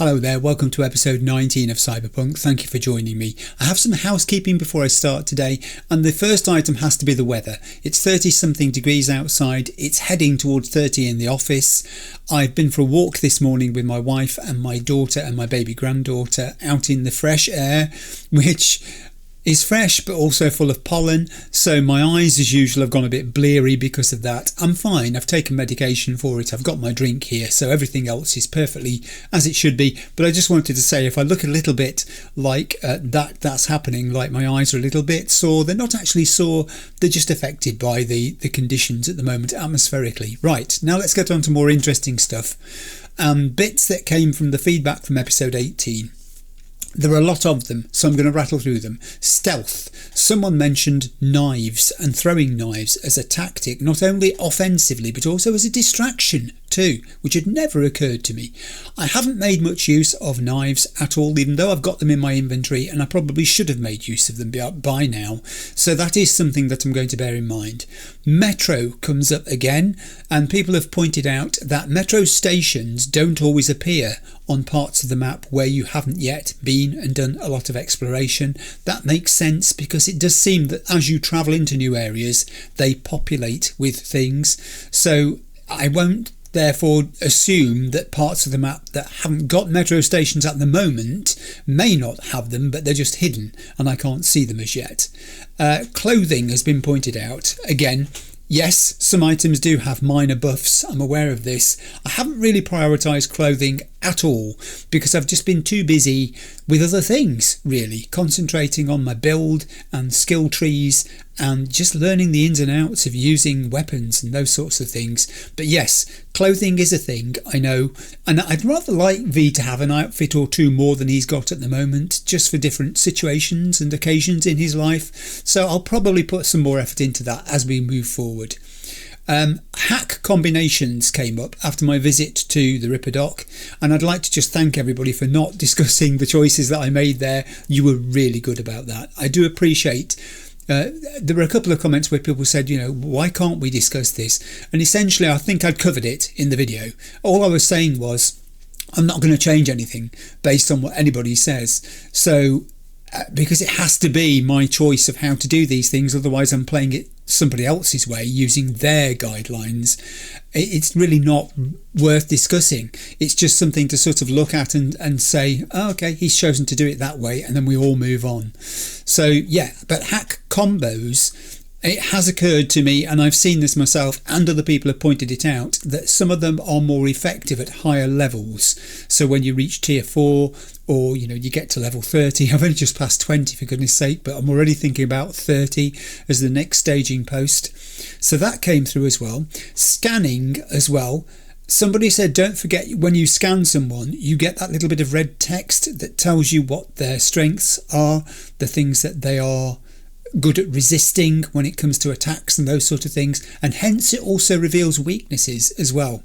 Hello there, welcome to episode 19 of Cyberpunk. Thank you for joining me. I have some housekeeping before I start today, and the first item has to be the weather. It's 30 something degrees outside, it's heading towards 30 in the office. I've been for a walk this morning with my wife and my daughter and my baby granddaughter out in the fresh air, which is fresh but also full of pollen, so my eyes as usual have gone a bit bleary because of that. I'm fine, I've taken medication for it, I've got my drink here, so everything else is perfectly as it should be. But I just wanted to say, if I look a little bit like that's happening, like my eyes are a little bit sore, they're not actually sore, they're just affected by the conditions at the moment atmospherically. Right, now let's get on to more interesting stuff. Bits that came from the feedback from episode 18. There are a lot of them, so I'm going to rattle through them. Stealth. Someone mentioned knives and throwing knives as a tactic, not only offensively but also as a distraction too, which had never occurred to me. I haven't made much use of knives at all, even though I've got them in my inventory, and I probably should have made use of them by now. So that is something that I'm going to bear in mind. Metro comes up again, and people have pointed out that metro stations don't always appear on parts of the map where you haven't yet been and done a lot of exploration. That makes sense because it does seem that as you travel into new areas, they populate with things. So I won't therefore assume that parts of the map that haven't got metro stations at the moment may not have them, but they're just hidden and I can't see them as yet. Clothing has been pointed out again. Yes, some items do have minor buffs, I'm aware of this. I haven't really prioritised clothing at all because I've just been too busy with other things, really, concentrating on my build and skill trees and just learning the ins and outs of using weapons and those sorts of things. But yes, clothing is a thing, I know, and I'd rather like V to have an outfit or two more than he's got at the moment, just for different situations and occasions in his life. So I'll probably put some more effort into that as we move forward. Hack combinations came up after my visit to the Ripper Dock, and I'd like to just thank everybody for not discussing the choices that I made there. You were really good about that. I do appreciate. There were a couple of comments where people said, why can't we discuss this? And essentially I think I'd covered it in the video. All I was saying was I'm not going to change anything based on what anybody says. So because it has to be my choice of how to do these things, otherwise I'm playing it somebody else's way using their guidelines. It's really not worth discussing. It's just something to sort of look at and say, oh, okay, he's chosen to do it that way, and then we all move on. So yeah, but hack combos, it has occurred to me, and I've seen this myself and other people have pointed it out, that some of them are more effective at higher levels. So when you reach tier 4 or you get to level 30, I've only just passed 20 for goodness sake, but I'm already thinking about 30 as the next staging post. So that came through as well. Scanning as well. Somebody said don't forget when you scan someone you get that little bit of red text that tells you what their strengths are, the things that they are good at resisting when it comes to attacks and those sort of things, and hence it also reveals weaknesses as well.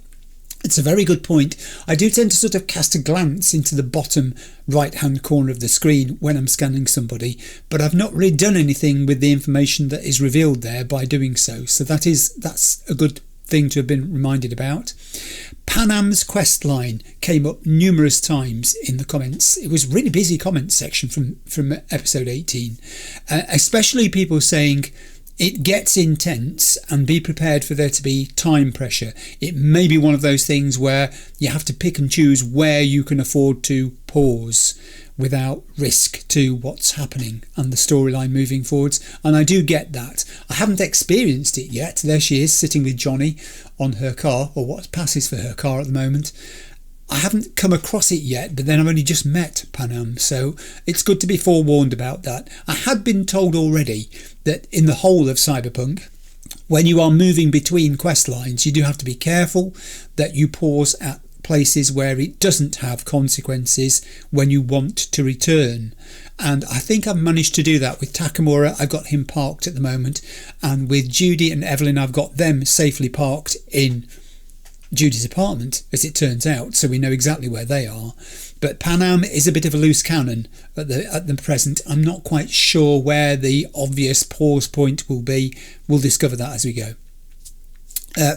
It's a very good point. I do tend to sort of cast a glance into the bottom right hand corner of the screen when I'm scanning somebody, but I've not really done anything with the information that is revealed there by doing so. So that's a good thing to have been reminded about. Panam's quest line came up numerous times in the comments. It was a really busy comment section from episode 18, especially people saying it gets intense and be prepared for there to be time pressure. It may be one of those things where you have to pick and choose where you can afford to pause without risk to what's happening and the storyline moving forwards, and I do get that. I haven't experienced it yet. There she is sitting with Johnny on her car, or what passes for her car at the moment. I haven't come across it yet, but then I've only just met Panam, so it's good to be forewarned about that. I had been told already that in the whole of Cyberpunk, when you are moving between quest lines, you do have to be careful that you pause at places where it doesn't have consequences when you want to return. And I think I've managed to do that with Takamura. I've got him parked at the moment, and with Judy and Evelyn I've got them safely parked in Judy's apartment, as it turns out, so we know exactly where they are. But Panam is a bit of a loose cannon at the present. I'm not quite sure where the obvious pause point will be. We'll discover that as we go.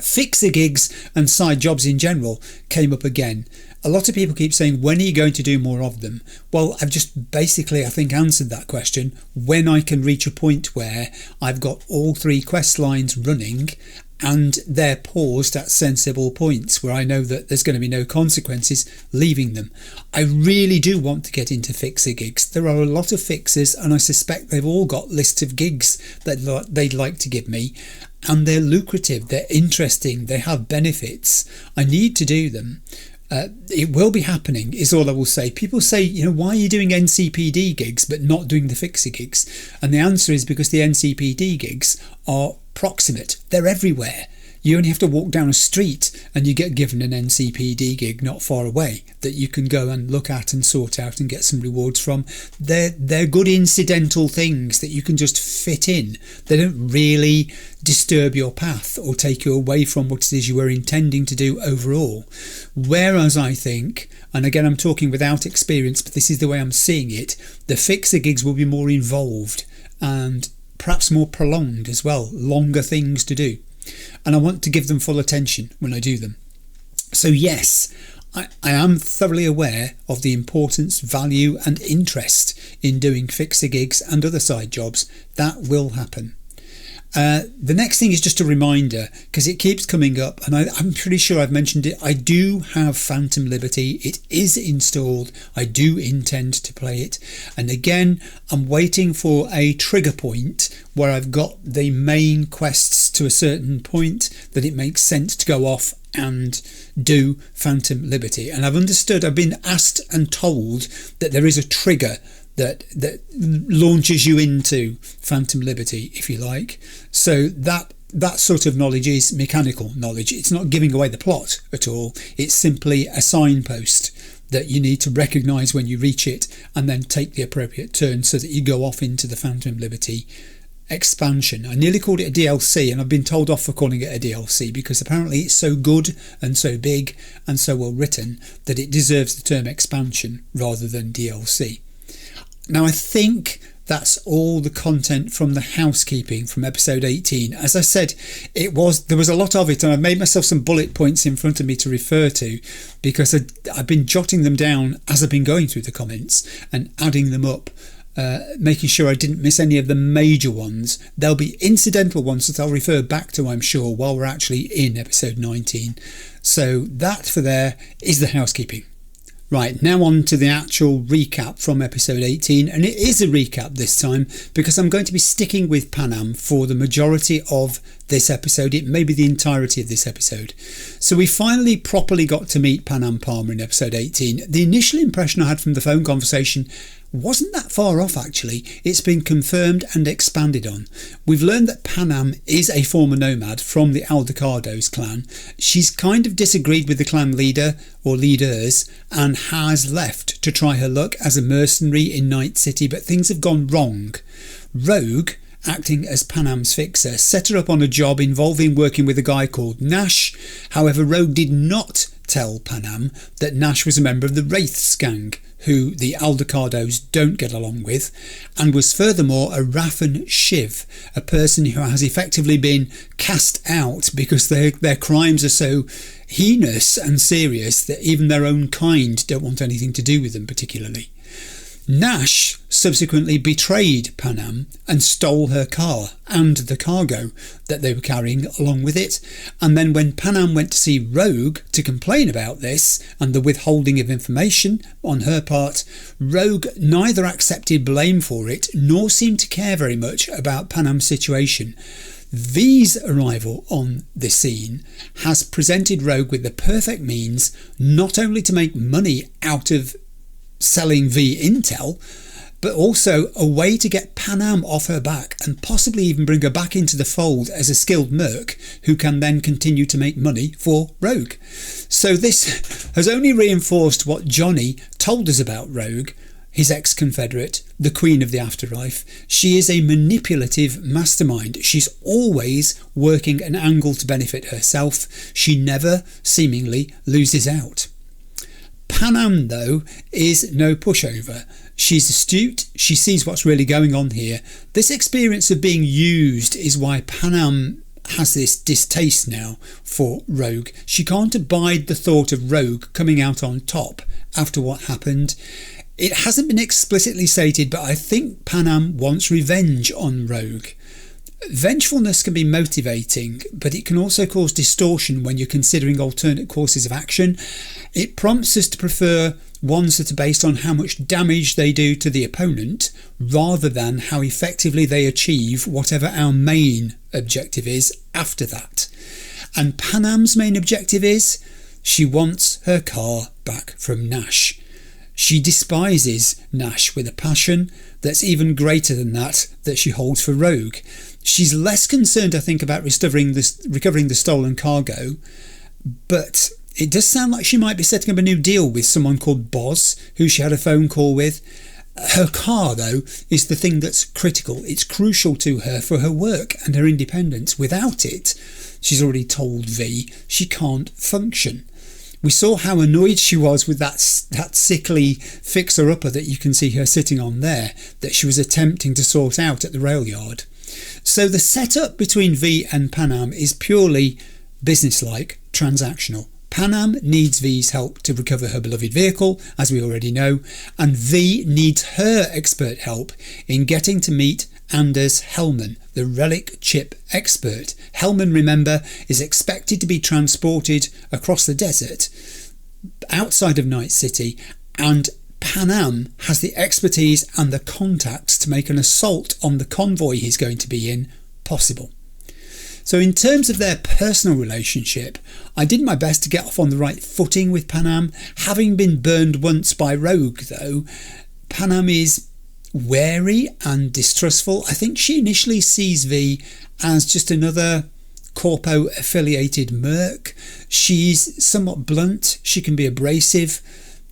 Fixer gigs and side jobs in general came up again. A lot of people keep saying, when are you going to do more of them? Well, I've just basically, I think, answered that question. When I can reach a point where I've got all 3 quest lines running and they're paused at sensible points where I know that there's going to be no consequences leaving them. I really do want to get into fixer gigs. There are a lot of fixers, and I suspect they've all got lists of gigs that they'd like to give me, and they're lucrative, they're interesting, they have benefits. I need to do them. It will be happening, is all I will say. People say, why are you doing NCPD gigs but not doing the fixer gigs? And the answer is because the NCPD gigs are proximate. They're everywhere. You only have to walk down a street and you get given an NCPD gig not far away that you can go and look at and sort out and get some rewards from. They're good incidental things that you can just fit in. They don't really disturb your path or take you away from what it is you were intending to do overall. Whereas I think, and again I'm talking without experience, but this is the way I'm seeing it, the fixer gigs will be more involved and perhaps more prolonged as well, longer things to do. And I want to give them full attention when I do them. So yes, I am thoroughly aware of the importance, value and interest in doing fixer gigs and other side jobs. That will happen. The next thing is just a reminder, because it keeps coming up, and I'm pretty sure I've mentioned it. I do have Phantom Liberty. It is installed. I do intend to play it. And again, I'm waiting for a trigger point where I've got the main quests to a certain point that it makes sense to go off and do Phantom Liberty. And I've been asked and told that there is a trigger that launches you into Phantom Liberty, if you like. So that sort of knowledge is mechanical knowledge. It's not giving away the plot at all. It's simply a signpost that you need to recognise when you reach it and then take the appropriate turn so that you go off into the Phantom Liberty expansion. I nearly called it a DLC, and I've been told off for calling it a DLC because apparently it's so good and so big and so well written that it deserves the term expansion rather than DLC. Now I think that's all the content from the housekeeping from episode 18. As I said, there was a lot of it, and I've made myself some bullet points in front of me to refer to because I've been jotting them down as I've been going through the comments and adding them up, making sure I didn't miss any of the major ones. There'll be incidental ones that I'll refer back to, I'm sure, while we're actually in episode 19. So that for there is the housekeeping. Right, now on to the actual recap from episode 18, and it is a recap this time because I'm going to be sticking with Panam for the majority of this episode. It may be the entirety of this episode. So we finally properly got to meet Panam Palmer in episode 18. The initial impression I had from the phone conversation wasn't that far off, actually. It's been confirmed and expanded on. We've learned that Panam is a former Nomad from the Aldecados clan. She's kind of disagreed with the clan leader or leaders and has left to try her luck as a mercenary in Night City, but things have gone wrong. Rogue, acting as Panam's fixer, set her up on a job involving working with a guy called Nash. However, Rogue did not tell Panam that Nash was a member of the Wraiths gang, who the Aldecados don't get along with, and was furthermore a Raffen Shiv, a person who has effectively been cast out because their crimes are so heinous and serious that even their own kind don't want anything to do with them particularly. Nash subsequently betrayed Panam and stole her car and the cargo that they were carrying along with it, and then when Panam went to see Rogue to complain about this and the withholding of information on her part, Rogue neither accepted blame for it nor seemed to care very much about Panam's situation. V's arrival on the scene has presented Rogue with the perfect means not only to make money out of selling V intel, but also a way to get Panam off her back and possibly even bring her back into the fold as a skilled merc who can then continue to make money for Rogue. So this has only reinforced what Johnny told us about Rogue, his ex-confederate, the Queen of the Afterlife. She is a manipulative mastermind. She's always working an angle to benefit herself. She never seemingly loses out. Panam, though, is no pushover. She's astute, she sees what's really going on here. This experience of being used is why Panam has this distaste now for Rogue. She can't abide the thought of Rogue coming out on top after what happened. It hasn't been explicitly stated, but I think Panam wants revenge on Rogue. Vengefulness can be motivating, but it can also cause distortion when you're considering alternate courses of action. It prompts us to prefer ones that are based on how much damage they do to the opponent, rather than how effectively they achieve whatever our main objective is after that. And Panam's main objective is, she wants her car back from Nash. She despises Nash with a passion that's even greater than that she holds for Rogue. She's less concerned, I think, about recovering the stolen cargo, but it does sound like she might be setting up a new deal with someone called Boz, who she had a phone call with. Her car, though, is the thing that's critical. It's crucial to her for her work and her independence. Without it, she's already told V, she can't function. We saw how annoyed she was with that sickly fixer-upper that you can see her sitting on there, that she was attempting to sort out at the rail yard. So the setup between V and Panam is purely businesslike, transactional. Panam needs V's help to recover her beloved vehicle, as we already know, and V needs her expert help in getting to meet Anders Hellman, the relic chip expert. Hellman, remember, is expected to be transported across the desert outside of Night City, and Panam has the expertise and the contacts to make an assault on the convoy he's going to be in possible. So in terms of their personal relationship, I did my best to get off on the right footing with Panam. Having been burned once by Rogue, though, Panam is wary and distrustful. I think she initially sees V as just another corpo affiliated merc. She's somewhat blunt, she can be abrasive.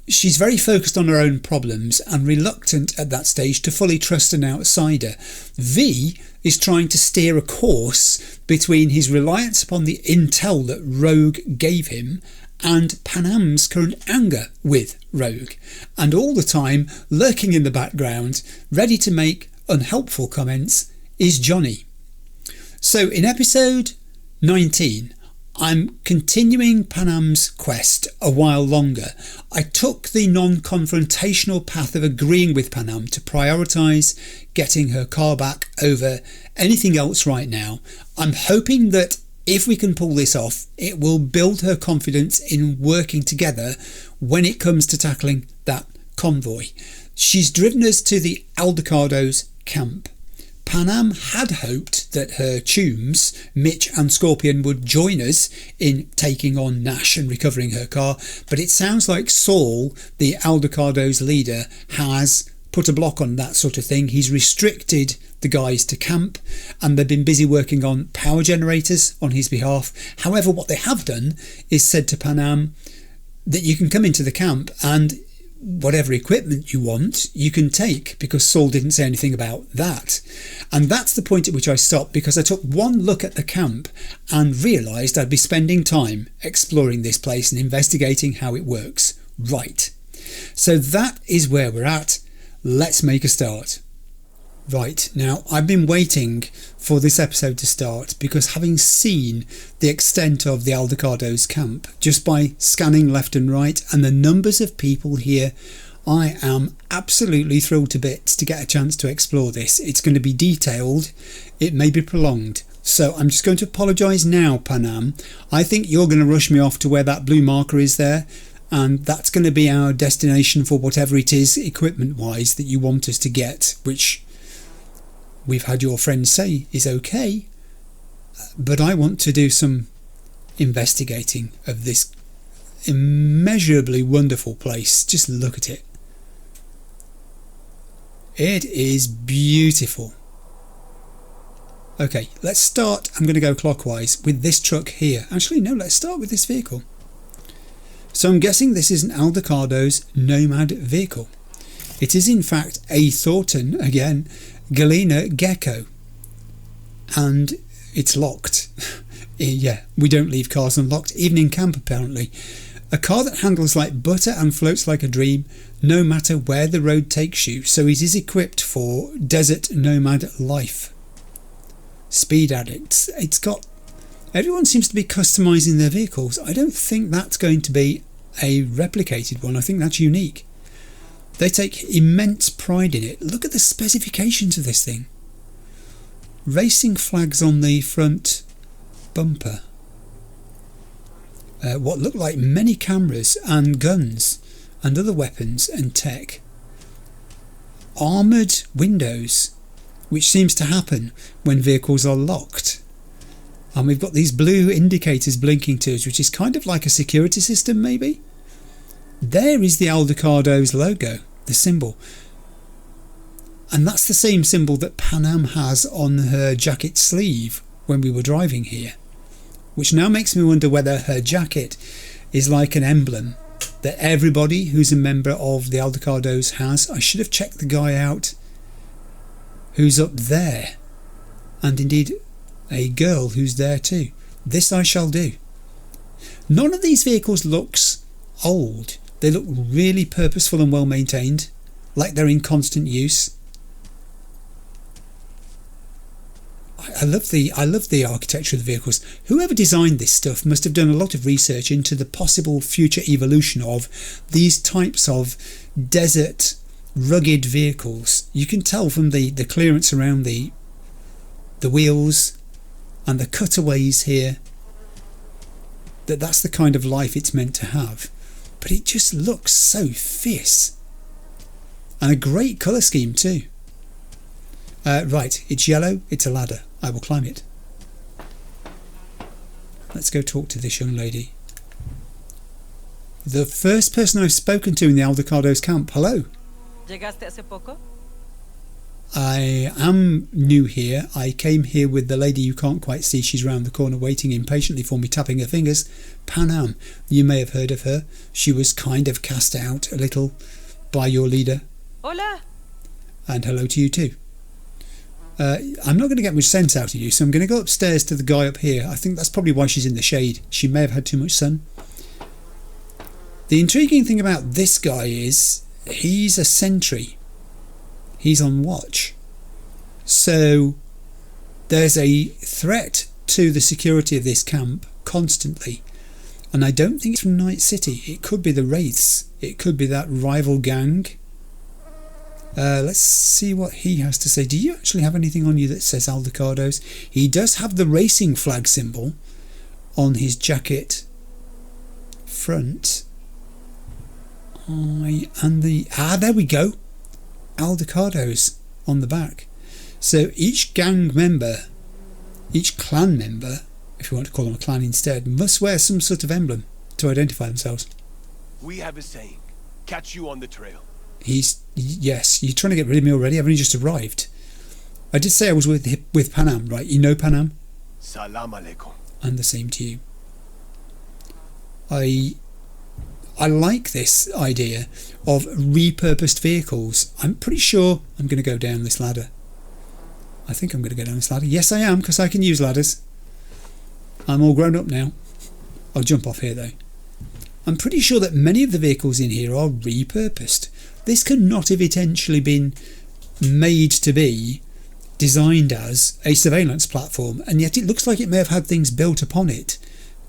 She's very focused on her own problems and reluctant at that stage to fully trust an outsider. V is trying to steer a course between his reliance upon the intel that Rogue gave him and Panam's current anger with Rogue, and all the time lurking in the background, ready to make unhelpful comments, is Johnny. So in episode 19, I'm continuing Panam's quest a while longer. I took the non-confrontational path of agreeing with Panam to prioritise getting her car back over anything else right now. I'm hoping that if we can pull this off, it will build her confidence in working together when it comes to tackling that convoy. She's driven us to the Aldecados camp. Panam had hoped that her chums, Mitch and Scorpion, would join us in taking on Nash and recovering her car, but it sounds like Saul, the Aldecados leader, has put a block on that sort of thing. He's restricted the guys to camp, and they've been busy working on power generators on his behalf. However, what they have done is said to Panam that you can come into the camp and whatever equipment you want you can take, because Saul didn't say anything about that. And that's the point at which I stopped, because I took one look at the camp and realised I'd be spending time exploring this place and investigating how it works. Right, so that is where we're at. Let's make a start. Right, now I've been waiting for this episode to start because, having seen the extent of the Aldecados camp just by scanning left and right and the numbers of people here, I am absolutely thrilled to bits to get a chance to explore this. It's going to be detailed, it may be prolonged, so I'm just going to apologise now, Panam. I think you're going to rush me off to where that blue marker is there, and that's going to be our destination for whatever it is equipment wise that you want us to get, which we've had your friends say is okay, but I want to do some investigating of this immeasurably wonderful place. Just look at it. It is beautiful. Okay, let's start. I'm going to go clockwise with this truck here. Actually, no, let's start with this vehicle. So I'm guessing this is an Aldecados Nomad vehicle. It is in fact a Thornton, again, Galena Gecko, and it's locked. Yeah, we don't leave cars unlocked, even in camp apparently. A car that handles like butter and floats like a dream, no matter where the road takes you, so it is equipped for desert nomad life. Speed addicts. It's got Everyone seems to be customising their vehicles. I don't think that's going to be a replicated one. I think that's unique. They take immense pride in it. Look at the specifications of this thing. Racing flags on the front bumper. What look like many cameras and guns and other weapons and tech. Armoured windows, which seems to happen when vehicles are locked. And we've got these blue indicators blinking to us, which is kind of like a security system maybe. There is the Aldecados logo, the symbol. And that's the same symbol that Panam has on her jacket sleeve when we were driving here. Which now makes me wonder whether her jacket is like an emblem that everybody who's a member of the Aldecados has. I should have checked the guy out who's up there. And indeed a girl who's there too. This I shall do. None of these vehicles looks old. They look really purposeful and well maintained, like they're in constant use. I love the architecture of the vehicles. Whoever designed this stuff must have done a lot of research into the possible future evolution of these types of desert rugged vehicles. You can tell from the clearance around the wheels and the cutaways here that that's the kind of life it's meant to have. But it just looks so fierce. And a great colour scheme too. Right, it's yellow, it's a ladder. I will climb it. Let's go talk to this young lady. The first person I've spoken to in the Aldecados camp. Hello. ¿Llegaste hace poco? I am new here. I came here with the lady you can't quite see. She's round the corner waiting impatiently for me, tapping her fingers. Panam. You may have heard of her. She was kind of cast out a little by your leader. Hola. And hello to you too. I'm not going to get much sense out of you, so I'm going to go upstairs to the guy up here. I think that's probably why she's in the shade. She may have had too much sun. The intriguing thing about this guy is he's a sentry. He's on watch. So there's a threat to the security of this camp constantly. And I don't think it's from Night City. It could be the Wraiths. It could be that rival gang. Let's see what he has to say. Do you actually have anything on you that says Aldecados? He does have the racing flag symbol on his jacket front. There we go. Aldecados on the back. So each gang member, each clan member, if you want to call them a clan instead, must wear some sort of emblem to identify themselves. We have a saying, catch you on the trail. Yes, you're trying to get rid of me already. I've only just arrived. I did say I was with Panam, right? You know Panam? Salam alaikum. And the same to you. I like this idea of repurposed vehicles. I'm pretty sure I'm going to go down this ladder. I think I'm going to go down this ladder. Yes, I am, because I can use ladders. I'm all grown up now. I'll jump off here though. I'm pretty sure that many of the vehicles in here are repurposed. This could not have intentionally been made to be designed as a surveillance platform, and yet it looks like it may have had things built upon it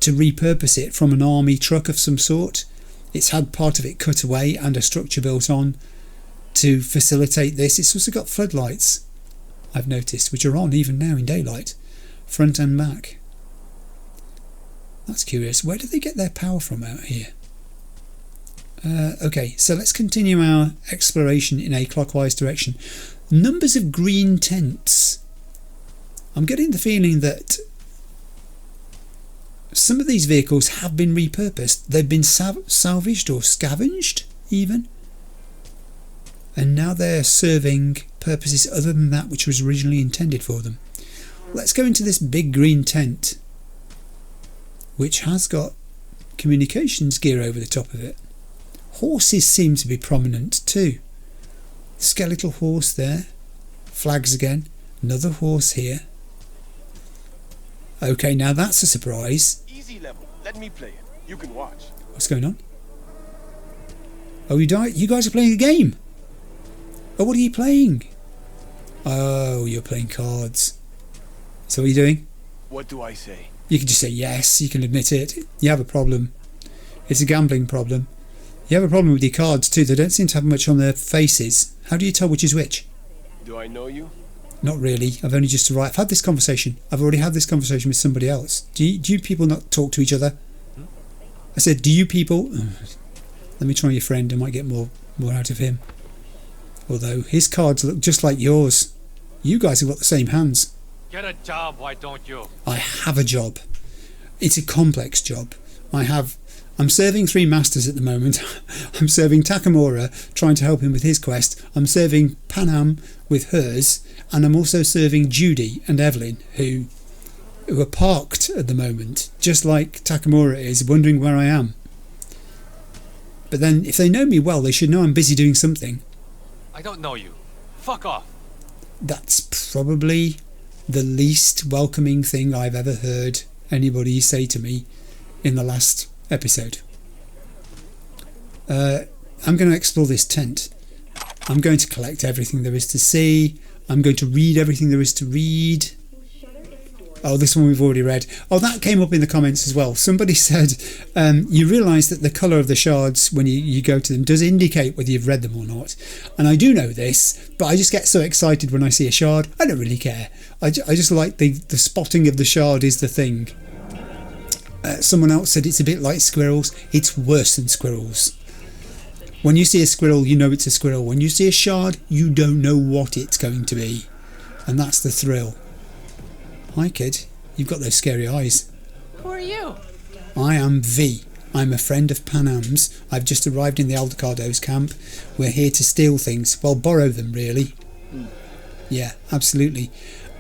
to repurpose it from an army truck of some sort. It's had part of it cut away and a structure built on to facilitate this. It's also got floodlights, I've noticed, which are on even now in daylight, front and back. That's curious. Where do they get their power from out here? Okay, so let's continue our exploration in a clockwise direction. Numbers of green tents. I'm getting the feeling that some of these vehicles have been repurposed. They've been salvaged or scavenged even. And now they're serving purposes other than that which was originally intended for them. Let's go into this big green tent, which has got communications gear over the top of it. Horses seem to be prominent too. Skeletal horse there. Flags again. Another horse here. Okay, now that's a surprise. Easy level. Let me play it. You can watch. What's going on? Oh, you guys are playing a game. Oh, what are you playing? Oh, you're playing cards. So what are you doing? What do I say? You can just say yes, you can admit it. You have a problem. It's a gambling problem. You have a problem with your cards too. They don't seem to have much on their faces. How do you tell which is which? Do I know you? Not really. I've only just arrived. I've had this conversation. I've already had this conversation with somebody else. Do you people not talk to each other? I said, do you people... Let me try your friend. I might get more out of him. Although his cards look just like yours. You guys have got the same hands. Get a job, why don't you? I have a job. It's a complex job. I'm serving 3 masters at the moment. I'm serving Takamura, trying to help him with his quest. I'm serving Panam with hers, and I'm also serving Judy and Evelyn, who are parked at the moment, just like Takamura is, wondering where I am. But then, if they know me well, they should know I'm busy doing something. I don't know you. Fuck off. That's probably the least welcoming thing I've ever heard anybody say to me in the last episode. I'm going to explore this tent. I'm going to collect everything there is to see. I'm going to read everything there is to read. Oh, this one we've already read. Oh, that came up in the comments as well. Somebody said you realise that the colour of the shards when you go to them does indicate whether you've read them or not. And I do know this, but I just get so excited when I see a shard. I don't really care. I just like the spotting of the shard is the thing. Someone else said it's a bit like squirrels. It's worse than squirrels. When you see a squirrel, you know it's a squirrel. When you see a shard, you don't know what it's going to be. And that's the thrill. Hi kid, you've got those scary eyes. Who are you? I am V. I'm a friend of Panam's. I've just arrived in the Aldecados camp. We're here to steal things. Well, borrow them really. Yeah, absolutely.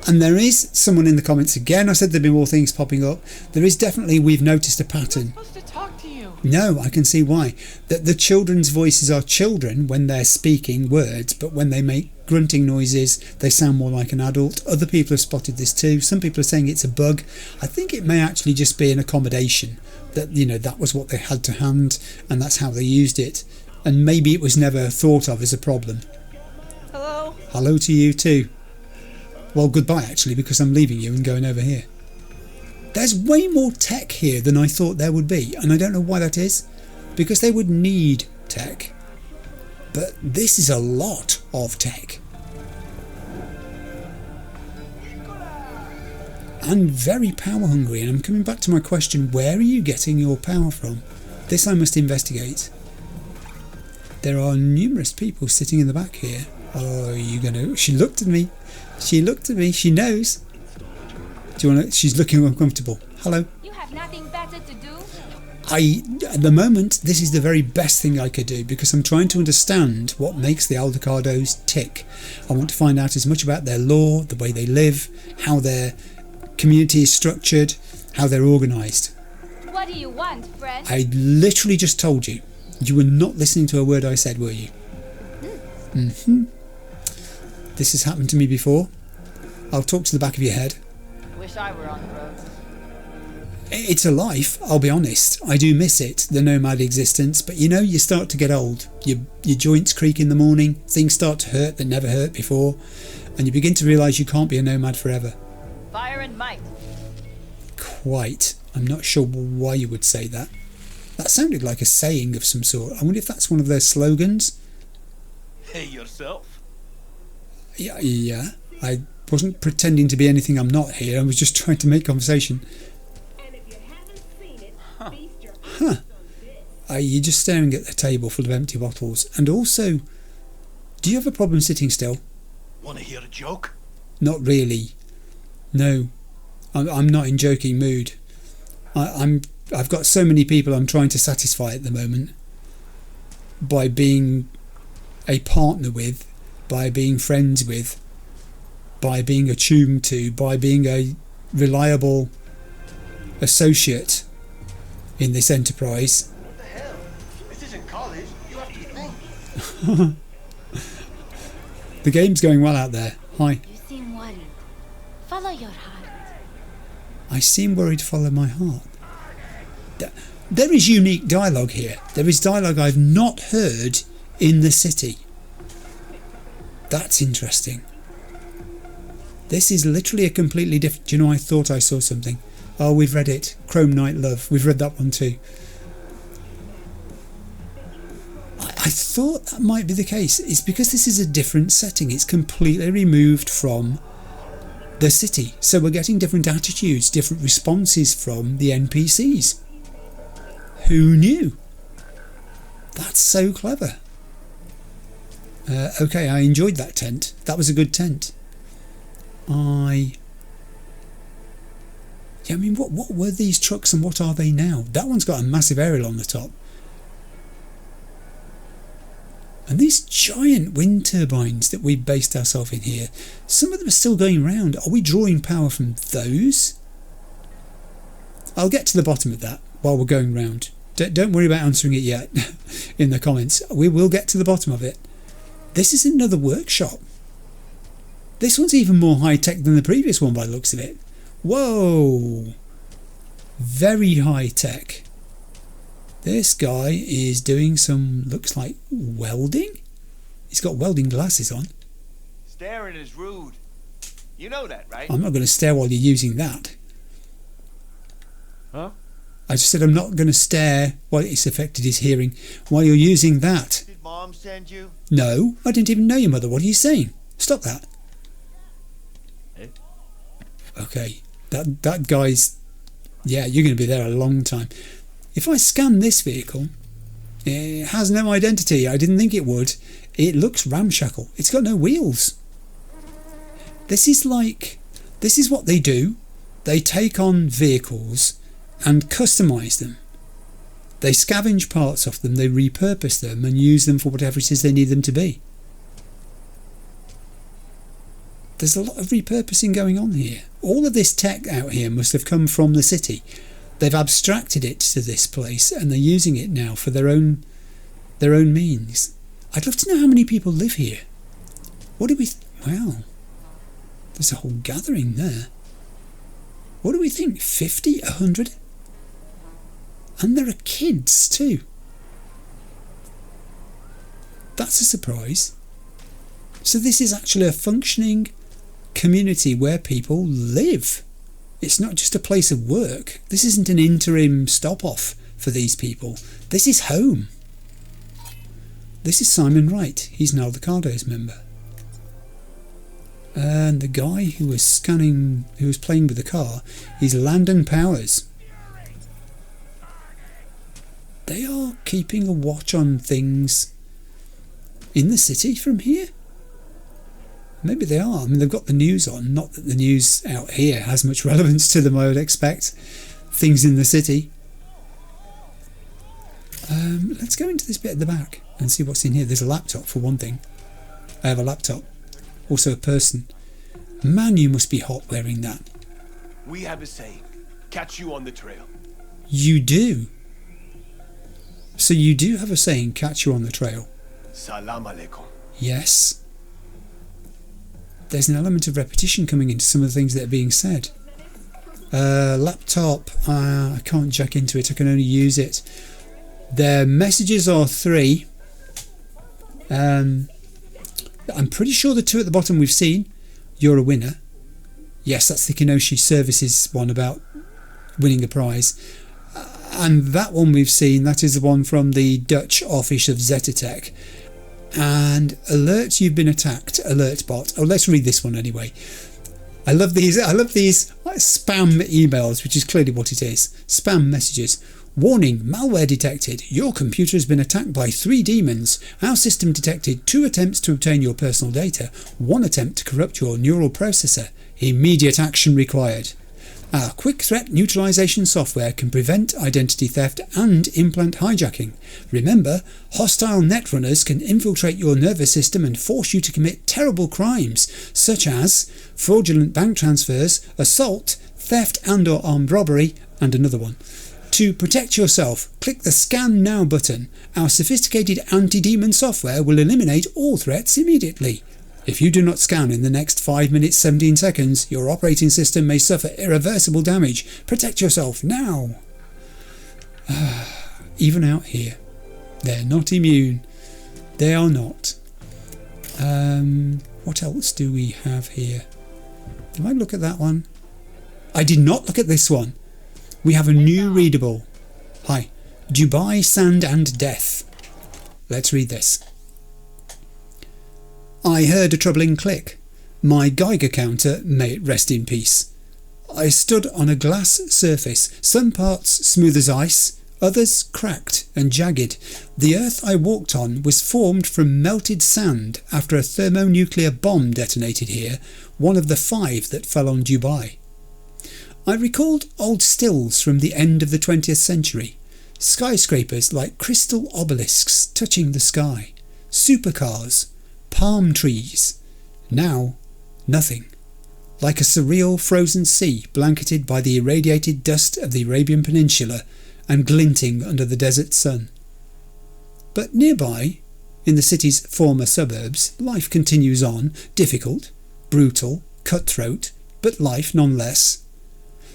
And there is someone in the comments again. I said there'd be more things popping up. There is definitely, we've noticed a pattern. I'm supposed to talk to you. No, I can see why. That the children's voices are children when they're speaking words, but when they make grunting noises, they sound more like an adult. Other people have spotted this too. Some people are saying it's a bug. I think it may actually just be an accommodation. That, you know, that was what they had to hand, and that's how they used it. And maybe it was never thought of as a problem. Hello? Hello to you too. Well, goodbye actually, because I'm leaving you and going over here. There's way more tech here than I thought there would be, and I don't know why that is, because they would need tech. But this is a lot of tech. And very power hungry, and I'm coming back to my question, where are you getting your power from? This I must investigate. There are numerous people sitting in the back here. Oh, are you going to... She looked at me. She looked at me. She knows. Do you want to... She's looking uncomfortable. Hello. You have nothing better to do? At the moment, this is the very best thing I could do, because I'm trying to understand what makes the Aldecados tick. I want to find out as much about their lore, the way they live, how their community is structured, how they're organised. What do you want, friend? I literally just told you. You were not listening to a word I said, were you? This has happened to me before. I'll talk to the back of your head. Wish I were on the road. It's a life, I'll be honest. I do miss it, the nomad existence, but you know, you start to get old. Your joints creak in the morning, things start to hurt that never hurt before, and you begin to realise you can't be a nomad forever. Fire and might. Quite. I'm not sure why you would say that. That sounded like a saying of some sort. I wonder if that's one of their slogans. Hey, yourself. Yeah. I wasn't pretending to be anything I'm not here. I was just trying to make conversation. You're just staring at the table full of empty bottles. And also, do you have a problem sitting still? Want to hear a joke? Not really. No, I'm not in joking mood. I've got so many people I'm trying to satisfy at the moment. By being a partner with, by being friends with, by being attuned to, by being a reliable associate in this enterprise. What the hell? This isn't college. You have to think. The game's going well out there. Hi. You seem worried. Follow your heart. I seem worried. Follow my heart. There is unique dialogue here. There is dialogue I've not heard in the city. That's interesting. This is literally a completely different... Do you know, I thought I saw something. Oh, we've read it. Chrome Night Love. We've read that one too. I thought that might be the case. It's because this is a different setting. It's completely removed from the city. So we're getting different attitudes, different responses from the NPCs. Who knew? That's so clever. Okay, I enjoyed that tent. That was a good tent. I mean, what were these trucks and what are they now? That one's got a massive aerial on the top. And these giant wind turbines that we based ourselves in here, some of them are still going round. Are we drawing power from those? I'll get to the bottom of that while we're going round. Don't worry about answering it yet in the comments. We will get to the bottom of it. This is another workshop. This one's even more high-tech than the previous one by the looks of it. Whoa! Very high-tech. This guy is doing some, looks like welding? He's got welding glasses on. Staring is rude. You know that, right? I'm not going to stare while you're using that. Huh? I just said I'm not going to stare while it's affected his hearing while you're using that. Did Mom send you? No, I didn't even know your mother. What are you saying? Stop that. Hey? Okay, that guy's... Yeah, you're going to be there a long time. If I scan this vehicle, it has no identity. I didn't think it would. It looks ramshackle. It's got no wheels. This is what they do. They take on vehicles and customise them. They scavenge parts off them, they repurpose them and use them for whatever it is they need them to be. There's a lot of repurposing going on here. All of this tech out here must have come from the city. They've abstracted it to this place and they're using it now for their own means. I'd love to know how many people live here. What do we... Wow. There's a whole gathering there. What do we think? 50? 100? And there are kids too. That's a surprise. So this is actually a functioning community where people live. It's not just a place of work. This isn't an interim stop-off for these people. This is home. This is Simon Wright. He's an Aldecados member. And the guy who was playing with the car is Landon Powers. They are keeping a watch on things in the city from here. Maybe they are. I mean, they've got the news on. Not that the news out here has much relevance to them, I would expect. Things in the city. Let's go into this bit at the back and see what's in here. There's a laptop, for one thing. I have a laptop. Also a person. Man, you must be hot wearing that. We have a saying. Catch you on the trail. You do? So you do have a saying, catch you on the trail? Salam alaikum. Yes. There's an element of repetition coming into some of the things that are being said. Laptop, I can't jack into it, I can only use it. Their messages are 3. I'm pretty sure the 2 at the bottom we've seen. You're a winner. Yes, that's the Kinoshi Services one about winning a prize. And that one we've seen, that is the one from the Dutch office of Zetatech. And alert, you've been attacked. Alert bot. Oh, let's read this one anyway. I love these spam emails, which is clearly what it is. Spam messages. Warning, malware detected. Your computer has been attacked by 3 demons. Our system detected 2 attempts to obtain your personal data, 1 attempt to corrupt your neural processor. Immediate action required. Our quick threat neutralization software can prevent identity theft and implant hijacking. Remember, hostile netrunners can infiltrate your nervous system and force you to commit terrible crimes, such as fraudulent bank transfers, assault, theft and/or armed robbery, and another one. To protect yourself, click the Scan Now button. Our sophisticated anti-demon software will eliminate all threats immediately. If you do not scan in the next 5 minutes 17 seconds, your operating system may suffer irreversible damage. Protect yourself now. Even out here, they're not immune. They are not. What else do we have here? Did I look at that one? I did not look at this one. we have a new readable. Hi, Dubai, Sand and Death. Let's read this. I heard a troubling click. My Geiger counter, may it rest in peace. I stood on a glass surface, some parts smooth as ice, others cracked and jagged. The earth I walked on was formed from melted sand after a thermonuclear bomb detonated here, one of the 5 that fell on Dubai. I recalled old stills from the end of the 20th century, skyscrapers like crystal obelisks touching the sky, supercars, palm trees. Now, nothing. Like a surreal frozen sea blanketed by the irradiated dust of the Arabian Peninsula and glinting under the desert sun. But nearby, in the city's former suburbs, life continues on, difficult, brutal, cutthroat, but life nonetheless.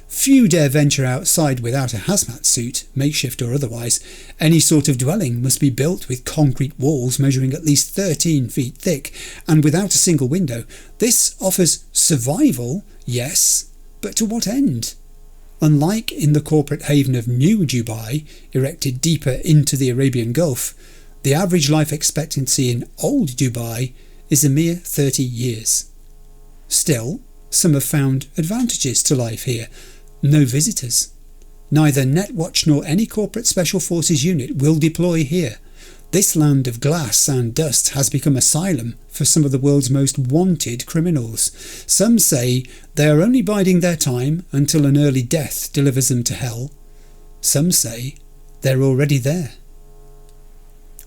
Few dare venture outside without a hazmat suit, makeshift or otherwise. Any sort of dwelling must be built with concrete walls measuring at least 13 feet thick, and without a single window. This offers survival, yes, but to what end? Unlike in the corporate haven of New Dubai, erected deeper into the Arabian Gulf, the average life expectancy in Old Dubai is a mere 30 years. Still, some have found advantages to life here. No visitors. Neither Netwatch nor any corporate special forces unit will deploy here. This land of glass and dust has become asylum for some of the world's most wanted criminals. Some say they are only biding their time until an early death delivers them to hell. Some say they're already there.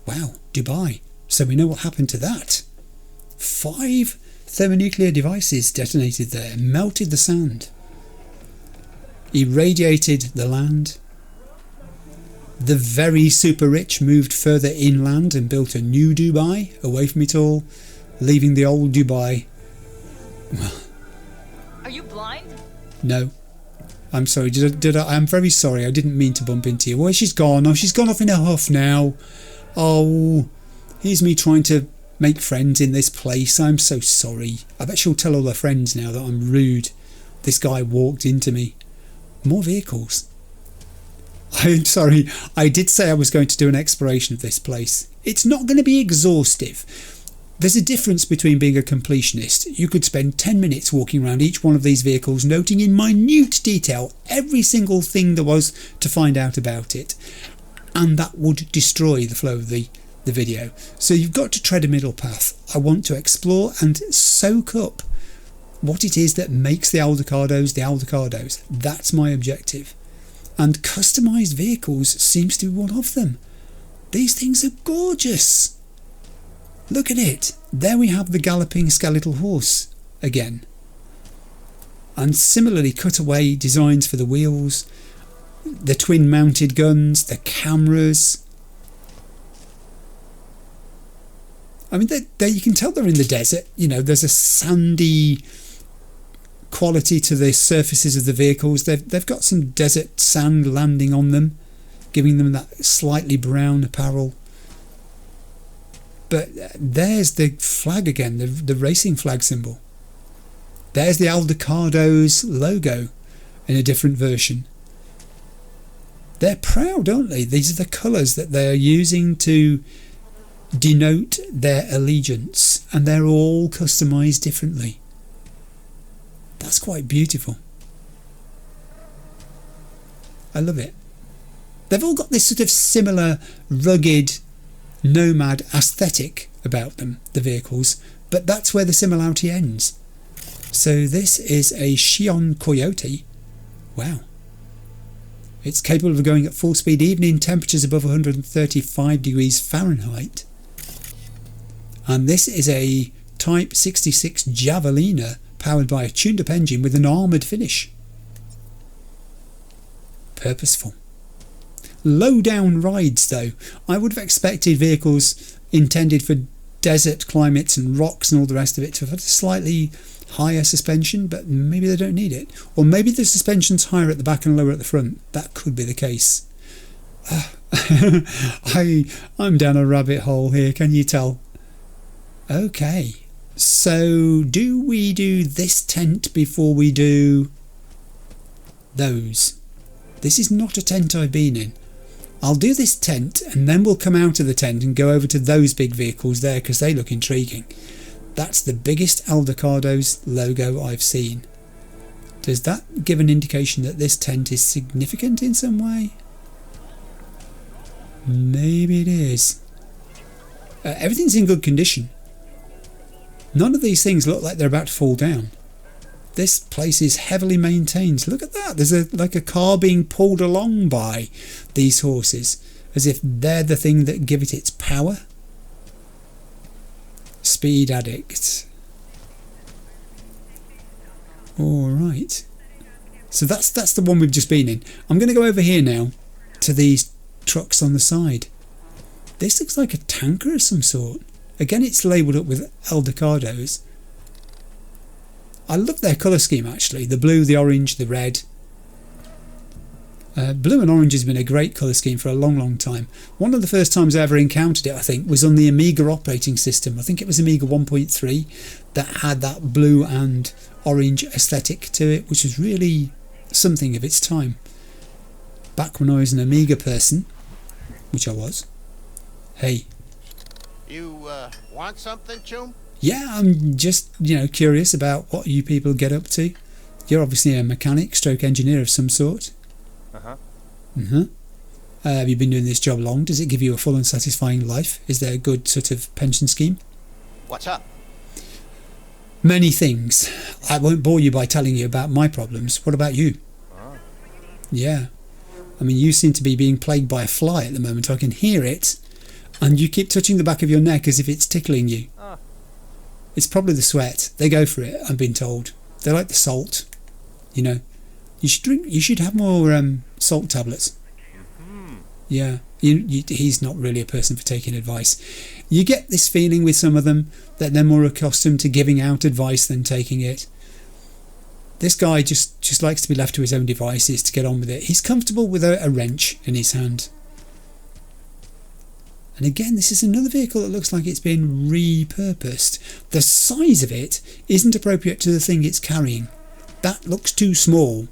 Wow, Dubai. So we know what happened to that. 5 thermonuclear devices detonated there, melted the sand, irradiated the land. The very super rich moved further inland and built a new Dubai away from it all, leaving the old Dubai. Well, Are you blind? no. I'm sorry, did I? I'm very sorry, I didn't mean to bump into you. Well, she's gone. Oh, she's gone off in a huff now. Oh, here's me trying to make friends in this place. I'm so sorry. I bet she'll tell all her friends now that I'm rude. This guy walked into me. More vehicles. I'm sorry, I did say I was going to do an exploration of this place. It's not going to be exhaustive. There's a difference between being a completionist. You could spend 10 minutes walking around each one of these vehicles, noting in minute detail every single thing there was to find out about it, and that would destroy the flow of the video. So you've got to tread a middle path. I want to explore and soak up what it is that makes the Aldecados. That's my objective. And customised vehicles seems to be one of them. These things are gorgeous. Look at it. There we have the galloping skeletal horse again. And similarly cutaway designs for the wheels, the twin mounted guns, the cameras. I mean, you can tell they're in the desert. You know, there's a sandy quality to the surfaces of the vehicles. They've got some desert sand landing on them, giving them that slightly brown apparel. But there's the flag again, the racing flag symbol. There's the Aldecados logo in a different version. They're proud, aren't they? These are the colours that they're using to denote their allegiance, and they're all customised differently. That's quite beautiful. I love it. They've all got this sort of similar rugged Nomad aesthetic about them, the vehicles, but that's where the similarity ends. So this is a Xion Coyote. Wow. It's capable of going at full speed even in temperatures above 135 degrees Fahrenheit. And this is a Type 66 Javelina powered by a tuned up engine with an armoured finish. Purposeful. Low down rides though. I would have expected vehicles intended for desert climates and rocks and all the rest of it to have a slightly higher suspension, but maybe they don't need it. Or maybe the suspension's higher at the back and lower at the front. That could be the case. I'm down a rabbit hole here, can you tell? Okay, so do we do this tent before we do those? This is not a tent I've been in. I'll do this tent and then we'll come out of the tent and go over to those big vehicles there because they look intriguing. That's the biggest Aldecados logo I've seen. Does that give an indication that this tent is significant in some way? Maybe it is. Everything's in good condition. None of these things look like they're about to fall down. This place is heavily maintained. Look at that. There's like a car being pulled along by these horses, as if they're the thing that give it its power. Speed addict. Alright. So that's the one we've just been in. I'm going to go over here now to these trucks on the side. This looks like a tanker of some sort. Again, it's labelled up with Aldecados. I love their colour scheme actually. The blue, the orange, the red. Blue and orange has been a great colour scheme for a long time. One of the first times I ever encountered it, I think, was on the Amiga operating system. I think it was Amiga 1.3 that had that blue and orange aesthetic to it, which was really something of its time. Back when I was an Amiga person, which I was. Hey. You, want something, Chum? Yeah, I'm just, curious about what you people get up to. You're obviously a mechanic stroke engineer of some sort. Have you been doing this job long? Does it give you a full and satisfying life? Is there a good sort of pension scheme? What's up? Many things. I won't bore you by telling you about my problems. What about you? Yeah. I mean, you seem to be being plagued by a fly at the moment. I can hear it. And you keep touching the back of your neck as if it's tickling you. It's probably the sweat. They go for it, I've been told. They like the salt. You should have more salt tablets. Yeah, he's not really a person for taking advice. You get this feeling with some of them that they're more accustomed to giving out advice than taking it. This guy just likes to be left to his own devices to get on with it. He's comfortable with a wrench in his hand. And again, this is another vehicle that looks like it's been repurposed. The size of it isn't appropriate to the thing it's carrying. That looks too small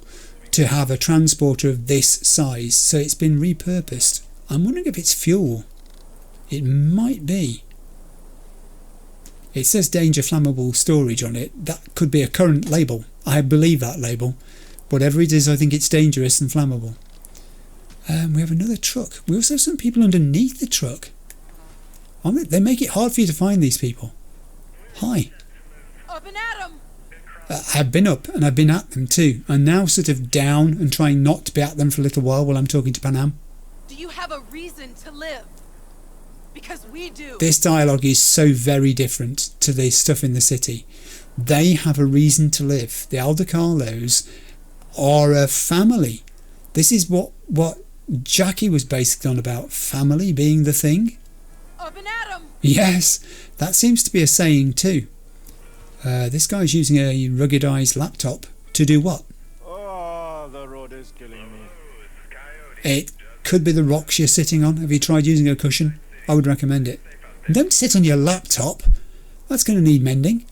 to have a transporter of this size, so it's been repurposed. I'm wondering if it's fuel. It might be. It says danger flammable storage on it. That could be a current label. I believe that label. Whatever it is, I think it's dangerous and flammable. We have another truck. We also have some people underneath the truck. They make it hard for you to find these people. Hi. Up and at 'em. I've been up and I've been at them too. I'm now sort of down and trying not to be at them for a little while I'm talking to Panam. Do you have a reason to live? Because we do. This dialogue is so very different to the stuff in the city. They have a reason to live. The Aldecados are a family. This is what Jackie was based on about, family being the thing. Up and at 'em. Yes, that seems to be a saying too. This guy's using a ruggedized laptop to do what? Oh, the road is killing me. It could be the rocks you're sitting on. Have you tried using a cushion? I would recommend it. Don't sit on your laptop. That's going to need mending.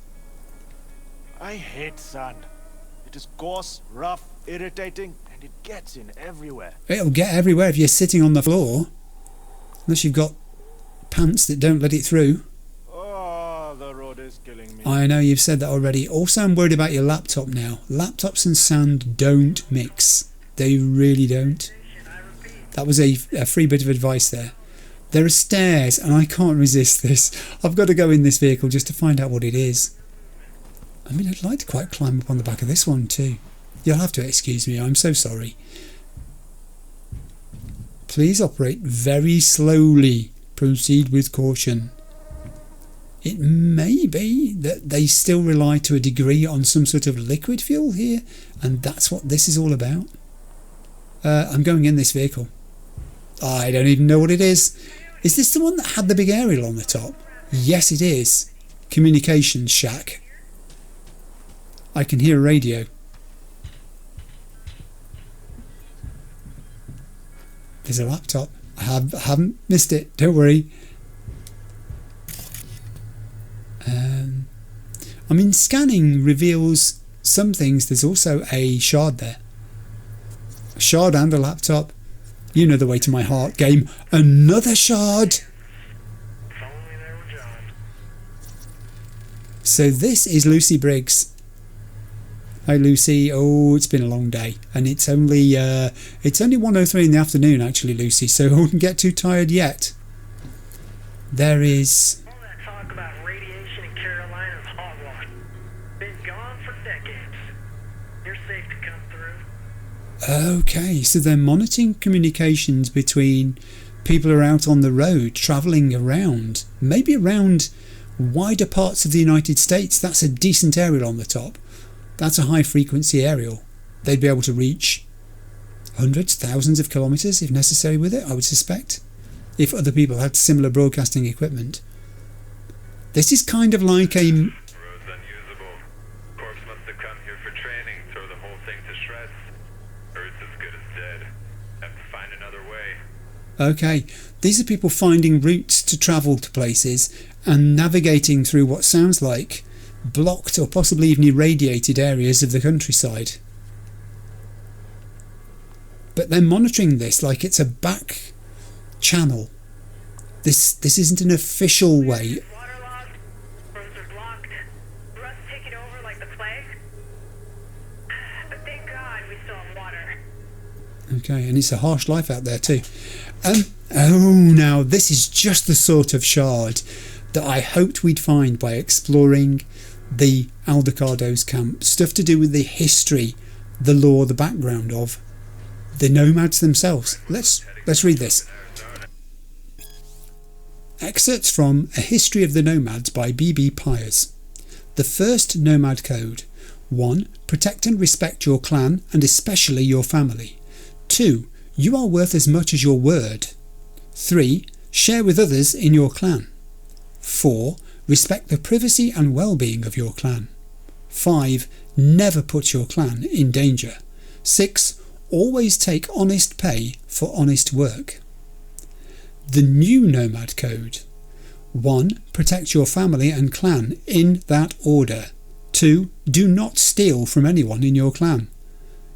I hate sand. It is coarse, rough, irritating, and it gets in everywhere. It'll get everywhere if you're sitting on the floor. Unless you've got pants that don't let it through. Oh, the road is killing me. I know you've said that already. Also, I'm worried about your laptop now. Laptops and sand don't mix. They really don't. That was a free bit of advice there. There are stairs and I can't resist this. I've got to go in this vehicle just to find out what it is. I mean, I'd like to quite climb up on the back of this one too. You'll have to excuse me, I'm so sorry. Please operate very slowly. Proceed with caution. It may be that they still rely to a degree on some sort of liquid fuel here, and that's what this is all about. I'm going in this vehicle. I don't even know what it is. Is this the one that had the big aerial on the top? Yes, it is. Communications shack. I can hear a radio. There's a laptop. I haven't missed it, don't worry. I mean, scanning reveals some things. There's also a shard there. A shard and a laptop. You know the way to my heart, game. Another shard! So this is Lucy Briggs. Hi Lucy. Oh, it's been a long day, and it's only 1:03 in the afternoon actually, Lucy, so I wouldn't get too tired yet. There is All that talk about radiation in Carolina's hogwash. Been gone for decades. You're safe to come through. okay, so they're monitoring communications between people who are out on the road, travelling around, maybe around wider parts of the United States. That's a decent aerial on the top. That's a high frequency aerial. They'd be able to reach hundreds, thousands of kilometres if necessary with it, I would suspect, if other people had similar broadcasting equipment. This is kind of like a... Road's unusable. Corpse must have come here for training, throw the whole thing to shreds. Earth's as good as dead. Have to find another way. Okay, these are people finding routes to travel to places and navigating through what sounds like blocked or possibly even irradiated areas of the countryside. But they're monitoring this like it's a back channel. This isn't an official way. Waterlogged. Roads are blocked. Rust taking over like the plague. But thank God we still have water. Okay, and it's a harsh life out there too. Oh, now this is just the sort of shard that I hoped we'd find by exploring the Aldecados camp. Stuff to do with the history, the lore, the background of the nomads themselves. Let's read this. Excerpts from A History of the Nomads by B.B. Pyers. The first Nomad Code. 1. Protect and respect your clan and especially your family. 2. You are worth as much as your word. 3. Share with others in your clan. 4. Respect the privacy and well-being of your clan. 5. Never put your clan in danger. 6. Always take honest pay for honest work. The new Nomad Code. 1. Protect your family and clan in that order. 2. Do not steal from anyone in your clan.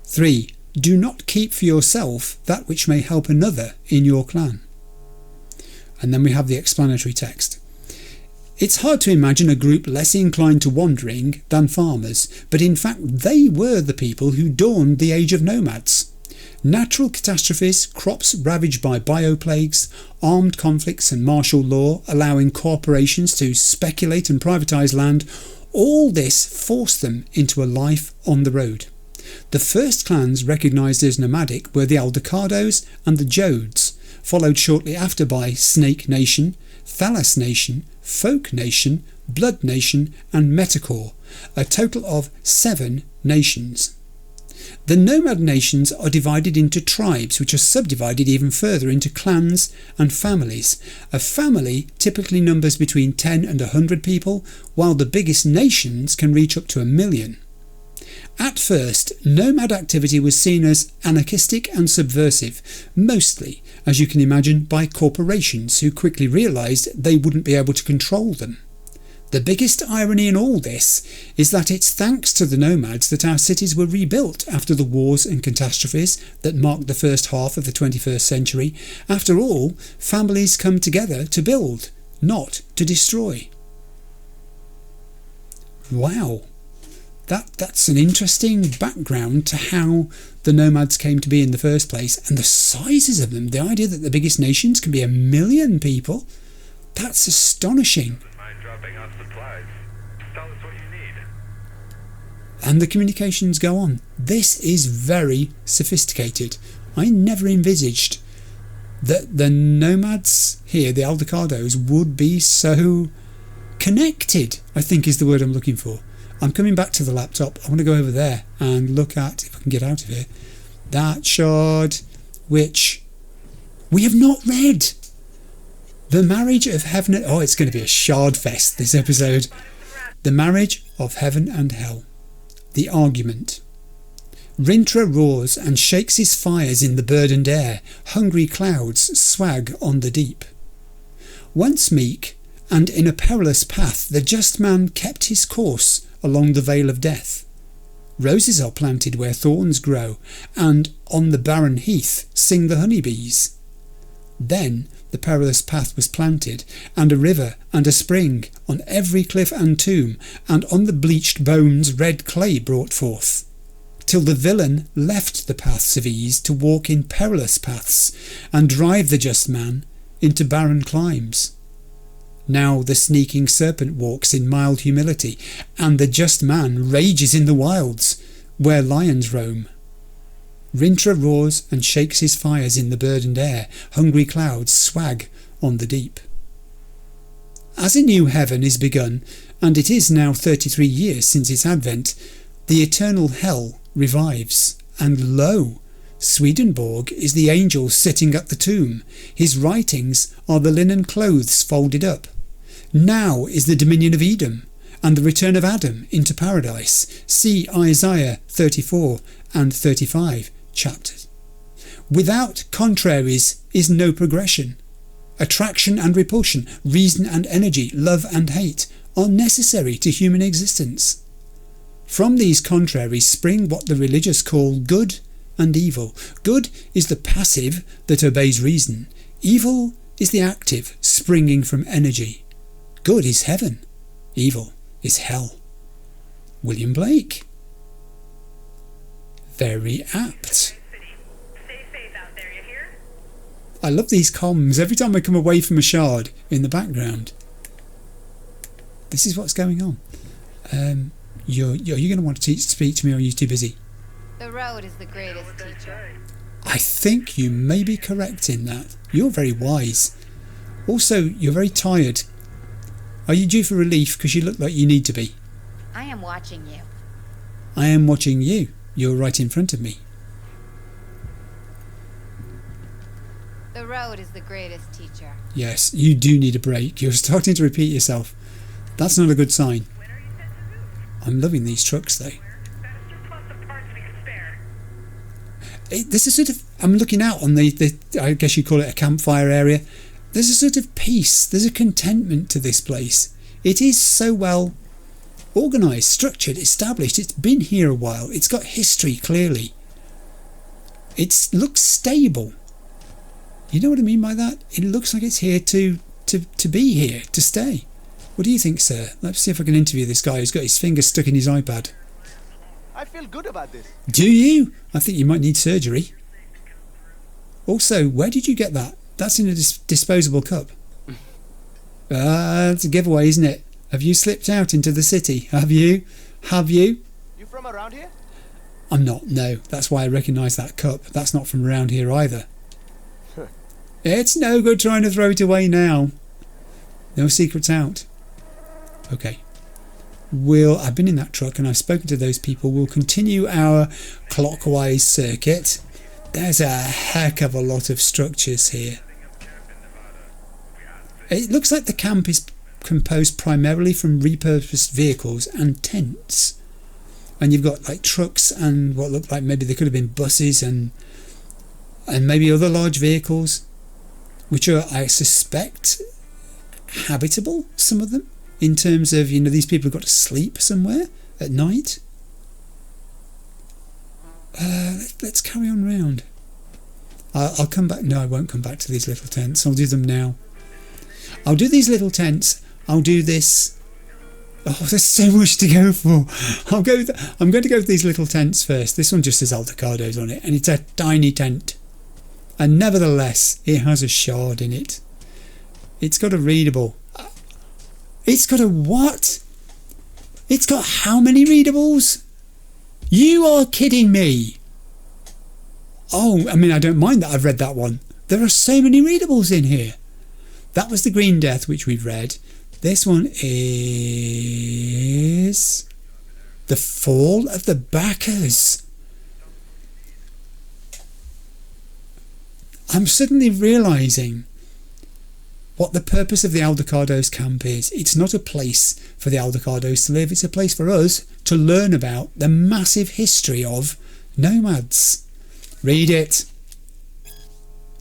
3. Do not keep for yourself that which may help another in your clan. And then we have the explanatory text. It's hard to imagine a group less inclined to wandering than farmers, but in fact they were the people who dawned the age of nomads. Natural catastrophes, crops ravaged by bioplagues, armed conflicts and martial law allowing corporations to speculate and privatise land, all this forced them into a life on the road. The first clans recognised as nomadic were the Aldecados and the Jodes, followed shortly after by Snake Nation, Thalas Nation, Folk Nation, Blood Nation and Metacore, a total of 7 nations. The nomad nations are divided into tribes which are subdivided even further into clans and families. A family typically numbers between 10 and 100 people, while the biggest nations can reach up to 1 million. At first, nomad activity was seen as anarchistic and subversive, mostly, as you can imagine, by corporations who quickly realised they wouldn't be able to control them. The biggest irony in all this is that it's thanks to the nomads that our cities were rebuilt after the wars and catastrophes that marked the first half of the 21st century. After all, families come together to build, not to destroy. Wow. That's an interesting background to how the nomads came to be in the first place, and the sizes of them. The idea that the biggest nations can be 1 million people, that's astonishing. Mind dropping off supplies? Tell us what you need. And the communications go on. This is very sophisticated. I never envisaged that the nomads here, the Aldecados, would be so connected, I think is the word I'm looking for. I'm coming back to the laptop. I want to go over there and look at, if I can get out of here, that shard which we have not read. The Marriage of Heaven and... Oh, it's going to be a shard fest, this episode. The Marriage of Heaven and Hell. The Argument. Rintra roars and shakes his fires in the burdened air. Hungry clouds swag on the deep. Once meek, and in a perilous path, the just man kept his course along the vale of death. Roses are planted where thorns grow, and on the barren heath sing the honeybees. Then the perilous path was planted, and a river and a spring on every cliff and tomb, and on the bleached bones red clay brought forth, till the villain left the paths of ease to walk in perilous paths, and drive the just man into barren climes. Now the sneaking serpent walks in mild humility, and the just man rages in the wilds, where lions roam. Rintra roars and shakes his fires in the burdened air, hungry clouds swag on the deep. As a new heaven is begun, and it is now 33 years since its advent, the eternal hell revives, and lo! Swedenborg is the angel sitting at the tomb. His writings are the linen clothes folded up. Now is the dominion of Edom, and the return of Adam into paradise. See Isaiah 34 and 35 chapters. Without contraries is no progression. Attraction and repulsion, reason and energy, love and hate are necessary to human existence. From these contraries spring what the religious call good and evil. Good is the passive that obeys reason. Evil is the active, springing from energy. Good is heaven. Evil is hell. William Blake. Very apt. Stay safe out there, you hear? I love these comms every time I come away from a shard in the background. This is what's going on. You're going to want to speak to me, or are you too busy? The road is the greatest teacher. I think you may be correct in that. You're very wise. Also, you're very tired. Are you due for relief? Because you look like you need to be. I am watching you. I am watching you. You're right in front of me. The road is the greatest teacher. Yes, you do need a break. You're starting to repeat yourself. That's not a good sign. I'm loving these trucks though. There's a sort of, I'm looking out on the I guess you call it a campfire area. There's a sort of peace, there's a contentment to this place. It is so well organised, structured, established. It's been here a while. It's got history clearly. It looks stable. You know what I mean by that? It looks like it's here to be here, to stay. What do you think, sir? Let's see if I can interview this guy who's got his finger stuck in his iPad. I feel good about this. Do you? I think you might need surgery. Also, where did you get that? That's in a disposable cup. That's a giveaway, isn't it? Have you slipped out into the city? Have you? Have you? You from around here? I'm not, no. That's why I recognise that cup. That's not from around here either. It's no good trying to throw it away now. No secrets out. Okay. I've been in that truck and I've spoken to those people. We'll continue our clockwise circuit. There's a heck of a lot of structures here. It looks like the camp is composed primarily from repurposed vehicles and tents. And you've got like trucks and what looked like maybe they could have been buses and maybe other large vehicles, which are, I suspect, habitable, some of them, in terms of, these people have got to sleep somewhere at night. Let's carry on round. I'll come back. No, I won't come back to these little tents. I'll do them now. I'll do these little tents. I'll do this. Oh, there's so much to go for. I'm going to go with these little tents first. This one just says Aldecados on it, and it's a tiny tent. And nevertheless, it has a shard in it. It's got a readable. It's got a what? It's got how many readables? You are kidding me. Oh, I mean, I don't mind that I've read that one. There are so many readables in here. That was the Green Death, which we've read. This one is The Fall of the Backers. I'm suddenly realising what the purpose of the Aldecados camp is. It's not a place for the Aldecados to live. It's a place for us to learn about the massive history of nomads. Read it.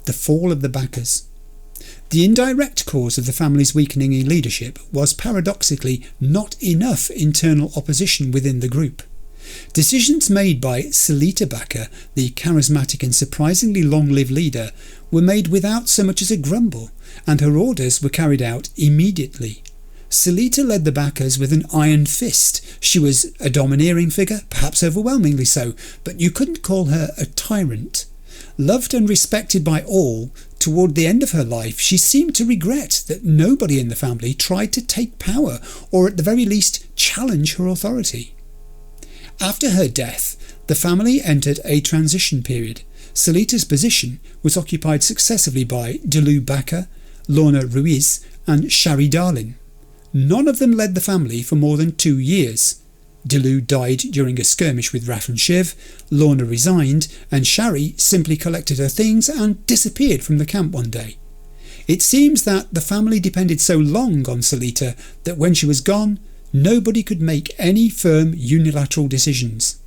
The Fall of the Backers. The indirect cause of the family's weakening in leadership was paradoxically not enough internal opposition within the group. Decisions made by Selita Backer, the charismatic and surprisingly long-lived leader, were made without so much as a grumble, and her orders were carried out immediately. Selita led the Backers with an iron fist. She was a domineering figure, perhaps overwhelmingly so, but you couldn't call her a tyrant. Loved and respected by all, toward the end of her life she seemed to regret that nobody in the family tried to take power, or at the very least challenge her authority. After her death, the family entered a transition period. Selita's position was occupied successively by Delu Backer, Lorna Ruiz and Shari Darlin. None of them led the family for more than 2 years. Delu died during a skirmish with Raf and Shiv, Lorna resigned, and Shari simply collected her things and disappeared from the camp one day. It seems that the family depended so long on Selita that when she was gone, nobody could make any firm unilateral decisions.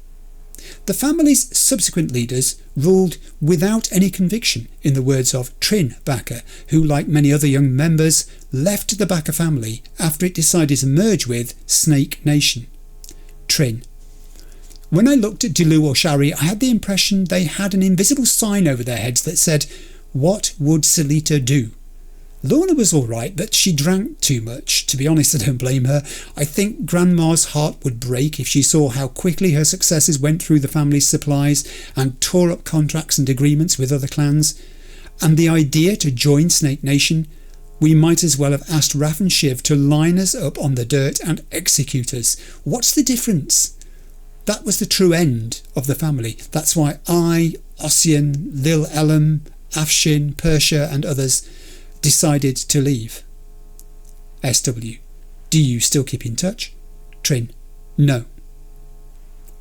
The family's subsequent leaders ruled without any conviction, in the words of Trin Backer, who, like many other young members, left the Backer family after it decided to merge with Snake Nation. Trin: when I looked at Delu or Shari, I had the impression they had an invisible sign over their heads that said, "What would Selita do?" Lorna was alright, but she drank too much. To be honest, I don't blame her. I think Grandma's heart would break if she saw how quickly her successors went through the family's supplies and tore up contracts and agreements with other clans. And the idea to join Snake Nation, we might as well have asked Raf and Shiv to line us up on the dirt and execute us. What's the difference? That was the true end of the family. That's why I, Ossian, Lil Elam, Afshin, Persia and others decided to leave. SW: do you still keep in touch? Trin: no.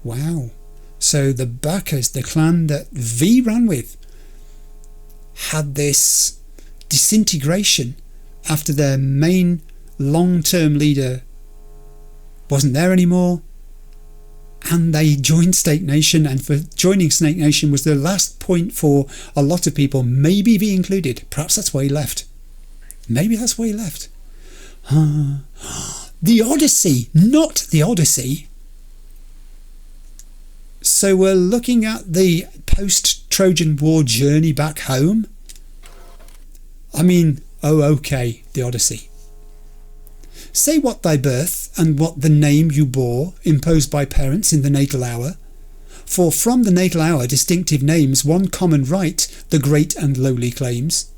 Wow. So the Backers, the clan that V ran with, had this disintegration after their main long-term leader wasn't there anymore, and they joined Snake Nation, and for joining Snake Nation was the last point for a lot of people, maybe V included. Perhaps that's why he left. Maybe that's why he left. The Odyssey, not the Odyssey. So we're looking at the post-Trojan War journey back home. I mean, oh okay, the Odyssey. Say what thy birth, and what the name you bore, imposed by parents in the natal hour. For from the natal hour distinctive names one common right the great and lowly claims.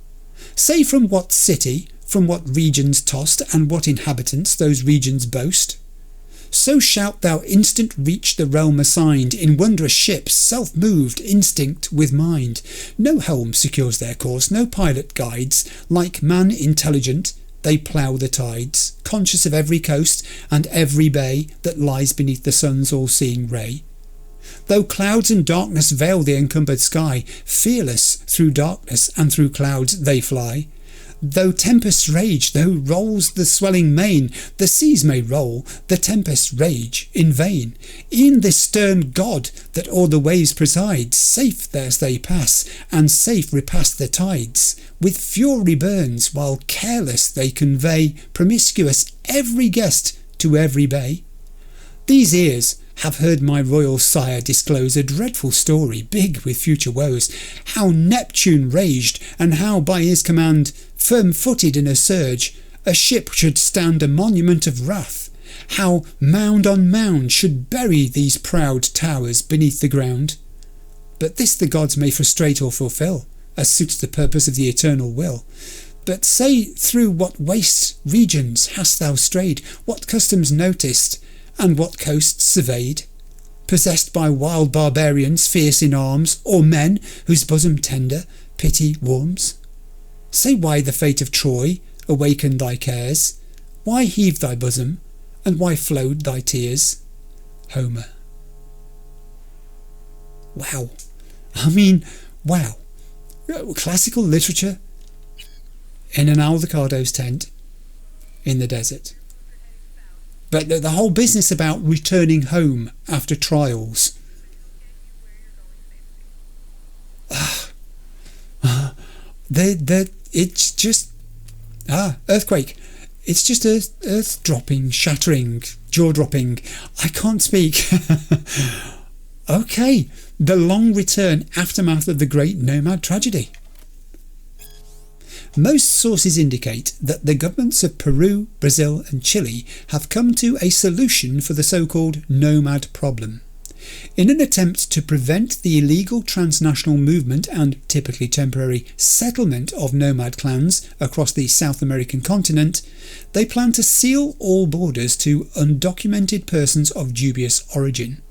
Say from what city, from what regions tossed, and what inhabitants those regions boast. So shalt thou instant reach the realm assigned, in wondrous ships, self-moved, instinct with mind. No helm secures their course, no pilot guides. Like man intelligent, they plough the tides, conscious of every coast and every bay that lies beneath the sun's all-seeing ray. Though clouds and darkness veil the encumbered sky, fearless through darkness and through clouds they fly. Though tempests rage, though rolls the swelling main, the seas may roll, the tempests rage in vain. E'en this stern God that o'er the waves presides, safe as they pass, and safe repass the tides. With fury burns, while careless they convey promiscuous every guest to every bay. These ears have heard my royal sire disclose a dreadful story, big with future woes, how Neptune raged, and how by his command, firm-footed in a surge, a ship should stand a monument of wrath, how mound on mound should bury these proud towers beneath the ground. But this the gods may frustrate or fulfil, as suits the purpose of the eternal will. But say through what waste regions hast thou strayed, what customs noticed, and what coasts surveyed, possessed by wild barbarians fierce in arms, or men whose bosom tender pity warms? Say why the fate of Troy awakened thy cares, why heaved thy bosom, and why flowed thy tears? Homer. Wow. I mean, wow. Classical literature in an Aldecados tent in the desert. But the whole business about returning home after trials. It's just earthquake. It's just earth dropping, shattering, Jaw-dropping. I can't speak. Okay, the long return aftermath of the Great Nomad tragedy. Most sources indicate that the governments of Peru, Brazil and Chile have come to a solution for the so-called nomad problem. In an attempt to prevent the illegal transnational movement and typically temporary settlement of nomad clans across the South American continent, they plan to seal all borders to undocumented persons of dubious origin.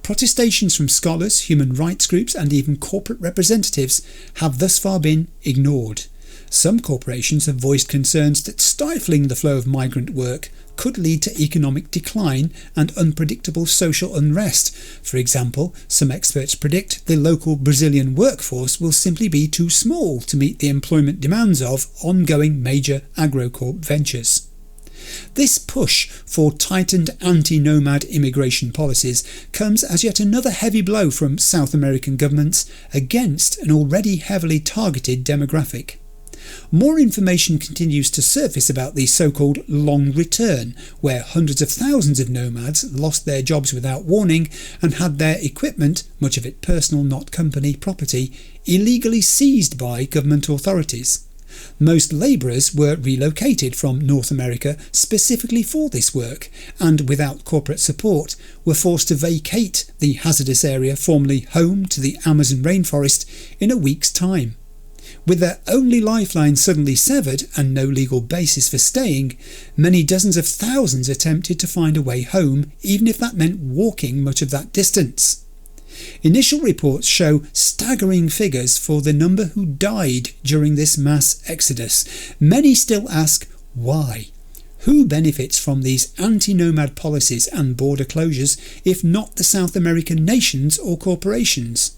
Protestations from scholars, human rights groups and even corporate representatives have thus far been ignored. Some corporations have voiced concerns that stifling the flow of migrant work could lead to economic decline and unpredictable social unrest. For example, some experts predict the local Brazilian workforce will simply be too small to meet the employment demands of ongoing major agrocorp ventures. This push for tightened anti-nomad immigration policies comes as yet another heavy blow from South American governments against an already heavily targeted demographic. More information continues to surface about the so-called long return, where hundreds of thousands of nomads lost their jobs without warning and had their equipment, much of it personal not company property, illegally seized by government authorities. Most labourers were relocated from North America specifically for this work and, without corporate support, were forced to vacate the hazardous area formerly home to the Amazon rainforest in a week's time. With their only lifeline suddenly severed and no legal basis for staying, many dozens of thousands attempted to find a way home, even if that meant walking much of that distance. Initial reports show staggering figures for the number who died during this mass exodus. Many still ask why. Who benefits from these anti-nomad policies and border closures if not the South American nations or corporations?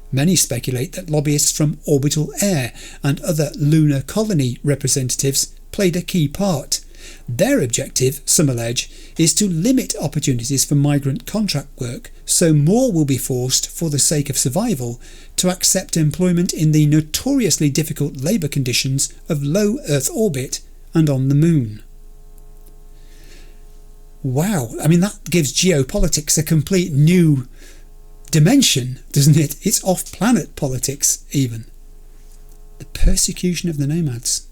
Many speculate that lobbyists from Orbital Air and other lunar colony representatives played a key part. Their objective, some allege, is to limit opportunities for migrant contract work, so more will be forced, for the sake of survival, to accept employment in the notoriously difficult labour conditions of low Earth orbit and on the Moon. Wow, I mean, that gives geopolitics a complete new dimension, doesn't it? It's off-planet politics, even. The persecution of the nomads.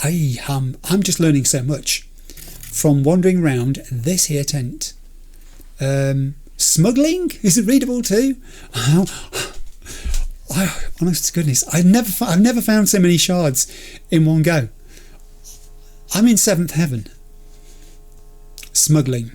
I'm just learning so much from wandering around this here tent. Smuggling? Is it readable too? Honest to goodness, I've never found so many shards in one go. I'm in seventh heaven. Smuggling.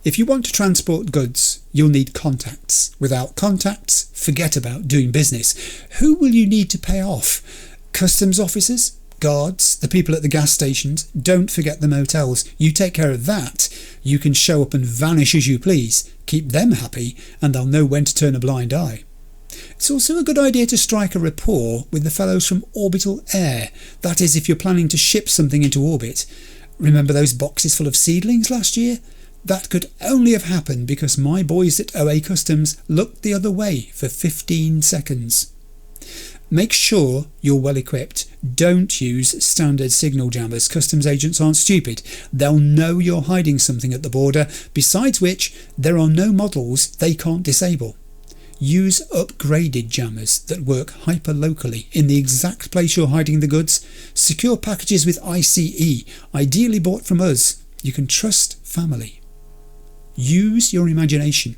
If you want to transport goods, you'll need contacts. Without contacts, forget about doing business. Who will you need to pay off? Customs officers? Guards? The people at the gas stations? Don't forget the motels. You take care of that. You can show up and vanish as you please. Keep them happy and they'll know when to turn a blind eye. It's also a good idea to strike a rapport with the fellows from Orbital Air. That is, if you're planning to ship something into orbit. Remember those boxes full of seedlings last year? That could only have happened because my boys at OA Customs looked the other way for 15 seconds. Make sure you're well equipped. Don't use standard signal jammers. Customs agents aren't stupid. They'll know you're hiding something at the border, besides which there are no models they can't disable. Use upgraded jammers that work hyper-locally in the exact place you're hiding the goods. Secure packages with ICE, ideally bought from us. You can trust family. Use your imagination.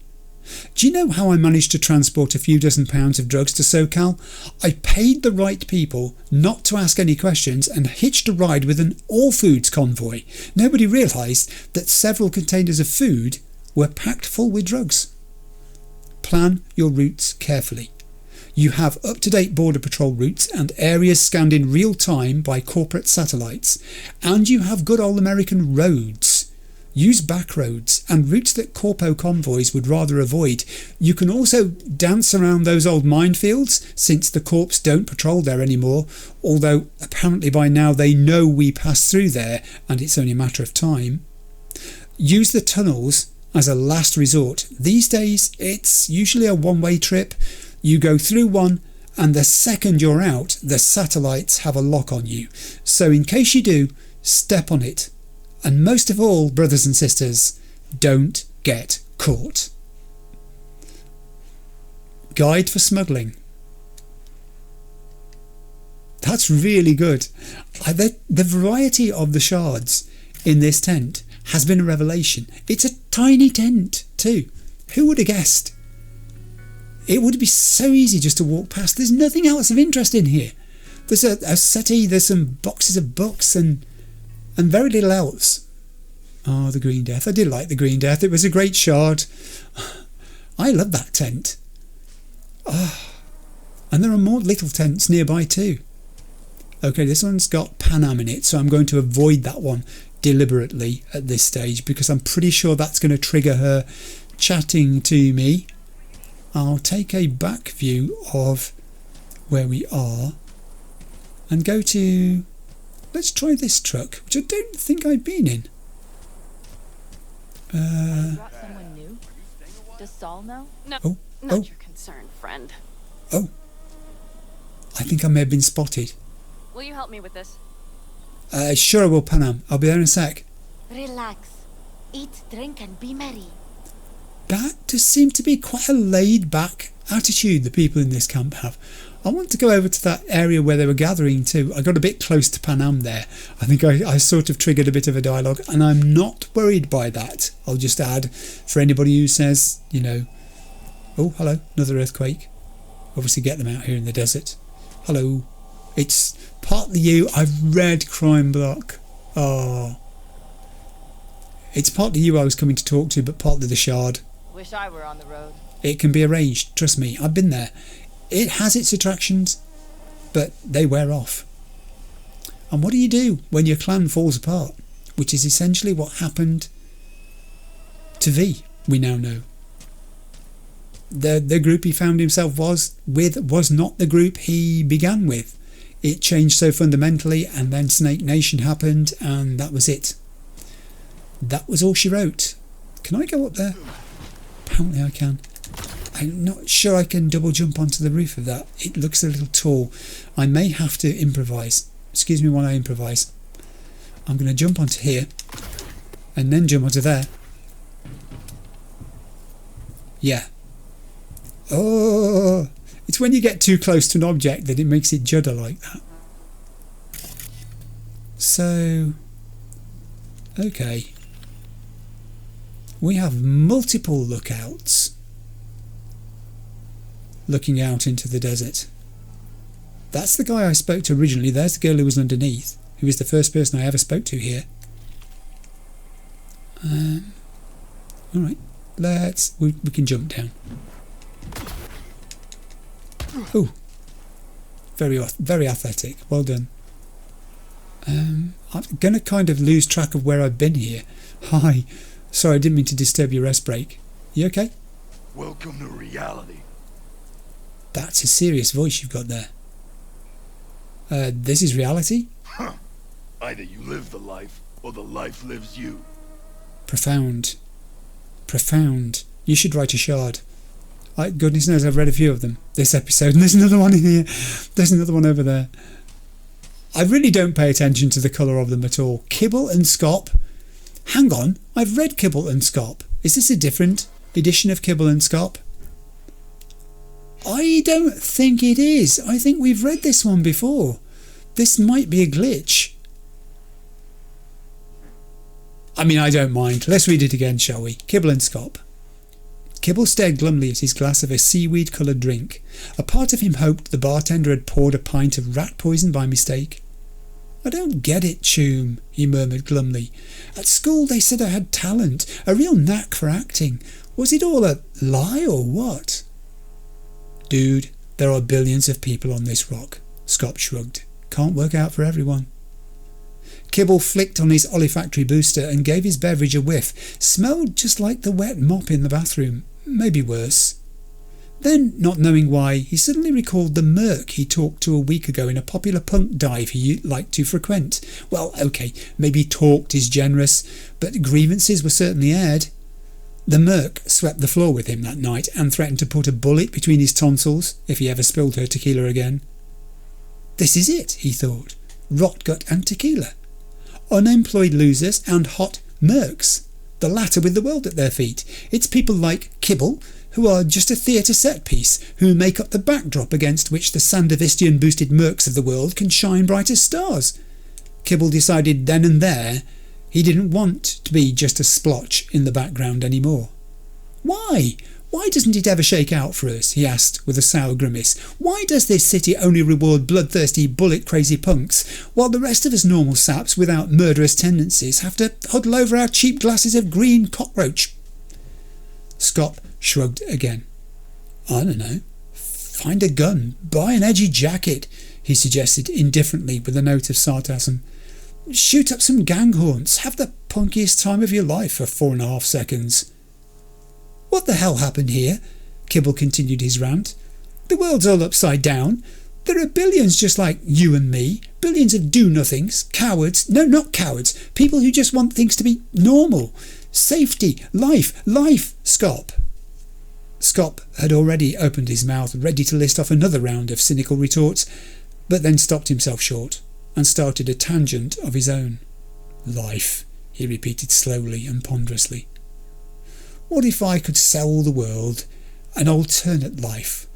Do you know how I managed to transport a few dozen pounds of drugs to SoCal? I paid the right people not to ask any questions and hitched a ride with an all-foods convoy. Nobody realised that several containers of food were packed full with drugs. Plan your routes carefully. You have up-to-date border patrol routes and areas scanned in real time by corporate satellites. And you have good old American roads. Use back roads and routes that corpo convoys would rather avoid. You can also dance around those old minefields, since the corps don't patrol there anymore, although apparently by now they know we pass through there and it's only a matter of time. Use the tunnels as a last resort. These days it's usually a one-way trip. You go through one and the second you're out, the satellites have a lock on you. So in case you do, step on it. And most of all, brothers and sisters, don't get caught. Guide for smuggling. That's really good. The variety of the shards in this tent has been a revelation. It's a tiny tent too. Who would have guessed? It would be so easy just to walk past. There's nothing else of interest in here. There's a settee, there's some boxes of books and very little else. Oh, the Green Death. I did like the Green Death. It was a great shard. I love that tent. Oh. And there are more little tents nearby too. Okay, this one's got Panam in it, so I'm going to avoid that one deliberately at this stage because I'm pretty sure that's going to trigger her chatting to me. I'll take a back view of where we are and go to... Let's try this truck, which I don't think I've been in. Brought someone new? Does Saul know? No, Oh, not oh. your concern, friend. Oh, I think I may have been spotted. Will you help me with this? Sure I will, Panam. I'll be there in a sec. Relax. Eat, drink, and be merry. That does seem to be quite a laid-back attitude the people in this camp have. I want to go over to that area where they were gathering too. I got a bit close to Panam there. I think I sort of triggered a bit of a dialogue, and I'm not worried by that. I'll just add, for anybody who says, you know, oh, hello, another earthquake. Obviously get them out here in the desert. Hello. It's partly you. I've read Crime Block. Oh. It's partly you I was coming to talk to, but partly the shard. Wish I were on the road. It can be arranged, trust me, I've been there. It has its attractions, but they wear off. And what do you do when your clan falls apart? Which is essentially what happened to V, we now know. The group he found himself was not the group he began with. It changed so fundamentally, and then Snake Nation happened, and that was it. That was all she wrote. Can I go up there? Apparently I can. I'm not sure I can double jump onto the roof of that. It looks a little tall. I may have to improvise. Excuse me while I improvise. I'm going to jump onto here and then jump onto there. Yeah. Oh, it's when you get too close to an object that it makes it judder like that. So, okay. We have multiple lookouts looking out into the desert. That's the guy I spoke to originally. There's the girl who was underneath, who was the first person I ever spoke to here. Alright, we can jump down. Oh, very athletic. Well done. I'm going to kind of lose track of where I've been here. Hi. Sorry, I didn't mean to disturb your rest break. You okay? Welcome to reality. That's a serious voice you've got there. This is reality? Huh. Either you live the life, or the life lives you. Profound. Profound. You should write a shard. Goodness knows I've read a few of them this episode, and there's another one in here. There's another one over there. I really don't pay attention to the colour of them at all. Kibble and Scop. Hang on, I've read Kibble and Scop. Is this a different edition of Kibble and Scop? I don't think it is. I think we've read this one before. This might be a glitch. I mean, I don't mind. Let's read it again, shall we? Kibble and Scop. Kibble stared glumly at his glass of a seaweed-coloured drink. A part of him hoped the bartender had poured a pint of rat poison by mistake. I don't get it, Choom, he murmured glumly. At school they said I had talent, a real knack for acting. Was it all a lie or what? Dude, there are billions of people on this rock, Scop shrugged. Can't work out for everyone. Kibble flicked on his olfactory booster and gave his beverage a whiff. Smelled just like the wet mop in the bathroom, maybe worse. Then, not knowing why, he suddenly recalled the Merc he talked to a week ago in a popular punk dive he liked to frequent. Well, okay, maybe talked is generous, but grievances were certainly aired. The Merc swept the floor with him that night and threatened to put a bullet between his tonsils if he ever spilled her tequila again. This is it, he thought. Rotgut and tequila. unemployed losers and hot mercs, the latter with the world at their feet. It's people like Kibble, who are just a theatre set piece, who make up the backdrop against which the Sandovistian boosted mercs of the world can shine bright as stars. Kibble decided then and there he didn't want to be just a splotch in the background anymore. Why? Why doesn't it ever shake out for us? He asked with a sour grimace. Why does this city only reward bloodthirsty, bullet-crazy punks, while the rest of us normal saps without murderous tendencies have to huddle over our cheap glasses of green cockroach? Scott shrugged again. I don't know. Find a gun. Buy an edgy jacket, he suggested indifferently with a note of sarcasm. Shoot up some gang haunts. Have the punkiest time of your life for 4.5 seconds. What the hell happened here? Kibble continued his rant. The world's all upside down. There are billions just like you and me. Billions of do-nothings. Cowards. No, not cowards. People who just want things to be normal. Safety. Life. Scop. Scop had already opened his mouth, ready to list off another round of cynical retorts, but then stopped himself short and started a tangent of his own. Life, he repeated slowly and ponderously. What if I could sell the world an alternate life,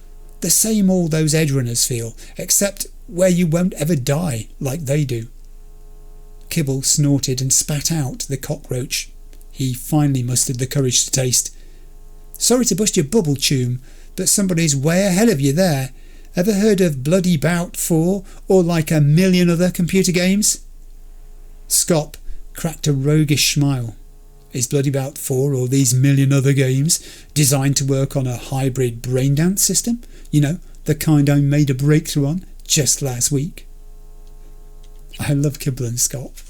the same all those edgerunners feel, except where you won't ever die like they do? Kibble snorted and spat out the cockroach he finally mustered the courage to taste. Sorry to bust your bubble, Choom, but somebody's way ahead of you there. Ever heard of Bloody Bout 4 or like a million other computer games? Scop cracked a roguish smile. Is Bloody Bout 4 or these million other games designed to work on a hybrid brain dance system? You know, the kind I made a breakthrough on just last week. I love Kibble and Scop.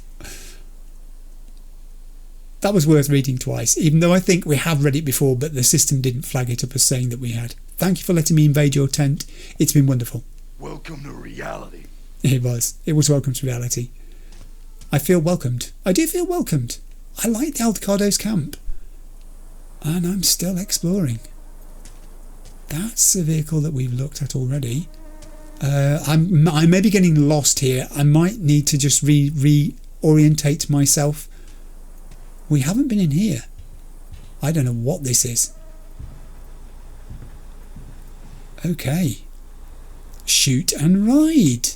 That was worth reading twice, even though I think we have read it before, but the system didn't flag it up as saying that we had. Thank you for letting me invade your tent. It's been wonderful. Welcome to reality. It was. It was welcome to reality. I feel welcomed. I do feel welcomed. I like the Aldecados camp. And I'm still exploring. That's a vehicle that we've looked at already. I may be getting lost here. I might need to just reorientate myself. We haven't been in here. I don't know what this is. Okay. Shoot and ride.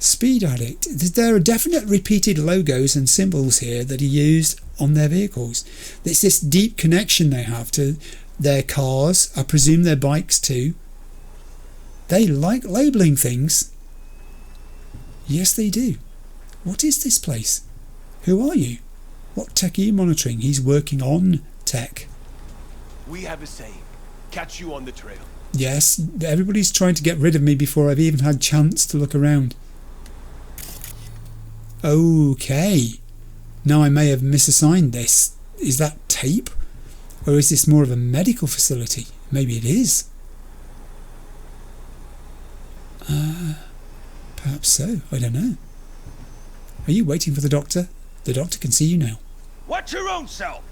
Speed Addict. There are definite repeated logos and symbols here that are used on their vehicles. It's this deep connection they have to their cars. I presume their bikes too. They like labelling things. Yes, they do. What is this place? Who are you? What tech are you monitoring? He's working on tech. We have a saying. Catch you on the trail. Yes, everybody's trying to get rid of me before I've even had a chance to look around. Okay. Now I may have misassigned this. Is that tape? Or is this more of a medical facility? Maybe it is. Perhaps so. I don't know. Are you waiting for the doctor? The doctor can see you now. Watch your own self.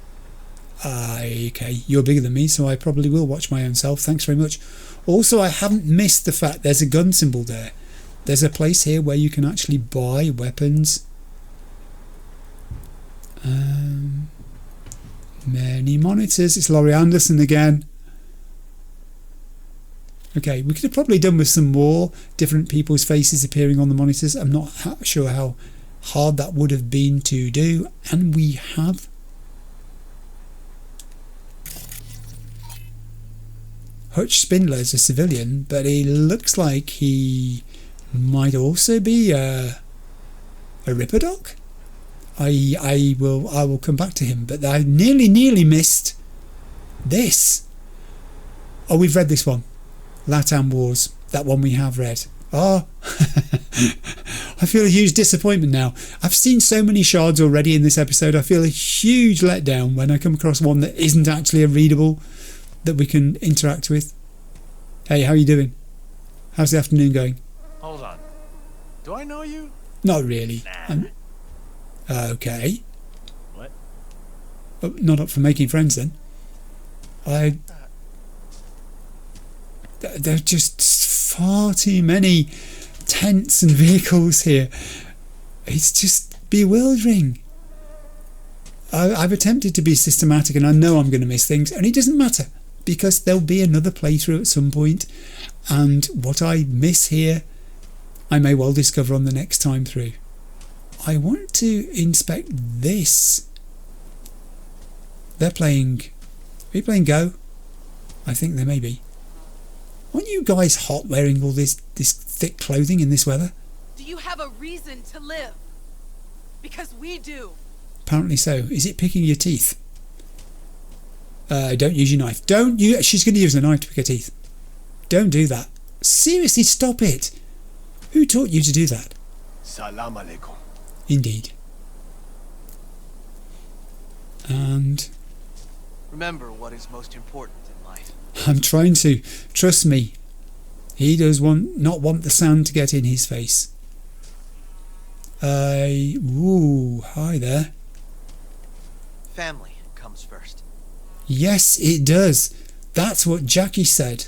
Okay, you're bigger than me, so I probably will watch my own self. Thanks very much. Also, I haven't missed the fact there's a gun symbol there. There's a place here where you can actually buy weapons. Many monitors. It's Laurie Anderson again. Okay, we could have probably done with some more different people's faces appearing on the monitors. I'm not sure how hard that would have been to do, and we have. Hutch Spindler is a civilian, but he looks like he might also be a Ripper Doc. I will come back to him, but I nearly missed this. Oh, we've read this one, Latam Wars. That one we have read. Oh, I feel a huge disappointment now. I've seen so many shards already in this episode. I feel a huge letdown when I come across one that isn't actually a readable that we can interact with. Hey, how are you doing? How's the afternoon going? Hold on. Do I know you? Not really. Nah. Okay. What? Oh, not up for making friends then. There are just far too many tents and vehicles here. It's just bewildering. I've attempted to be systematic and I know I'm going to miss things, and it doesn't matter because there'll be another playthrough at some point, and what I miss here I may well discover on the next time through. I want to inspect this. Are you playing Go? I think they may be. Aren't you guys hot wearing all this thick clothing in this weather? Do you have a reason to live? Because we do. Apparently so. Is it picking your teeth? Don't use your knife. She's going to use a knife to pick her teeth. Don't do that. Seriously, stop it. Who taught you to do that? Salam alaikum. Indeed. And remember what is most important in life. I'm trying to. Trust me. He does not want the sand to get in his face. Ooh, hi there. Family comes first. Yes, it does. That's what Jackie said.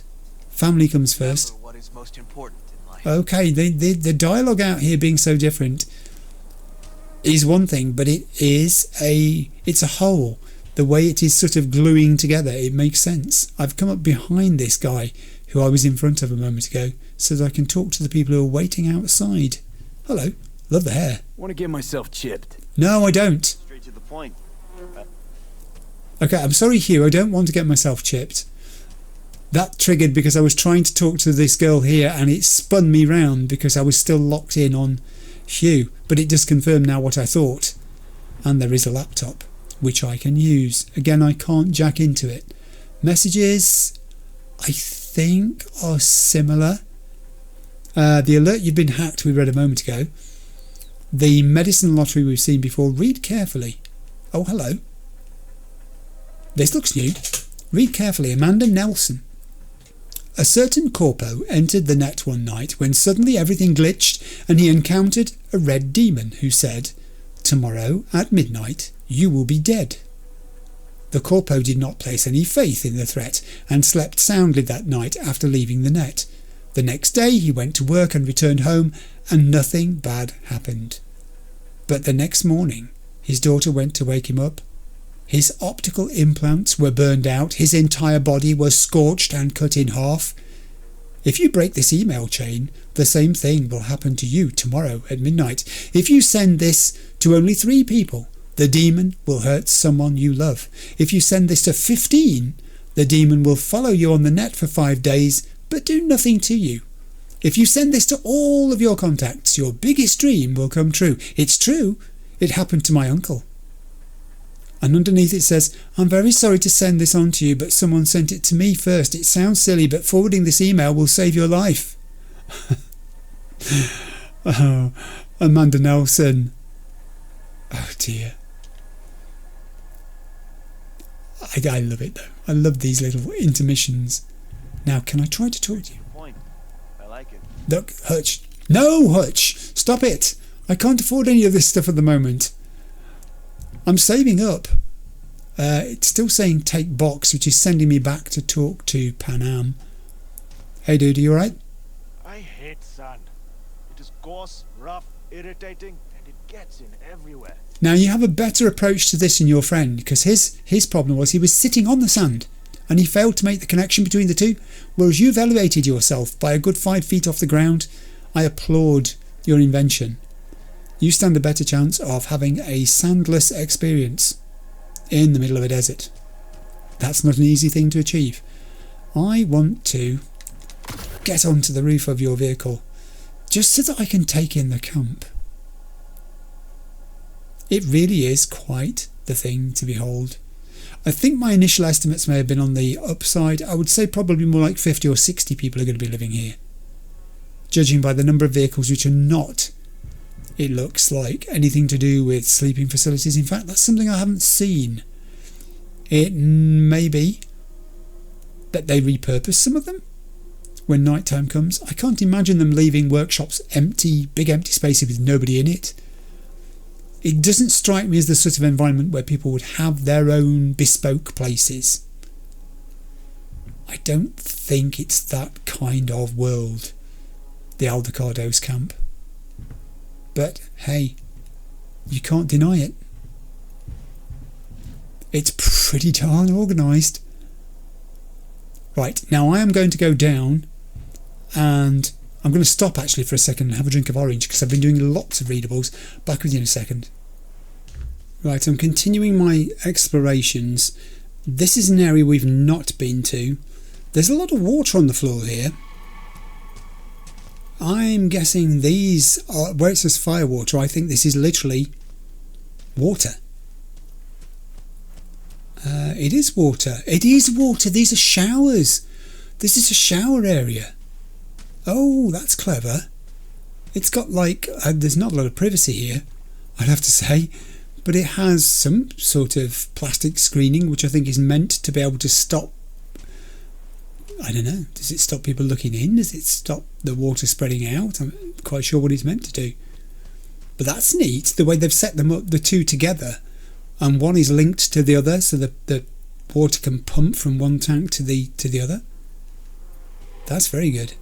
Family comes first. Remember what is most important in life. Okay, the dialogue out here being so different is one thing, but it's a whole. The way it is sort of gluing together, it makes sense. I've come up behind this guy who I was in front of a moment ago so that I can talk to the people who are waiting outside. Hello, love the hair. Want to get myself chipped? No, I don't. Straight to the point. Okay, I'm sorry, Hugh, I don't want to get myself chipped. That triggered because I was trying to talk to this girl here and it spun me round because I was still locked in on Hugh, but it does confirm now what I thought. And there is a laptop which I can use. Again, I can't jack into it. Messages, I think, are similar. The alert you've been hacked we read a moment ago. The medicine lottery we've seen before. Read carefully. Oh, hello. This looks new. Read carefully. Amanda Nelson. A certain corpo entered the net one night when suddenly everything glitched and he encountered a red demon who said, "Tomorrow at midnight you will be dead." The corpo did not place any faith in the threat and slept soundly that night after leaving the net. The next day he went to work and returned home and nothing bad happened. But the next morning his daughter went to wake him up. His optical implants were burned out, his entire body was scorched and cut in half. If you break this email chain, the same thing will happen to you tomorrow at midnight. If you send this to only 3 people, the demon will hurt someone you love. If you send this to 15, the demon will follow you on the net for 5 days, but do nothing to you. If you send this to all of your contacts, your biggest dream will come true. It's true. It happened to my uncle. And underneath it says, "I'm very sorry to send this on to you, but someone sent it to me first. It sounds silly, but forwarding this email will save your life." Oh, Amanda Nelson. Oh dear. I love it though. I love these little intermissions. Now, can I try to talk to you? Point. I like it. Look, Hutch. No, Hutch! Stop it! I can't afford any of this stuff at the moment. I'm saving up. It's still saying take box, which is sending me back to talk to Panam. Hey dude, are you alright? I hate sand. It is coarse, rough, irritating, and it gets in everywhere. Now you have a better approach to this than your friend, because his problem was he was sitting on the sand and he failed to make the connection between the two, whereas you've elevated yourself by a good 5 feet off the ground. I applaud your invention. You stand a better chance of having a sandless experience in the middle of a desert. That's not an easy thing to achieve. I want to get onto the roof of your vehicle just so that I can take in the camp. It really is quite the thing to behold. I think my initial estimates may have been on the upside. I would say probably more like 50 or 60 people are going to be living here, judging by the number of vehicles which are not, it looks like, anything to do with sleeping facilities. In fact, that's something I haven't seen. It may be that they repurpose some of them when night time comes. I can't imagine them leaving workshops empty, big empty spaces with nobody in it. It doesn't strike me as the sort of environment where people would have their own bespoke places. I don't think it's that kind of world, the Aldecados camp. But hey, You can't deny it. It's pretty darn organised. Right, now I am going to go down, and I'm going to stop actually for a second and have a drink of orange, because I've been doing lots of readables. Back with you in a second. Right, I'm continuing my explorations. This is an area we've not been to. There's a lot of water on the floor here. I'm guessing these are, where it says firewater, I think this is literally water. It is water. It is water. These are showers. This is a shower area. Oh, that's clever. It's got like, there's not a lot of privacy here, I'd have to say, but it has some sort of plastic screening, which I think is meant to be able to stop, I don't know, does it stop people looking in? Does it stop the water spreading out? I'm not quite sure what it's meant to do. But that's neat, the way they've set them up, the two together, and one is linked to the other, so the water can pump from one tank to the other. That's very good.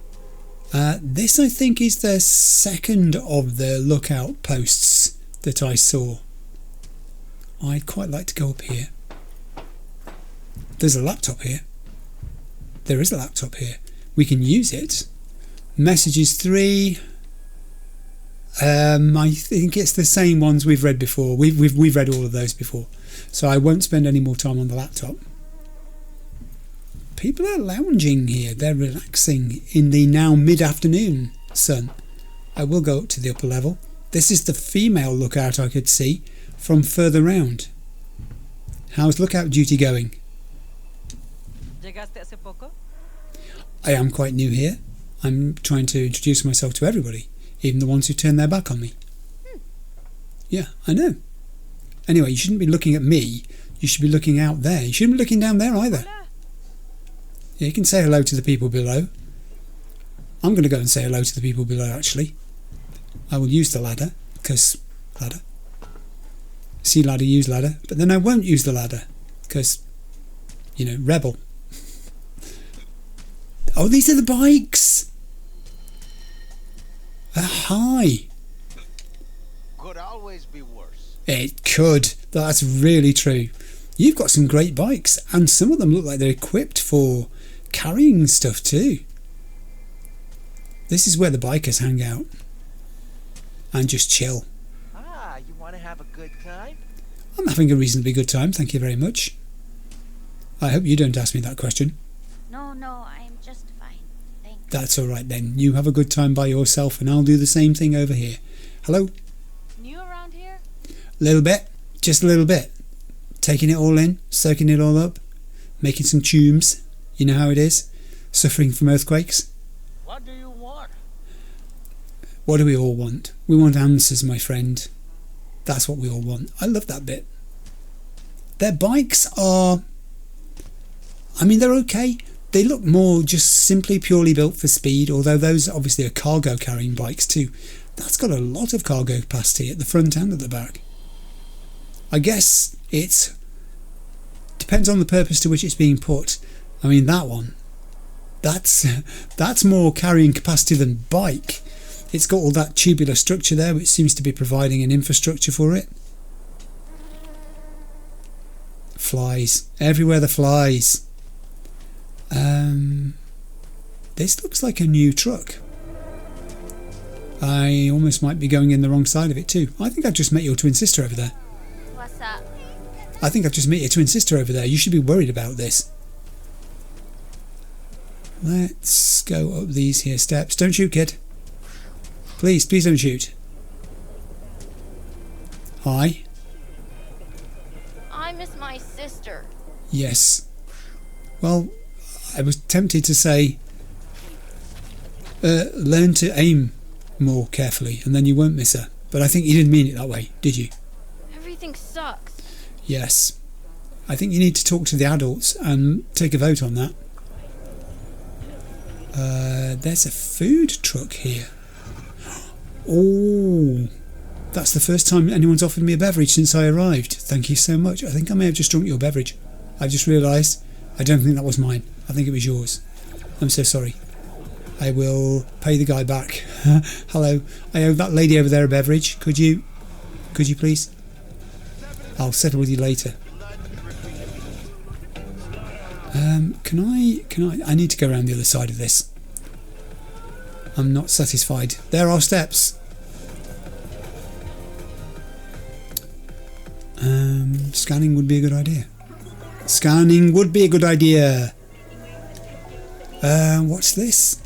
This, I think, is the second of the lookout posts that I saw. I'd quite like to go up here. There's a laptop here. There is a laptop here. We can use it. Messages 3. I think it's the same ones we've read before. We've read all of those before, so I won't spend any more time on the laptop. People are lounging here. They're relaxing in the now mid-afternoon sun. I will go up to the upper level. This is the female lookout I could see from further round. How's lookout duty going? I am quite new here. I'm trying to introduce myself to everybody, even the ones who turn their back on me. Yeah, I know. Anyway, you shouldn't be looking at me. You should be looking out there. You shouldn't be looking down there either. Yeah, you can say hello to the people below. I'm going to go and say hello to the people below, actually. I will use the ladder, because ladder. See ladder, use ladder. But then I won't use the ladder, because, you know, rebel. Oh, these are the bikes! Hi! Could always be worse. It could. That's really true. You've got some great bikes, and some of them look like they're equipped for carrying stuff too. This is where the bikers hang out and just chill. Ah, you want to have a good time? I'm having a reasonably good time, thank you very much. I hope you don't ask me that question. No, I'm just fine. Thanks. That's alright then. You have a good time by yourself and I'll do the same thing over here. Hello? New around here? Little bit. Just a little bit. Taking it all in, soaking it all up, making some tunes. You know how it is? Suffering from earthquakes. What do you want? What do we all want? We want answers, my friend. That's what we all want. I love that bit. Their bikes are... I mean, they're okay. They look more just simply purely built for speed, although those obviously are cargo carrying bikes too. That's got a lot of cargo capacity at the front and at the back. I guess it depends on the purpose to which it's being put. I mean, that one, that's more carrying capacity than bike. It's got all that tubular structure there, which seems to be providing an infrastructure for it. Flies. Everywhere the flies. This looks like a new truck. I almost might be going in the wrong side of it too. I think I've just met your twin sister over there. What's up? I think I've just met your twin sister over there. You should be worried about this. Let's go up these here steps. Don't shoot, kid. Please don't shoot. Hi. I miss my sister. Yes. Well, I was tempted to say, learn to aim more carefully and then you won't miss her. But I think you didn't mean it that way, did you? Everything sucks. Yes. I think you need to talk to the adults and take a vote on that. There's a food truck here. Oh, that's the first time anyone's offered me a beverage since I arrived. Thank you so much. I think I may have just drunk your beverage. I've just realised I don't think that was mine. I think it was yours. I'm so sorry. I will pay the guy back. Hello, I owe that lady over there a beverage. Could you Could you please? I'll settle with you later. I need to go around the other side of this. I'm not satisfied. There are steps. Scanning would be a good idea. Scanning would be a good idea. What's this?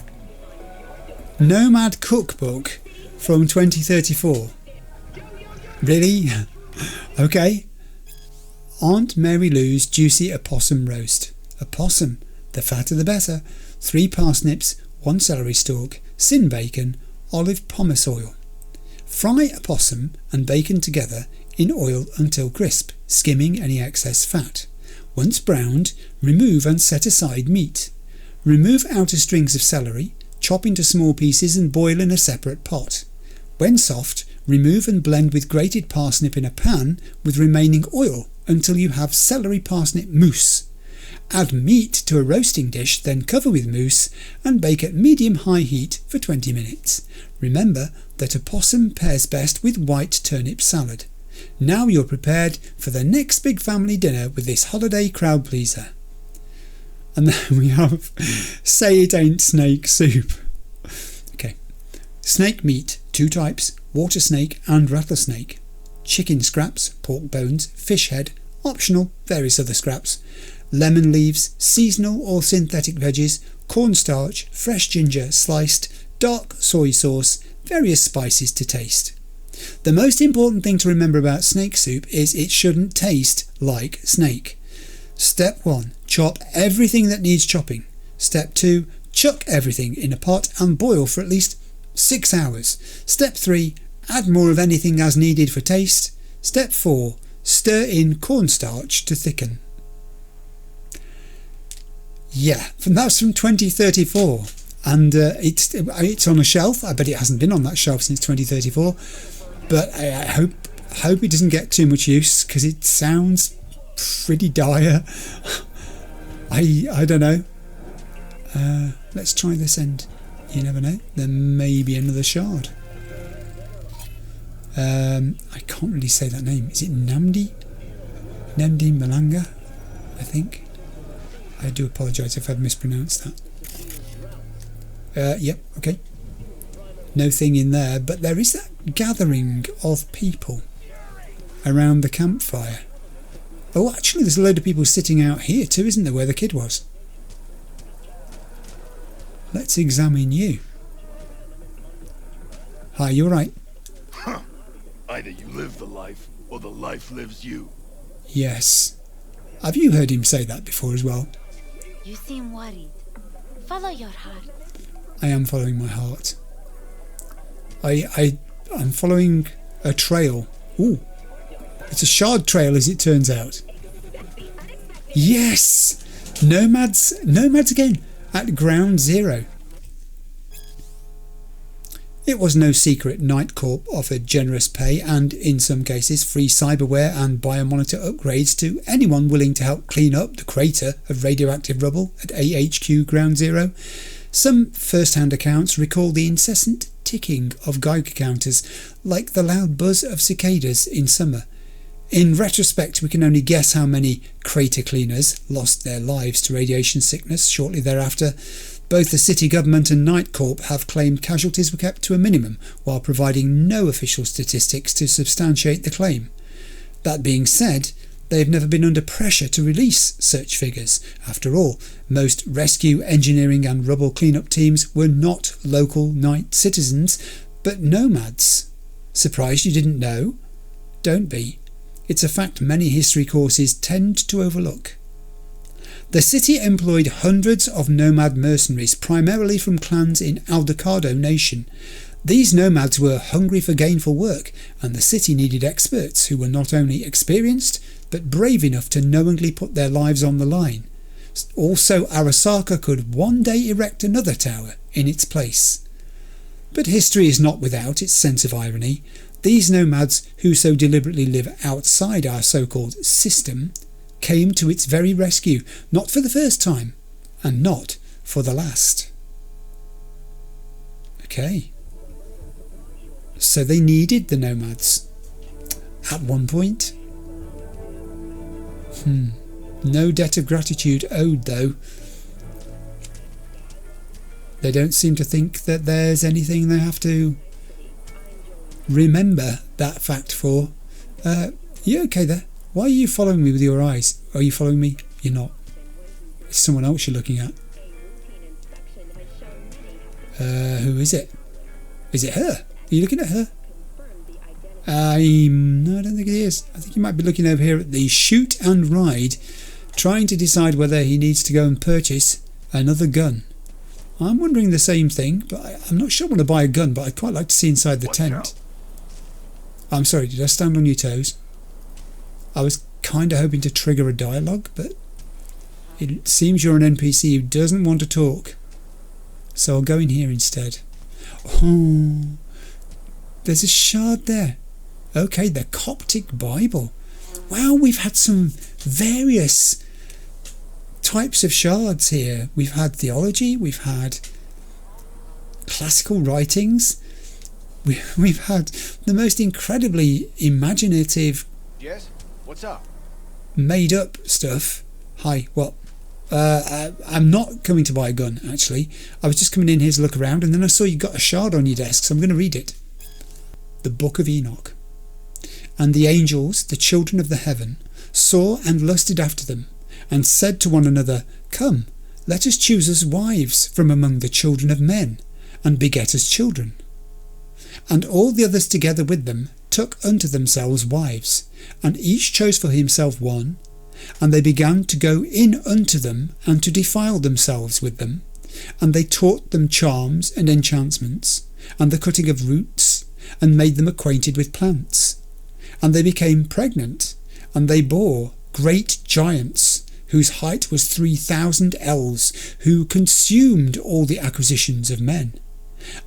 Nomad cookbook from 2034. Really? Okay. Aunt Mary Lou's juicy opossum roast. Opossum, the fatter the better. 3 parsnips, 1 celery stalk, sin bacon, olive pomace oil. Fry opossum and bacon together in oil until crisp, skimming any excess fat. Once browned, remove and set aside meat. Remove outer strings of celery, chop into small pieces and boil in a separate pot. When soft, remove and blend with grated parsnip in a pan with remaining oil until you have celery parsnip mousse. Add meat to a roasting dish, then cover with mousse and bake at medium-high heat for 20 minutes. Remember that opossum pairs best with white turnip salad. Now you're prepared for the next big family dinner with this holiday crowd pleaser. And then we have Say It Ain't Snake Soup. Okay. Snake meat, 2 types, water snake and rattlesnake. Chicken scraps, pork bones, fish head, optional, various other scraps. Lemon leaves, seasonal or synthetic veggies, cornstarch, fresh ginger sliced, dark soy sauce, various spices to taste. The most important thing to remember about snake soup is it shouldn't taste like snake. Step 1. Chop everything that needs chopping. Step 2. Chuck everything in a pot and boil for at least 6 hours. Step 3. Add more of anything as needed for taste. Step 4. Stir in cornstarch to thicken. Yeah, that's from 2034. And it's on a shelf. I bet it hasn't been on that shelf since 2034. But I hope it doesn't get too much use, because it sounds pretty dire. I don't know. Let's try this end. You never know. There may be another shard. I can't really say that name. Is it Namdi? Namdi Malanga, I think. I do apologise if I've mispronounced that. Yep, okay. No thing in there, but there is that gathering of people around the campfire. Oh, actually, there's a load of people sitting out here too, isn't there, where the kid was? Let's examine you. Hi, you alright? Huh. Either you live the life, or the life lives you. Yes. Have you heard him say that before as well? You seem worried. Follow your heart. I am following my heart. I'm following a trail. Ooh. It's a shard trail, as it turns out. Yes! Nomads again, at Ground Zero. It was no secret Night Corp offered generous pay and, in some cases, free cyberware and biomonitor upgrades to anyone willing to help clean up the crater of radioactive rubble at AHQ Ground Zero. Some first-hand accounts recall the incessant ticking of Geiger counters, like the loud buzz of cicadas in summer. In retrospect, we can only guess how many crater cleaners lost their lives to radiation sickness shortly thereafter. Both the city government and Night Corp have claimed casualties were kept to a minimum, while providing no official statistics to substantiate the claim. That being said, they have never been under pressure to release such figures. After all, most rescue, engineering and rubble cleanup teams were not local Night citizens, but nomads. Surprised you didn't know? Don't be. It's a fact many history courses tend to overlook. The city employed hundreds of nomad mercenaries, primarily from clans in Aldecado Nation. These nomads were hungry for gainful work, and the city needed experts who were not only experienced, but brave enough to knowingly put their lives on the line. Also, Arasaka could one day erect another tower in its place. But history is not without its sense of irony. These nomads, who so deliberately live outside our so-called system, came to its very rescue, not for the first time, and not for the last. Okay. So they needed the nomads. at one point. No debt of gratitude owed, though. They don't seem to think that there's anything they have to remember that fact for. You okay there? Why are you following me with your eyes? Are you following me? You're not. It's someone else you're looking at. Who is it? Is it her? Are you looking at her? No, I don't think it is. I think you might be looking over here at the shoot and ride, trying to decide whether he needs to go and purchase another gun. I'm wondering the same thing, but I'm not sure I want to buy a gun, but I'd quite like to see inside the tent. I'm sorry, did I stand on your toes? I was kind of hoping to trigger a dialogue, but it seems you're an NPC who doesn't want to talk. So I'll go in here instead. Oh, there's a shard there. Okay, the Coptic Bible. Wow, we've had some various types of shards here. We've had theology, we've had classical writings, we've had the most incredibly imaginative, Yes? What's up? made up stuff. Hi, what? I'm not coming to buy a gun, actually. I was just coming in here to look around, and then I saw you got a shard on your desk, so I'm going to read it. The Book of Enoch. And the angels, the children of the heaven, saw and lusted after them, and said to one another, Come, let us choose us wives from among the children of men, and beget us children. And all the others together with them took unto themselves wives, and each chose for himself one, and they began to go in unto them, and to defile themselves with them, and they taught them charms and enchantments, and the cutting of roots, and made them acquainted with plants. And they became pregnant, and they bore great giants, whose height was 3,000 ells, who consumed all the acquisitions of men.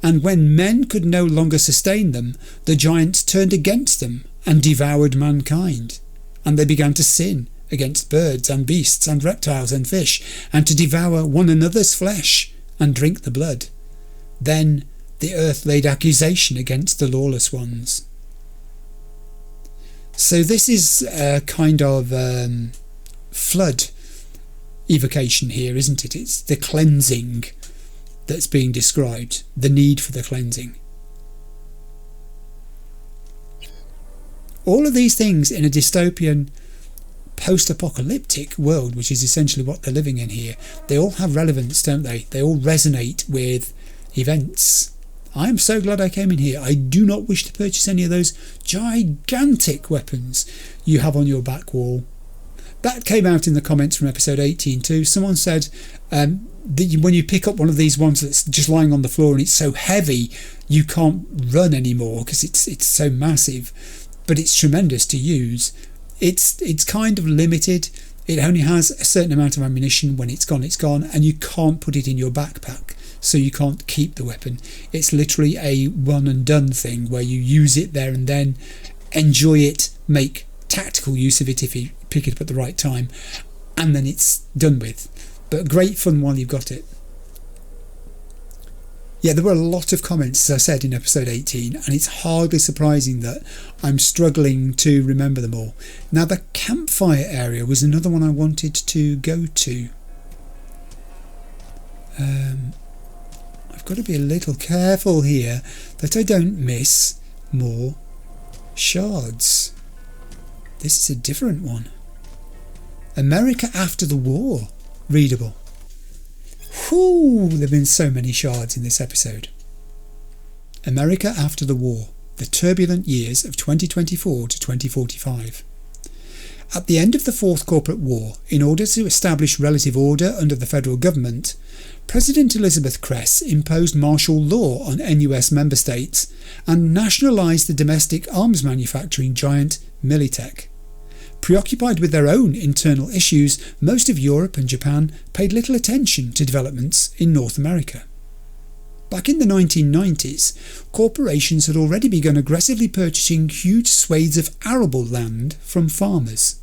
And when men could no longer sustain them, the giants turned against them, and devoured mankind. And they began to sin against birds and beasts and reptiles and fish, and to devour one another's flesh, and drink the blood. Then the earth laid accusation against the lawless ones. So this is a kind of flood evocation here, isn't it? It's the cleansing that's being described, the need for the cleansing. All of these things in a dystopian post-apocalyptic world, which is essentially what they're living in here, they all have relevance, don't they? They all resonate with events. I am so glad I came in here. I do not wish to purchase any of those gigantic weapons you have on your back wall. That came out in the comments from episode 18 too. Someone said that when you pick up one of these ones that's just lying on the floor and it's so heavy you can't run anymore because it's so massive, but it's tremendous to use. It's kind of limited. It only has a certain amount of ammunition. When it's gone, and you can't put it in your backpack, so you can't keep the weapon. It's literally a one and done thing where you use it there and then, enjoy it, make tactical use of it if you pick it up at the right time, and then it's done with. But great fun while you've got it. Yeah, there were a lot of comments, as I said, in episode 18, and it's hardly surprising that I'm struggling to remember them all. Now, the campfire area was another one I wanted to go to. I've got to be a little careful here that I don't miss more shards. This is a different one. America After the War. Readable. Whew, there have been so many shards in this episode. America After the War. The turbulent years of 2024 to 2045. At the end of the Fourth Corporate War, in order to establish relative order under the federal government, President Elizabeth Kress imposed martial law on NUS member states and nationalised the domestic arms manufacturing giant Militech. Preoccupied with their own internal issues, most of Europe and Japan paid little attention to developments in North America. Back in the 1990s, corporations had already begun aggressively purchasing huge swathes of arable land from farmers.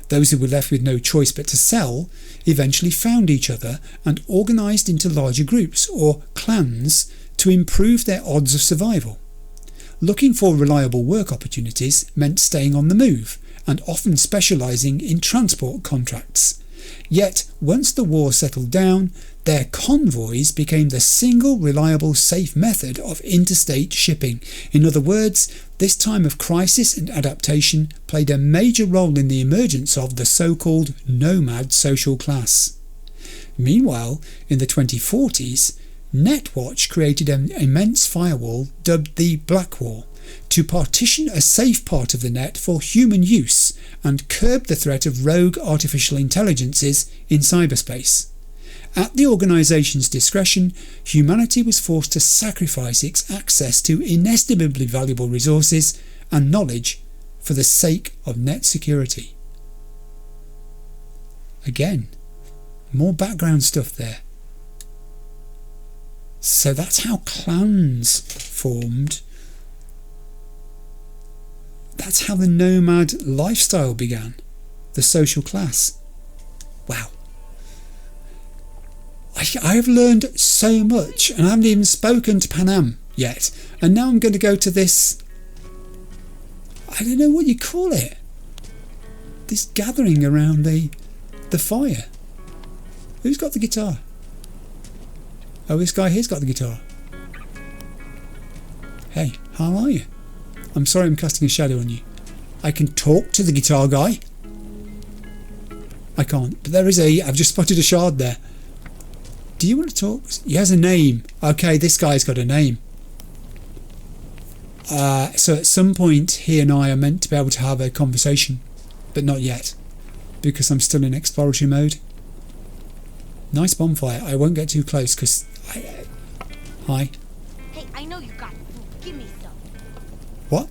Those who were left with no choice but to sell eventually found each other and organised into larger groups or clans to improve their odds of survival. looking for reliable work opportunities meant staying on the move and often specialising in transport contracts. Yet, once the war settled down, their convoys became the single reliable safe method of interstate shipping. In other words, this time of crisis and adaptation played a major role in the emergence of the so-called nomad social class. Meanwhile, in the 2040s, Netwatch created an immense firewall dubbed the Black Wall to partition a safe part of the net for human use and curb the threat of rogue artificial intelligences in cyberspace. At the organisation's discretion, humanity was forced to sacrifice its access to inestimably valuable resources and knowledge for the sake of net security. Again, more background stuff there. So that's how clans formed. That's how the nomad lifestyle began. The social class. Wow. I have learned so much, and I haven't even spoken to Panam yet. And now I'm going to go to this, I don't know what you call it, this gathering around the fire. Who's got the guitar? Oh, this guy here's got the guitar. Hey, how are you? I'm sorry I'm casting a shadow on you. I can talk to the guitar guy. I can't, but there is I've just spotted a shard there. Do you want to talk? He has a name. Okay, this guy's got a name. So at some point he and I are meant to be able to have a conversation, but not yet, because I'm still in exploratory mode. Nice bonfire. I won't get too close because Hi. Hey, I know you got food. Give me some. What?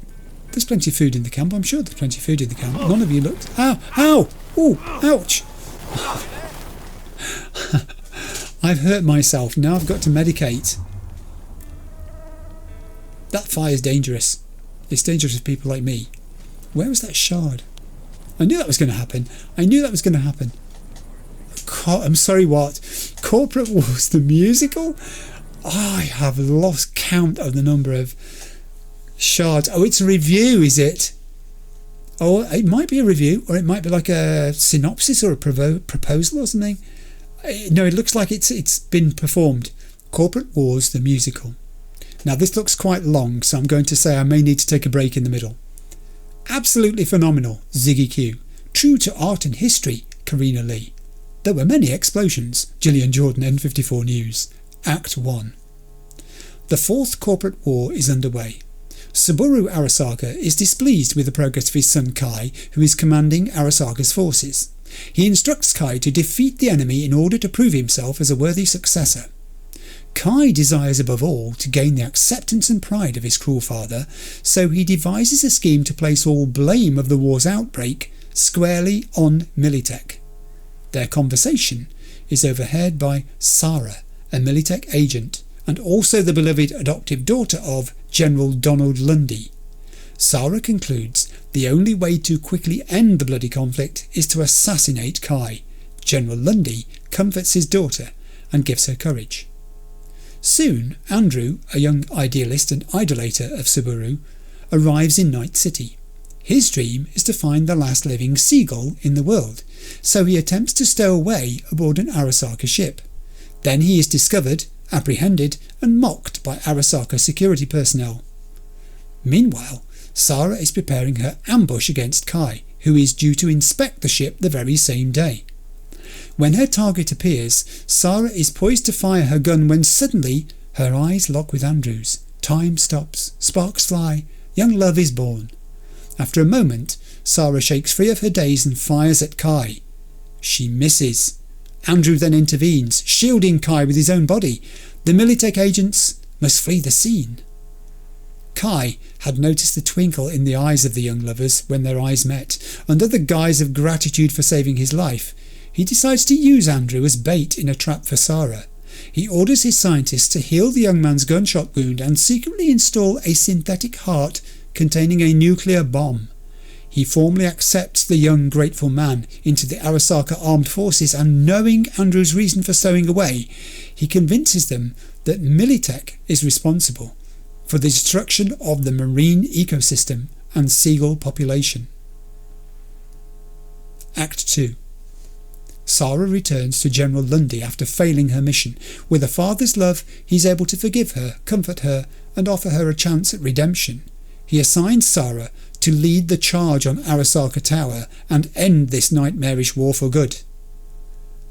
There's plenty of food in the camp. I'm sure there's plenty of food in the camp. None of you looked. Ow! Ow! Ooh! Ouch! I've hurt myself. Now I've got to medicate. That fire's dangerous. It's dangerous for people like me. Where was that shard? I knew that was going to happen. I knew that was going to happen. I'm sorry, what? Corporate Wars, the musical? I have lost count of the number of shards. Oh, it's a review, is it? Oh, it might be a review, or it might be like a synopsis or a proposal or something. No, it looks like it's been performed. Corporate Wars, the musical. Now, this looks quite long, so I'm going to say I may need to take a break in the middle. Absolutely phenomenal, Ziggy Q. True to art and history, Karina Lee. There were many explosions, Gillian Jordan, N54 News. Act 1. The fourth corporate war is underway. Saburo Arasaka is displeased with the progress of his son Kai, who is commanding Arasaka's forces. He instructs Kai to defeat the enemy in order to prove himself as a worthy successor. Kai desires above all to gain the acceptance and pride of his cruel father, so he devises a scheme to place all blame of the war's outbreak squarely on Militech. Their conversation is overheard by Sarah, a Militech agent, and also the beloved adoptive daughter of General Donald Lundy. Sarah concludes the only way to quickly end the bloody conflict is to assassinate Kai. General Lundy comforts his daughter and gives her courage. Soon, Andrew, a young idealist and idolater of Subaru, arrives in Night City. His dream is to find the last living seagull in the world, so he attempts to stow away aboard an Arasaka ship. Then he is discovered, apprehended, and mocked by Arasaka security personnel. Meanwhile, Sarah is preparing her ambush against Kai, who is due to inspect the ship the very same day. When her target appears, Sarah is poised to fire her gun when suddenly her eyes lock with Andrew's. Time stops, sparks fly, young love is born. After a moment, Sarah shakes free of her daze and fires at Kai. She misses. Andrew then intervenes, shielding Kai with his own body. The Militech agents must flee the scene. Kai had noticed the twinkle in the eyes of the young lovers when their eyes met. Under the guise of gratitude for saving his life, he decides to use Andrew as bait in a trap for Sarah. He orders his scientists to heal the young man's gunshot wound and secretly install a synthetic heart containing a nuclear bomb. He formally accepts the young grateful man into the Arasaka armed forces, and knowing Andrew's reason for stowing away, he convinces them that Militech is responsible for the destruction of the marine ecosystem and seagull population. Act 2. Sarah returns to General Lundy after failing her mission. With a father's love, he's able to forgive her, comfort her, and offer her a chance at redemption. He assigns Sarah to lead the charge on Arasaka Tower and end this nightmarish war for good.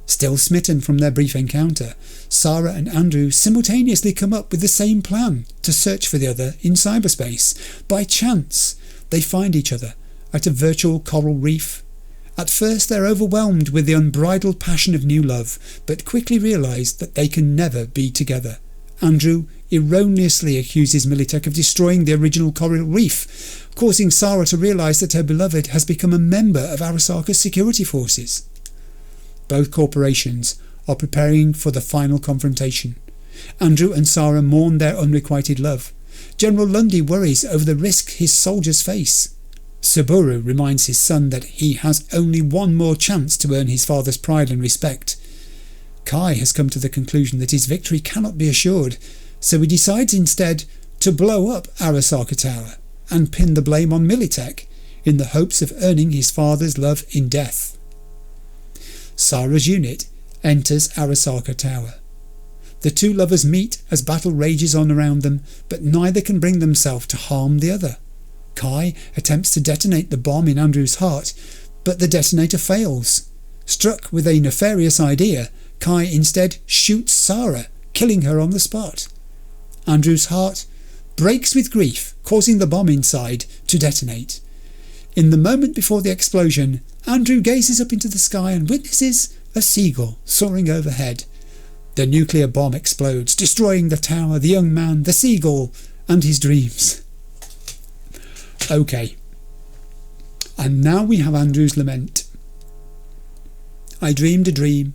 Still smitten from their brief encounter, Sarah and Andrew simultaneously come up with the same plan to search for the other in cyberspace. By chance, they find each other at a virtual coral reef. At first they're overwhelmed with the unbridled passion of new love, but quickly realise that they can never be together. Andrew erroneously accuses Militech of destroying the original coral reef, causing Sarah to realise that her beloved has become a member of Arasaka's security forces. Both corporations are preparing for the final confrontation. Andrew and Sarah mourn their unrequited love. General Lundy worries over the risk his soldiers face. Saburo reminds his son that he has only one more chance to earn his father's pride and respect. Kai has come to the conclusion that his victory cannot be assured, so he decides instead to blow up Arasaka Tower and pin the blame on Militech in the hopes of earning his father's love in death. Sarah's unit enters Arasaka Tower. The two lovers meet as battle rages on around them, but neither can bring themselves to harm the other. Kai attempts to detonate the bomb in Andrew's heart, but the detonator fails. Struck with a nefarious idea, Kai instead shoots Sarah, killing her on the spot. Andrew's heart breaks with grief, causing the bomb inside to detonate. In the moment before the explosion, Andrew gazes up into the sky and witnesses a seagull soaring overhead. The nuclear bomb explodes, destroying the tower, the young man, the seagull, and his dreams. Okay, and now we have Andrew's lament. I dreamed a dream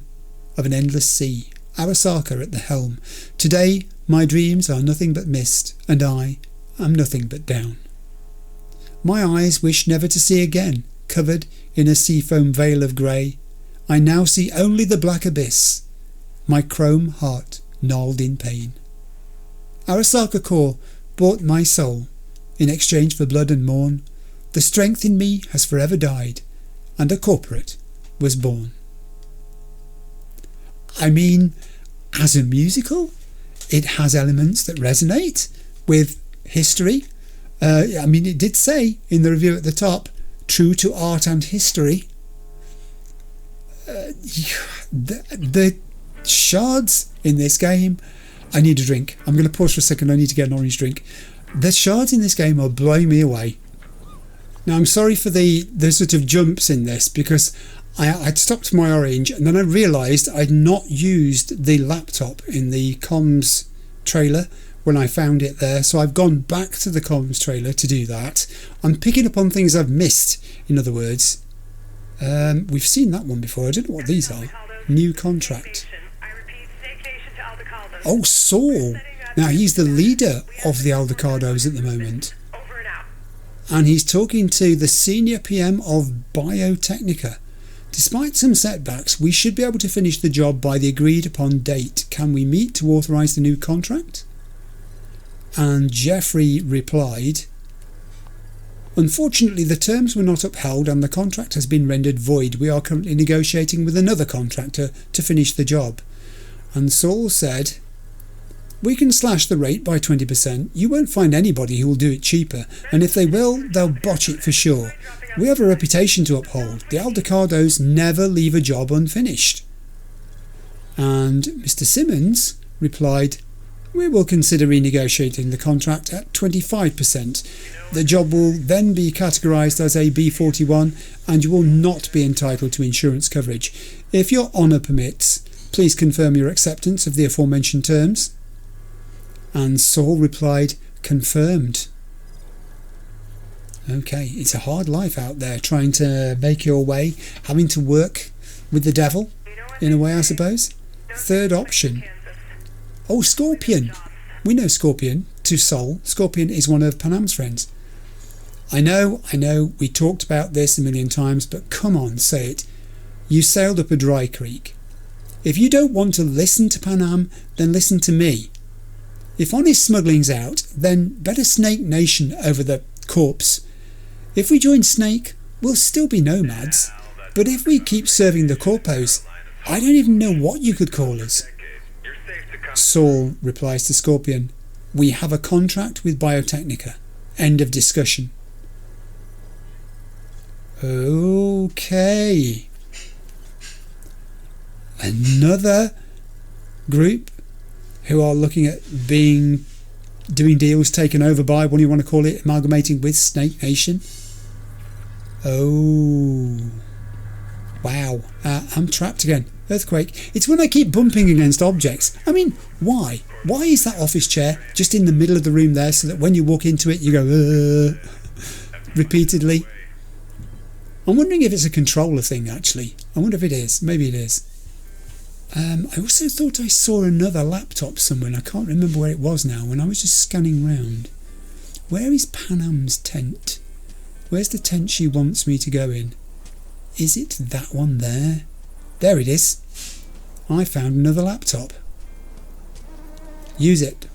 of an endless sea, Arasaka at the helm. Today my dreams are nothing but mist, and I am nothing but down. My eyes wish never to see again, covered in a seafoam veil of grey. I now see only the black abyss, my chrome heart gnarled in pain. Arasaka Core bought my soul in exchange for blood and mourn. The strength in me has forever died, and a corporate was born. I mean, as a musical, it has elements that resonate with history. It did say in the review at the top, true to art and history. The shards in this game, I need a drink. I'm going to pause for a second. I need to get an orange drink. The shards in this game are blowing me away. Now I'm sorry for the sort of jumps in this, because I'd stopped my orange and then I realised I'd not used the laptop in the comms trailer when I found it there, so I've gone back to the comms trailer to do that. I'm picking up on things I've missed, in other words. We've seen that one before. I don't know what these are. New contract. Oh, Saul. Now he's the leader of the Aldecados at the moment. And he's talking to the senior PM of Biotechnica. Despite some setbacks, we should be able to finish the job by the agreed upon date. Can we meet to authorise the new contract? And Jeffrey replied, unfortunately the terms were not upheld and the contract has been rendered void. We are currently negotiating with another contractor to finish the job. And Saul said, we can slash the rate by 20%. You won't find anybody who will do it cheaper, and if they will, they'll botch it for sure. We have a reputation to uphold. The Aldecados never leave a job unfinished. And Mr. Simmons replied, we will consider renegotiating the contract at 25%. The job will then be categorised as a B41 and you will not be entitled to insurance coverage. If your honour permits, please confirm your acceptance of the aforementioned terms. And Saul replied, confirmed. Okay, it's a hard life out there trying to make your way, having to work with the devil, in a way I suppose. Third option. Oh, Scorpion. We know Scorpion to Sol. Scorpion is one of Panam's friends. I know, we talked about this a million times, but come on, say it. You sailed up a dry creek. If you don't want to listen to Panam, then listen to me. If honest smuggling's out, then better Snake Nation over the corpse. If we join Snake, we'll still be nomads. But if we keep serving the corpos, I don't even know what you could call us. Saul replies to Scorpion, we have a contract with Biotechnica. End of discussion. Okay. Another group who are looking at doing deals taken over by, what do you want to call it, amalgamating with Snake Nation. Oh. Wow. I'm trapped again. Earthquake. It's when I keep bumping against objects. I mean, why? Why is that office chair just in the middle of the room there so that when you walk into it you go repeatedly? I'm wondering if it's a controller thing actually. I wonder if it is. Maybe it is. I also thought I saw another laptop somewhere and I can't remember where it was now when I was just scanning round. Where is Panam's tent? Where's the tent she wants me to go in? Is it that one there? There it is. I found another laptop. Use it.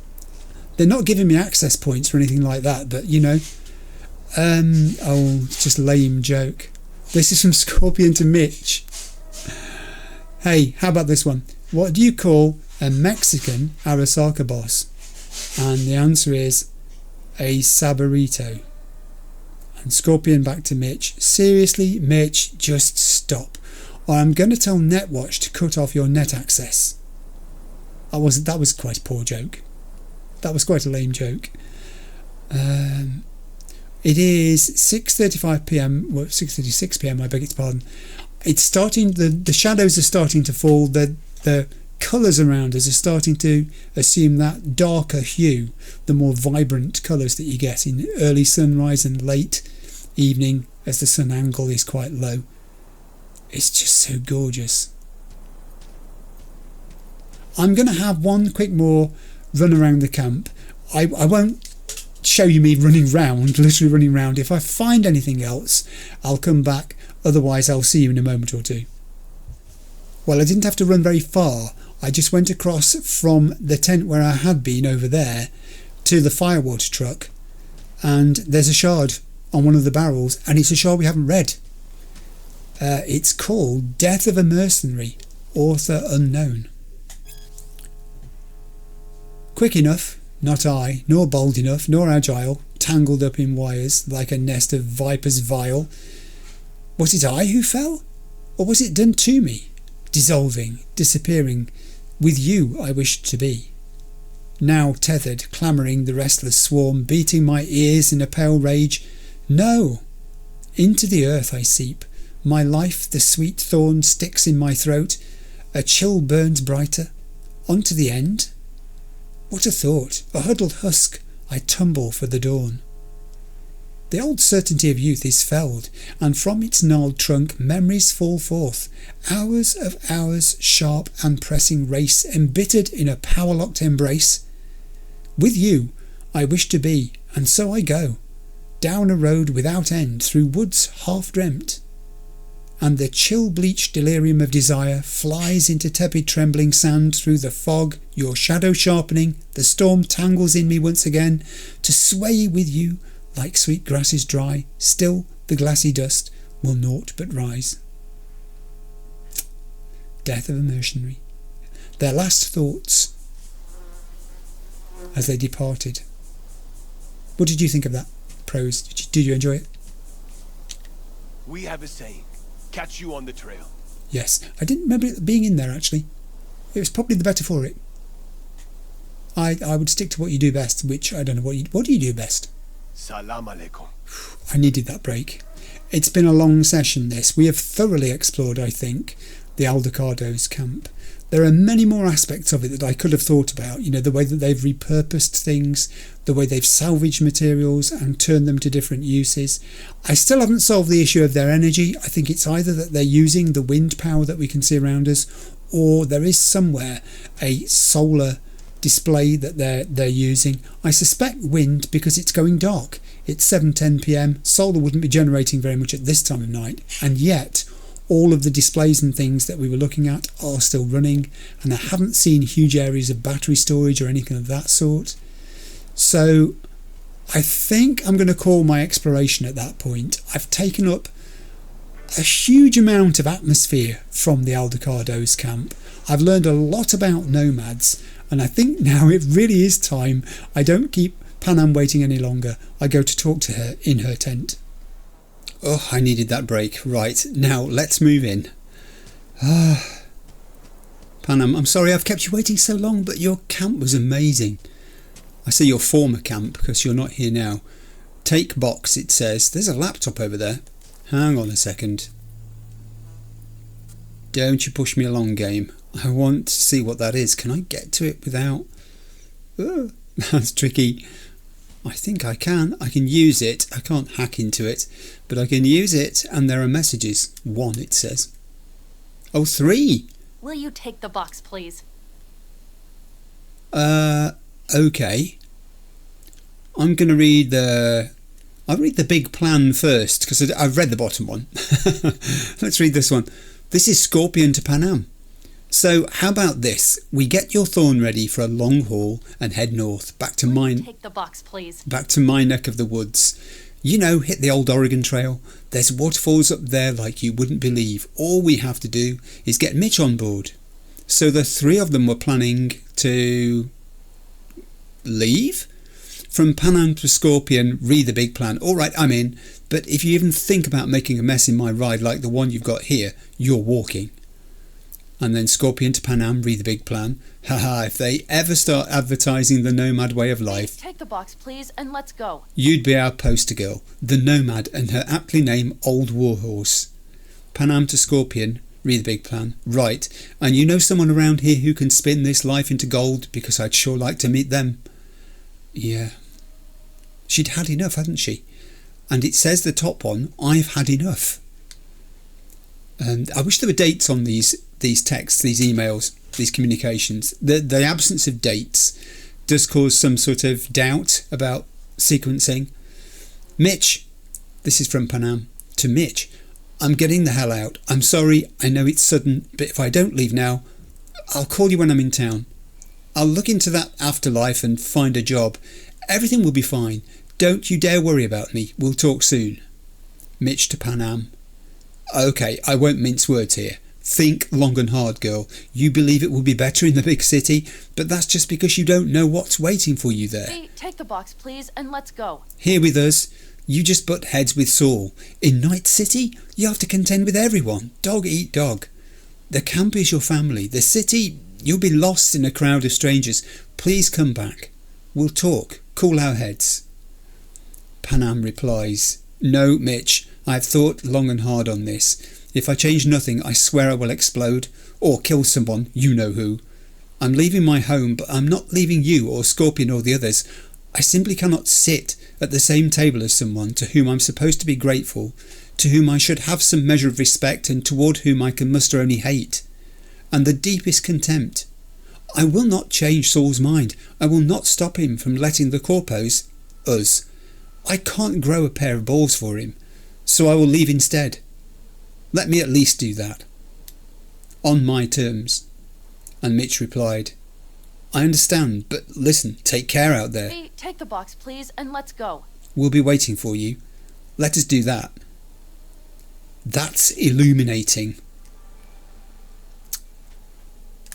They're not giving me access points or anything like that, but you know. Oh, just lame joke. This is from Scorpion to Mitch. Hey, how about this one? What do you call a Mexican Arasaka boss? And the answer is a saborito. And Scorpion back to Mitch. Seriously, Mitch, just stop. Or I'm going to tell Netwatch to cut off your net access. That was quite a poor joke. That was quite a lame joke. It is 6:35 p.m. Well, 6:36 p.m. I beg its pardon. It's starting. The shadows are starting to fall. The colours around us are starting to assume that darker hue, the more vibrant colours that you get in early sunrise and late evening as the sun angle is quite low. It's just so gorgeous. I'm going to have one quick more run around the camp. I won't show you me running round, literally running round. If I find anything else, I'll come back. Otherwise, I'll see you in a moment or two. Well, I didn't have to run very far. I just went across from the tent where I had been over there to the firewater truck. And there's a shard on one of the barrels. And it's a shard we haven't read. It's called Death of a Mercenary, author unknown. Quick enough, not I, nor bold enough, nor agile, tangled up in wires like a nest of vipers vile. Was it I who fell? Or was it done to me? Dissolving, disappearing, with you I wished to be. Now tethered, clamouring the restless swarm, beating my ears in a pale rage. No! Into the earth I seep. My life, the sweet thorn, sticks in my throat. A chill burns brighter. On to the end? What a thought! A huddled husk, I tumble for the dawn. The old certainty of youth is felled, and from its gnarled trunk memories fall forth. Hours of hours, sharp and pressing race, embittered in a power-locked embrace. With you I wish to be, and so I go, down a road without end, through woods half-dreamt. And the chill-bleached delirium of desire flies into tepid trembling sand through the fog, your shadow sharpening, the storm tangles in me once again, to sway with you like sweet grasses dry, still the glassy dust will naught but rise. Death of a Mercenary. Their last thoughts as they departed. What did you think of that prose? Did you enjoy it? We have a saying. Catch you on the trail. Yes, I didn't remember it being in there actually. It was probably the better for it. I would stick to what you do best, which I don't know what do you do best? Salam alaikum. I needed that break. It's been a long session this. We have thoroughly explored, I think, the Aldecados camp. There are many more aspects of it that I could have thought about. You know, the way that they've repurposed things, the way they've salvaged materials and turned them to different uses. I still haven't solved the issue of their energy. I think it's either that they're using the wind power that we can see around us, or there is somewhere a solar display that they're using. I suspect wind because it's going dark. It's 7:10 p.m. Solar wouldn't be generating very much at this time of night, and yet all of the displays and things that we were looking at are still running, and I haven't seen huge areas of battery storage or anything of that sort. So I think I'm going to call my exploration at that point. I've taken up a huge amount of atmosphere from the Aldecados camp. I've learned a lot about nomads, and I think now it really is time I don't keep Panam waiting any longer. I go to talk to her in her tent. Oh, I needed that break. Right, now let's move in. Panam, I'm sorry I've kept you waiting so long, but your camp was amazing. I say your former camp because you're not here now. Take box, it says. There's a laptop over there. Hang on a second. Don't you push me along, game. I want to see what that is. Can I get to it without... that's tricky. I think I can. I can use it. I can't hack into it, but I can use it, and there are messages. 1, it says. Oh, 3. Will you take the box, please? Okay. I'm going to read the... I'll read the big plan first, because I've read the bottom one. Let's read this one. This is Scorpion to Panam. So, how about this? We get your thorn ready for a long haul and head north, back to mine. Take the box, please. Back to my neck of the woods. You know, hit the old Oregon Trail. There's waterfalls up there like you wouldn't believe. All we have to do is get Mitch on board. So the 3 of them were planning to leave? From Panam to Scorpion, read the big plan. Alright, I'm in. But if you even think about making a mess in my ride like the one you've got here, you're walking. And then Scorpion to Panam, read the big plan. Haha, if they ever start advertising the nomad way of life... Take the box, please, and let's go. You'd be our poster girl, the nomad and her aptly named Old Warhorse. Panam to Scorpion, read the big plan. Right, and you know someone around here who can spin this life into gold, because I'd sure like to meet them. Yeah. She'd had enough, hadn't she? And it says the top one, I've had enough. And I wish there were dates on these texts, these emails, these communications. The absence of dates does cause some sort of doubt about sequencing. Mitch, this is from Panam to Mitch. I'm getting the hell out. I'm sorry, I know it's sudden, but if I don't leave now, I'll call you when I'm in town. I'll look into that afterlife and find a job. Everything will be fine. Don't you dare worry about me. We'll talk soon. Mitch to Panam. Okay, I won't mince words here. Think long and hard, girl. You believe it will be better in the big city, but that's just because you don't know what's waiting for you there. Hey, take the box, please, and let's go. Here with us, you just butt heads with Saul. In Night City, you have to contend with everyone. Dog eat dog. The camp is your family. The city, you'll be lost in a crowd of strangers. Please come back. We'll talk. Cool our heads. Panam replies, No, Mitch, I've thought long and hard on this. If I change nothing, I swear I will explode, or kill someone, you know who. I'm leaving my home, but I'm not leaving you or Scorpion or the others. I simply cannot sit at the same table as someone to whom I'm supposed to be grateful, to whom I should have some measure of respect and toward whom I can muster only hate, and the deepest contempt. I will not change Saul's mind. I will not stop him from letting the corpos, us. I can't grow a pair of balls for him, so I will leave instead. Let me at least do that. On my terms. And Mitch replied, I understand, but listen, take care out there. Hey, take the box, please, and let's go. We'll be waiting for you. Let us do that. That's illuminating.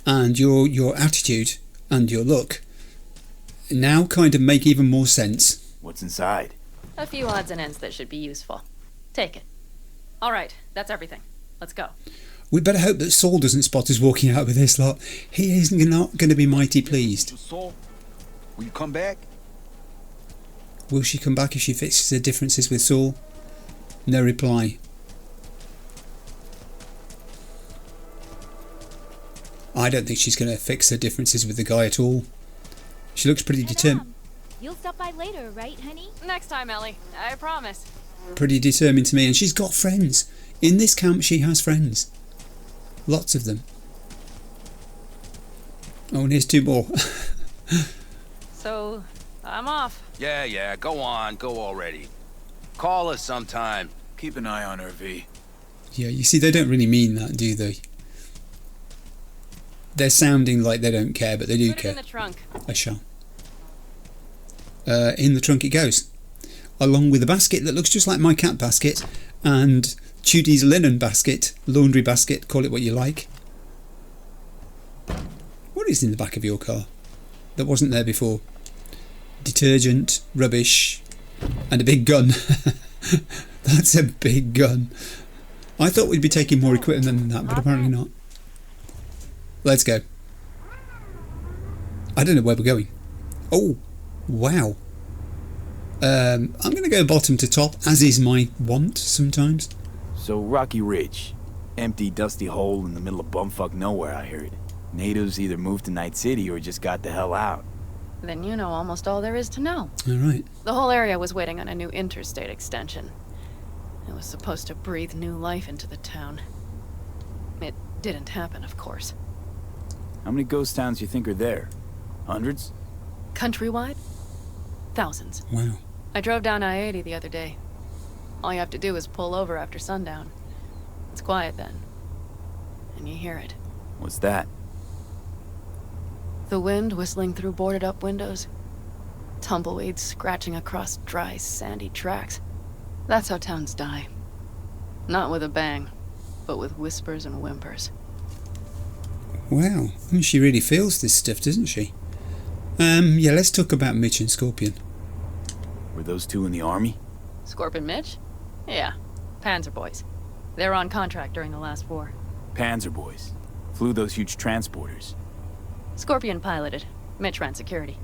And your attitude and your look now kind of make even more sense. What's inside? A few odds and ends that should be useful. Take it. All right, that's everything. Let's go. We'd better hope that Saul doesn't spot us walking out with this lot. He is not going to be mighty pleased. Saul, will you come back? Will she come back if she fixes her differences with Saul? No reply. I don't think she's going to fix her differences with the guy at all. She looks pretty determined. You'll stop by later, right, honey? Next time, Ellie. I promise. Pretty determined to me, and she's got friends. In this camp she has friends. Lots of them. Oh, and here's 2 more. So, I'm off. Yeah, go on, go already. Call us sometime. Keep an eye on her, V. Yeah, you see, they don't really mean that, do they? They're sounding like they don't care, but they do care. Put it in the trunk. I shall. In the trunk it goes, along with a basket that looks just like my cat basket and Judy's linen basket, laundry basket, call it what you like. What is in the back of your car that wasn't there before? Detergent, rubbish, and a big gun. That's a big gun. I thought we'd be taking more equipment than that, but apparently not. Let's go. I don't know where we're going. Oh, wow. I'm going to go bottom to top, as is my want sometimes. So, Rocky Ridge. Empty, dusty hole in the middle of bumfuck nowhere, I heard. Natives either moved to Night City or just got the hell out. Then you know almost all there is to know. All right. The whole area was waiting on a new interstate extension. It was supposed to breathe new life into the town. It didn't happen, of course. How many ghost towns do you think are there? Hundreds? Countrywide? Thousands. Wow. I drove down I-80 the other day. All you have to do is pull over after sundown. It's quiet then. And you hear it. What's that? The wind whistling through boarded-up windows. Tumbleweeds scratching across dry, sandy tracks. That's how towns die. Not with a bang, but with whispers and whimpers. Wow. She really feels this stuff, doesn't she? Yeah, let's talk about Mitch and Scorpion. Were those two in the army? Scorpion Mitch? Yeah. Panzer boys. They were on contract during the last war. Panzer boys. Flew those huge transporters. Scorpion piloted. Mitch ran security.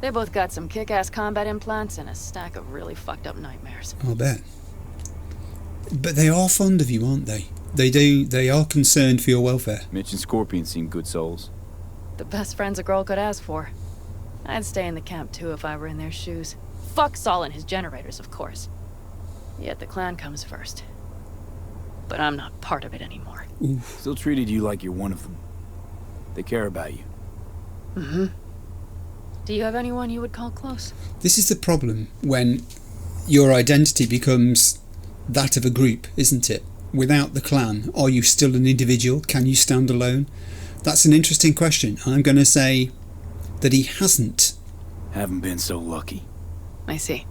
They both got some kick-ass combat implants and a stack of really fucked up nightmares. I'll bet. But they are fond of you, aren't they? They are concerned for your welfare. Mitch and Scorpion seem good souls. The best friends a girl could ask for. I'd stay in the camp too if I were in their shoes. Fuck Saul and his generators, of course. Yet the clan comes first. But I'm not part of it anymore. Oof. Still treated you like you're one of them. They care about you. Mm-hmm. Do you have anyone you would call close? This is the problem when your identity becomes that of a group, isn't it? Without the clan, are you still an individual? Can you stand alone? That's an interesting question. I'm going to say that he hasn't. Haven't been so lucky. I see.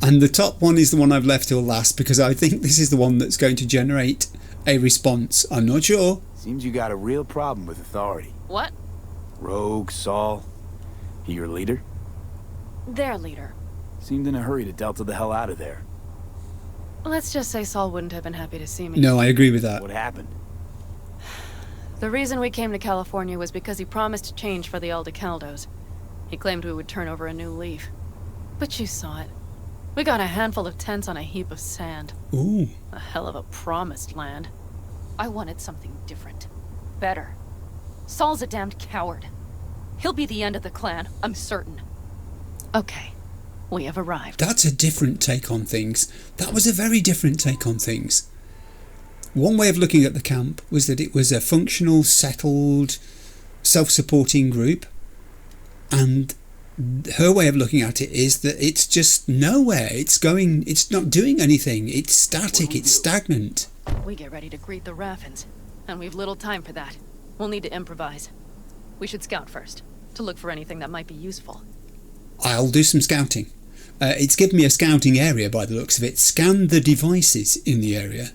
And the top one is the one I've left till last because I think this is the one that's going to generate a response. I'm not sure. Seems you got a real problem with authority. What? Rogue, Saul. He your leader? Their leader. Seemed in a hurry to delta the hell out of there. Let's just say Saul wouldn't have been happy to see me. No, I agree with that. What happened? The reason we came to California was because he promised change for the Aldecados. He claimed we would turn over a new leaf. But you saw it. We got a handful of tents on a heap of sand. Ooh. A hell of a promised land. I wanted something different. Better. Saul's a damned coward. He'll be the end of the clan, I'm certain. Okay, we have arrived. That's a different take on things. That was a very different take on things. One way of looking at the camp was that it was a functional, settled, self-supporting group. And her way of looking at it is that it's just nowhere. It's not doing anything. It's static, it's stagnant. We get ready to greet the Raffins, and we've little time for that. We'll need to improvise. We should scout first, to look for anything that might be useful. I'll do some scouting. It's given me a scouting area by the looks of it. Scan the devices in the area.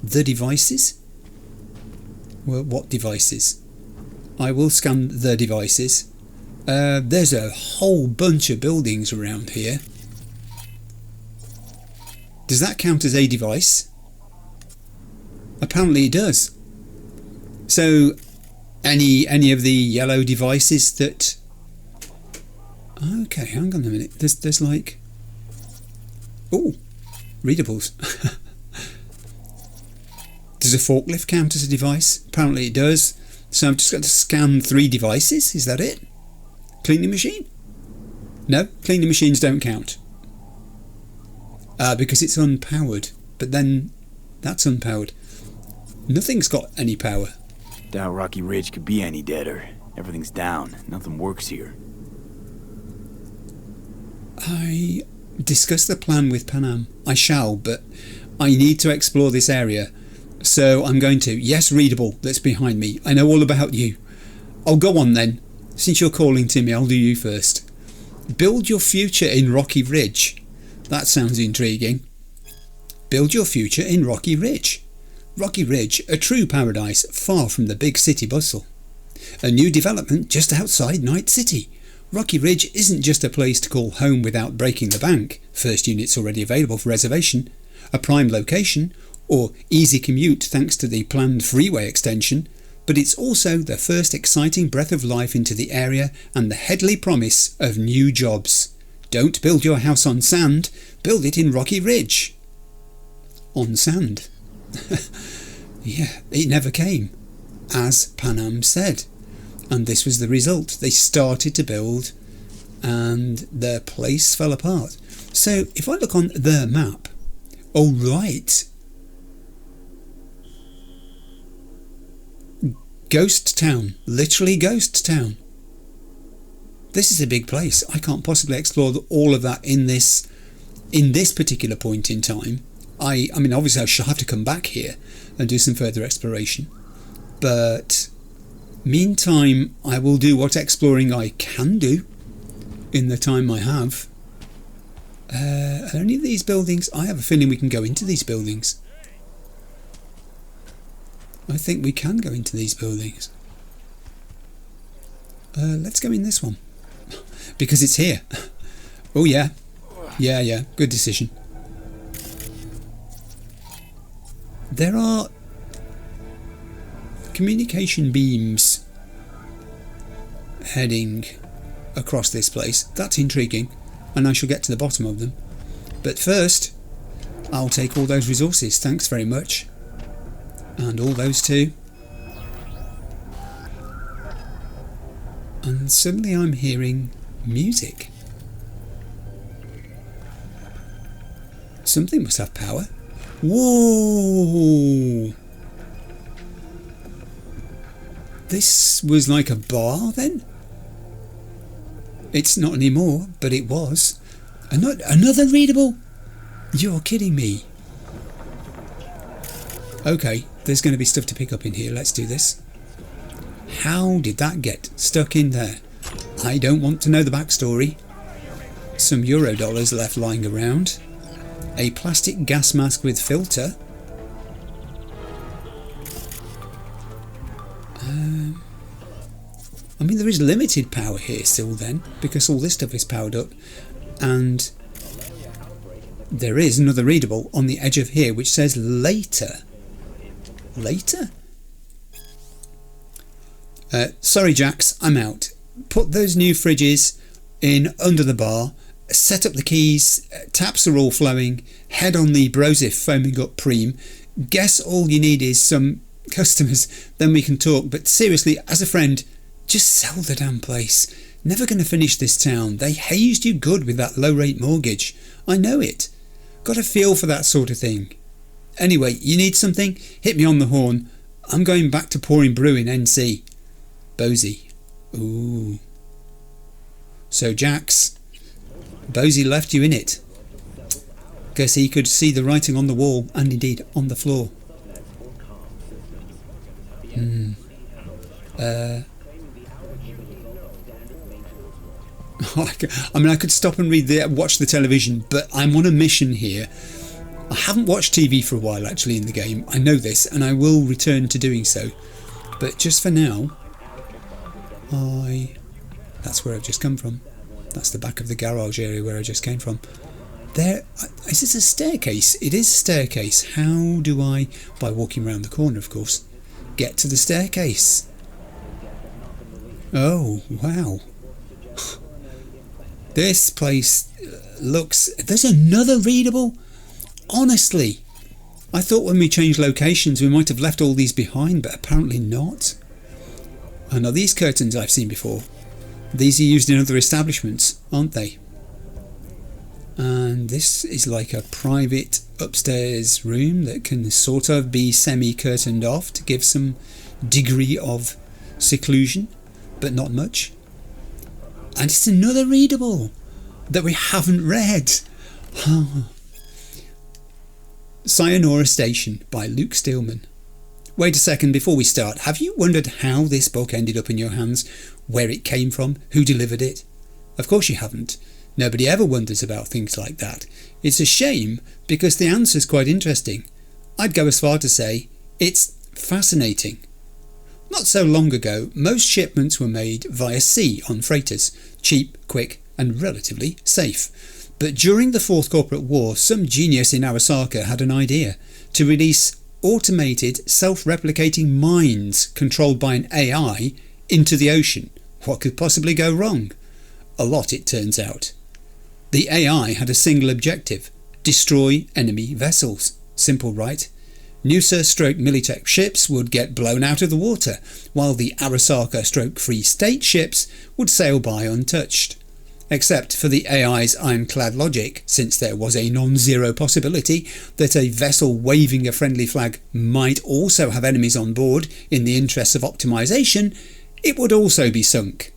The devices? Well, what devices? I will scan the devices. There's a whole bunch of buildings around here. Does that count as a device? Apparently it does. So, any of the yellow devices that... Okay, hang on a minute. There's like... Oh, readables. Does a forklift count as a device? Apparently it does. So I've just got to scan 3 devices. Is that it? Cleaning machine? No, cleaning machines don't count. Because it's unpowered. But then that's unpowered. Nothing's got any power. Doubt Rocky Ridge could be any deader. Everything's down. Nothing works here. I discuss the plan with Panam. I shall, but I need to explore this area. So I'm going to. Yes, readable, that's behind me. I know all about you. I'll go on then. Since you're calling to me, I'll do you first. Build your future in Rocky Ridge. That sounds intriguing. Build your future in Rocky Ridge. Rocky Ridge, a true paradise far from the big city bustle. A new development just outside Night City. Rocky Ridge isn't just a place to call home without breaking the bank. First unit's already available for reservation. A prime location, or easy commute thanks to the planned freeway extension. But it's also the first exciting breath of life into the area and the headly promise of new jobs. Don't build your house on sand, build it in Rocky Ridge. On sand. Yeah, it never came, as Panam said. And this was the result. They started to build and the place fell apart. So if I look on the map, oh right, ghost town, literally ghost town. This is a big place. I can't possibly explore all of that in this particular point in time. I mean, obviously I shall have to come back here and do some further exploration. But meantime, I will do what exploring I can do in the time I have. Are any of these buildings? I have a feeling we can go into these buildings. I think we can go into these buildings. Let's go in this one. Because it's here. Oh yeah. Yeah, good decision. There are communication beams heading across this place. That's intriguing, and I shall get to the bottom of them. But first, I'll take all those resources. Thanks very much. And all those too. And suddenly I'm hearing music. Something must have power. Whoa! This was like a bar then? It's not anymore, but it was. Another readable? You're kidding me. Okay, there's going to be stuff to pick up in here. Let's do this. How did that get stuck in there? I don't want to know the backstory. Some Eurodollars left lying around. A plastic gas mask with filter. I mean, there is limited power here still then, because all this stuff is powered up. And there is another readable on the edge of here which says later. Later? Sorry Jax, I'm out. Put those new fridges in under the bar, set up the keys, taps are all flowing, head on the Brosif foaming up preem. Guess all you need is some customers, then we can talk. But seriously, as a friend, just sell the damn place. Never going to finish this town. They hazed you good with that low rate mortgage. I know it. Got a feel for that sort of thing. Anyway, you need something? Hit me on the horn. I'm going back to pouring brew in NC. Bosie. Ooh. So Jax, Bosie left you in it. Guess he could see the writing on the wall and indeed on the floor. I mean, I could stop and watch the television, but I'm on a mission here. I haven't watched TV for a while actually in the game. I know this, and I will return to doing so. But just for now, that's where I've just come from. That's the back of the garage area where I just came from. There, is this a staircase? It is a staircase. How do I, by walking around the corner of course, get to the staircase? Oh, wow. This place looks... There's another readable? Honestly, I thought when we changed locations we might have left all these behind, but apparently not. And are these curtains I've seen before? These are used in other establishments, aren't they? And this is like a private upstairs room that can sort of be semi-curtained off to give some degree of seclusion, but not much. And it's another readable that we haven't read. Sayonara Station by Luke Steelman. Wait a second before we start. Have you wondered how this book ended up in your hands? Where it came from? Who delivered it? Of course you haven't. Nobody ever wonders about things like that. It's a shame because the answer's quite interesting. I'd go as far to say it's fascinating. Not so long ago, most shipments were made via sea on freighters, cheap, quick and relatively safe. But during the Fourth Corporate War, some genius in Arasaka had an idea to release automated, self-replicating mines controlled by an AI into the ocean. What could possibly go wrong? A lot, it turns out. The AI had a single objective: destroy enemy vessels. Simple, right? Nusa-Militech ships would get blown out of the water, while the Arasaka-Free State ships would sail by untouched. Except for the AI's ironclad logic, since there was a non-zero possibility that a vessel waving a friendly flag might also have enemies on board in the interests of optimisation, it would also be sunk.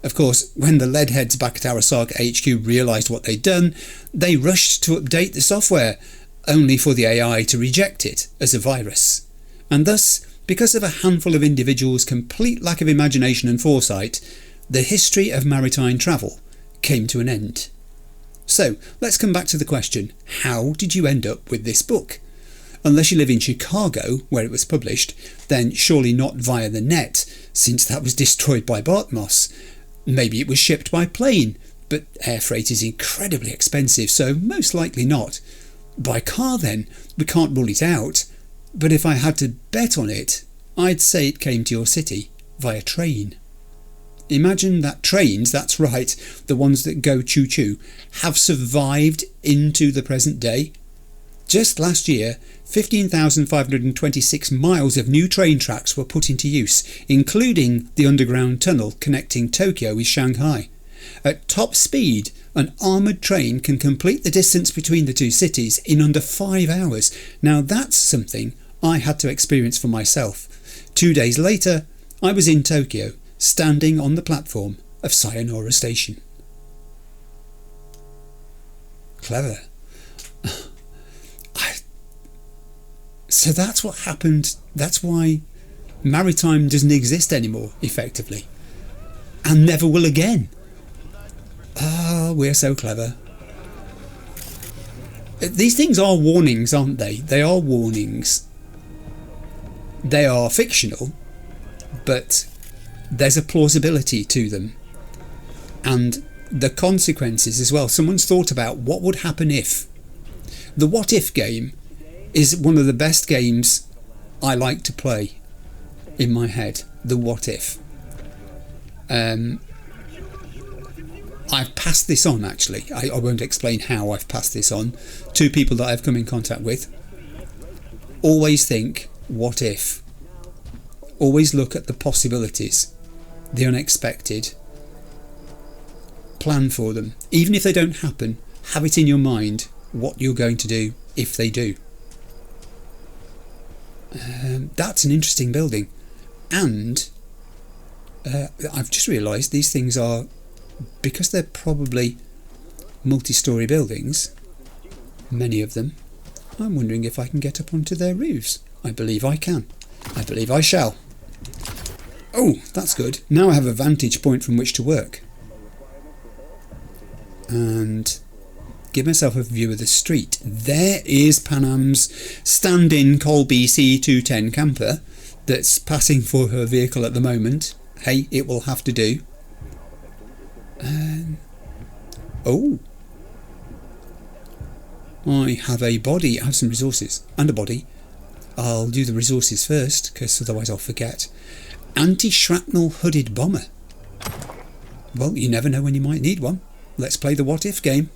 Of course, when the leadheads back at Arasaka HQ realised what they'd done, they rushed to update the software, only for the AI to reject it as a virus. And thus, because of a handful of individuals' complete lack of imagination and foresight, the history of maritime travel came to an end. So let's come back to the question, how did you end up with this book? Unless you live in Chicago, where it was published, then surely not via the net, since that was destroyed by Bartmoss. Maybe it was shipped by plane, but air freight is incredibly expensive, so most likely not. By car then, we can't rule it out, but if I had to bet on it, I'd say it came to your city via train. Imagine that trains, that's right, the ones that go choo-choo, have survived into the present day. Just last year, 15,526 miles of new train tracks were put into use, including the underground tunnel connecting Tokyo with Shanghai. At top speed, an armoured train can complete the distance between the two cities in under 5 hours. Now that's something I had to experience for myself. 2 days later, I was in Tokyo, standing on the platform of Sayonara Station. Clever. So that's what happened. That's why maritime doesn't exist anymore, effectively. And never will again. Ah, we're so clever. These things are warnings, aren't they? They are warnings. They are fictional, but there's a plausibility to them. And the consequences as well. Someone's thought about what would happen if. The what if game is one of the best games I like to play in my head. The what if. I've passed this on, actually. I won't explain how I've passed this on to people that I've come in contact with. Always think, what if? Always look at the possibilities, the unexpected. Plan for them. Even if they don't happen, have it in your mind what you're going to do if they do. That's an interesting building. And I've just realised these things are, because they're probably multi-storey buildings, many of them, I'm wondering if I can get up onto their roofs. I believe I can. I believe I shall. Oh, that's good. Now I have a vantage point from which to work. And give myself a view of the street. There is Panam's stand-in Colby C210 camper that's passing for her vehicle at the moment. Hey, it will have to do. Oh, I have a body. I have some resources and a body. I'll do the resources first, because otherwise I'll forget. Anti-shrapnel hooded bomber. Well, you never know when you might need one. Let's play the what if game.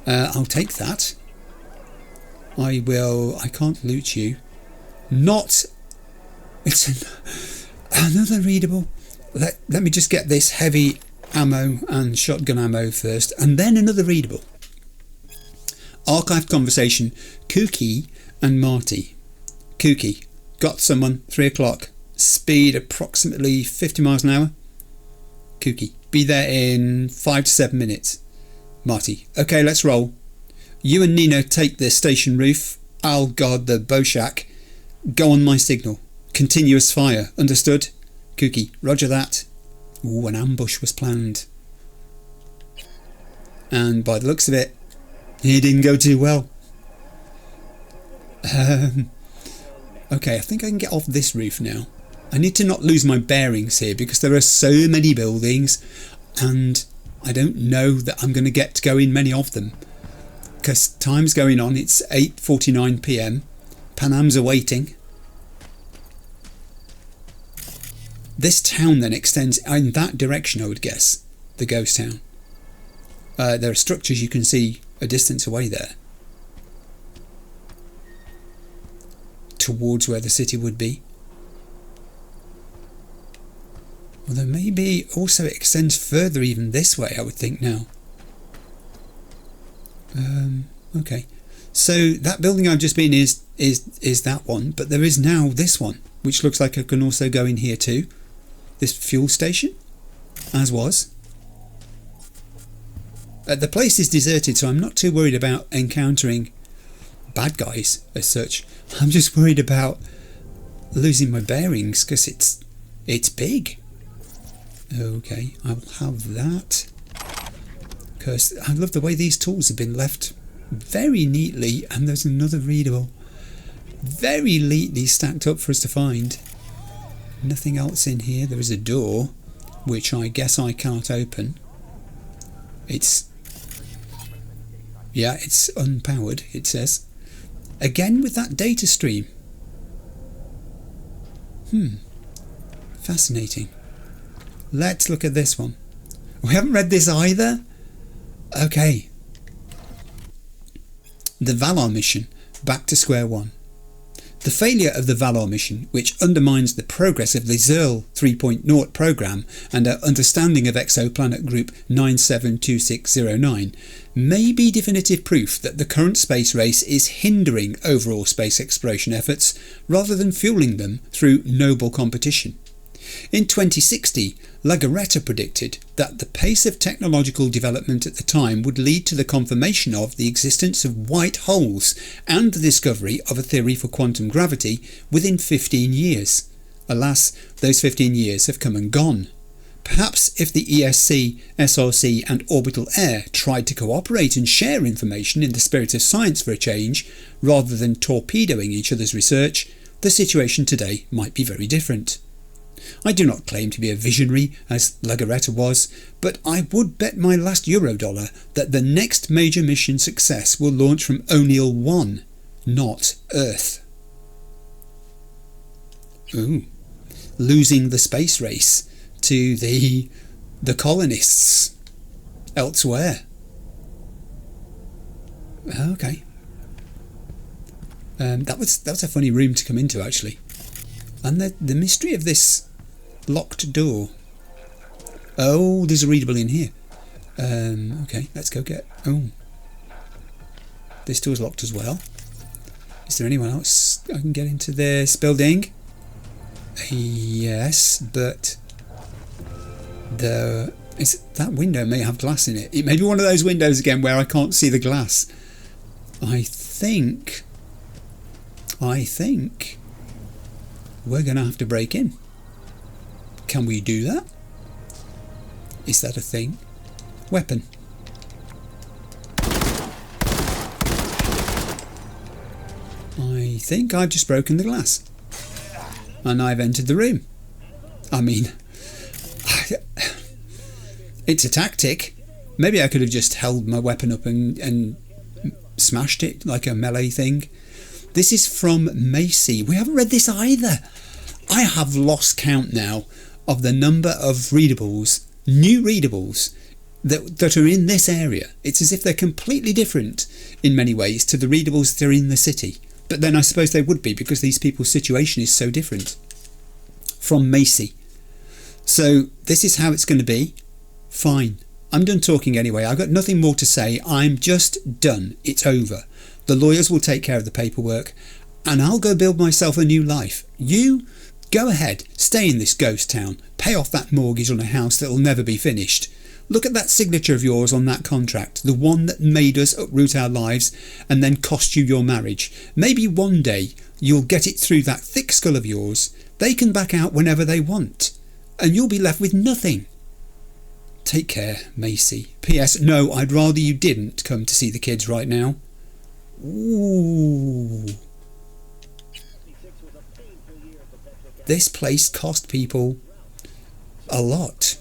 I'll take that. I can't loot you. Not. It's another readable. Let me just get this heavy ammo and shotgun ammo first, and then another readable. Archived conversation, Kooky and Marty. Kooky, got someone, 3 o'clock, speed approximately 50 miles an hour. Kooky, be there in 5 to 7 minutes. Marty, okay, let's roll. You and Nina take the station roof. I'll guard the bow shack. Go on my signal. Continuous fire. Understood? Kooky. Roger that. Ooh, an ambush was planned. And by the looks of it, it didn't go too well. Okay, I think I can get off this roof now. I need to not lose my bearings here because there are so many buildings and I don't know that I'm going to get to go in many of them. Because time's going on, it's 8:49 PM. Panam's awaiting. This town then extends in that direction, I would guess. The ghost town. There are structures you can see a distance away there. Towards where the city would be. Although maybe also it extends further even this way, I would think now. Okay. So that building I've just been is that one, but there is now this one, which looks like I can also go in here too. This fuel station, as was. The place is deserted, so I'm not too worried about encountering bad guys as such. I'm just worried about losing my bearings because it's big. Okay, I'll have that. Because I love the way these tools have been left very neatly, and there's another readable. Very neatly stacked up for us to find. Nothing else in here. There is a door, which I guess I can't open. It's unpowered, it says. Again with that data stream. Fascinating. Let's look at this one. We haven't read this either. Okay. The Valar mission, back to square one. The failure of the Valar mission, which undermines the progress of the Zerl 3.0 program and our understanding of exoplanet group 972609, may be definitive proof that the current space race is hindering overall space exploration efforts rather than fueling them through noble competition. In 2060, Lagaretta predicted that the pace of technological development at the time would lead to the confirmation of the existence of white holes and the discovery of a theory for quantum gravity within 15 years. Alas, those 15 years have come and gone. Perhaps if the ESC, SRC and Orbital Air tried to cooperate and share information in the spirit of science for a change, rather than torpedoing each other's research, the situation today might be very different. I do not claim to be a visionary, as Lagaretta was, but I would bet my last Eurodollar that the next major mission success will launch from O'Neill 1, not Earth. Ooh. Losing the space race to the colonists elsewhere. Okay. That was a funny room to come into, actually. And the mystery of this locked door. Oh, there's a readable in here. Okay, let's go get... Oh. This door's locked as well. Is there anyone else I can get into this building? Yes, but... that window may have glass in it. It may be one of those windows again where I can't see the glass. I think we're going to have to break in. Can we do that? Is that a thing? Weapon. I think I've just broken the glass. And I've entered the room. I mean, it's a tactic. Maybe I could have just held my weapon up and smashed it like a melee thing. This is from Macy. We haven't read this either. I have lost count now of the number of readables, new readables, that are in this area. It's as if they're completely different in many ways to the readables that are in the city. But then I suppose they would be because these people's situation is so different. From Macy. So this is how it's going to be. Fine. I'm done talking anyway. I've got nothing more to say. I'm just done. It's over. The lawyers will take care of the paperwork and I'll go build myself a new life. You go ahead, stay in this ghost town, pay off that mortgage on a house that'll never be finished. Look at that signature of yours on that contract, the one that made us uproot our lives and then cost you your marriage. Maybe one day you'll get it through that thick skull of yours. They can back out whenever they want, and you'll be left with nothing. Take care, Macy. P.S. No, I'd rather you didn't come to see the kids right now. Ooh. This place cost people a lot.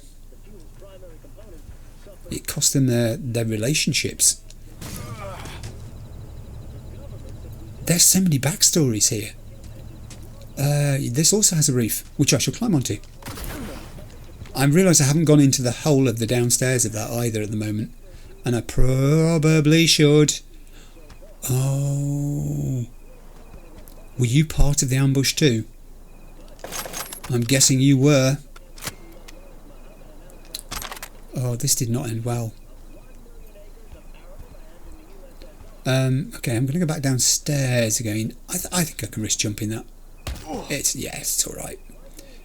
It cost them their relationships. There's so many backstories here. This also has a roof, which I shall climb onto. I realise I haven't gone into the whole of the downstairs of that either at the moment, and I probably should. Oh, were you part of the ambush too? I'm guessing you were. Oh, this did not end well. Okay, I'm going to go back downstairs again. I think I can risk jumping that. It's alright.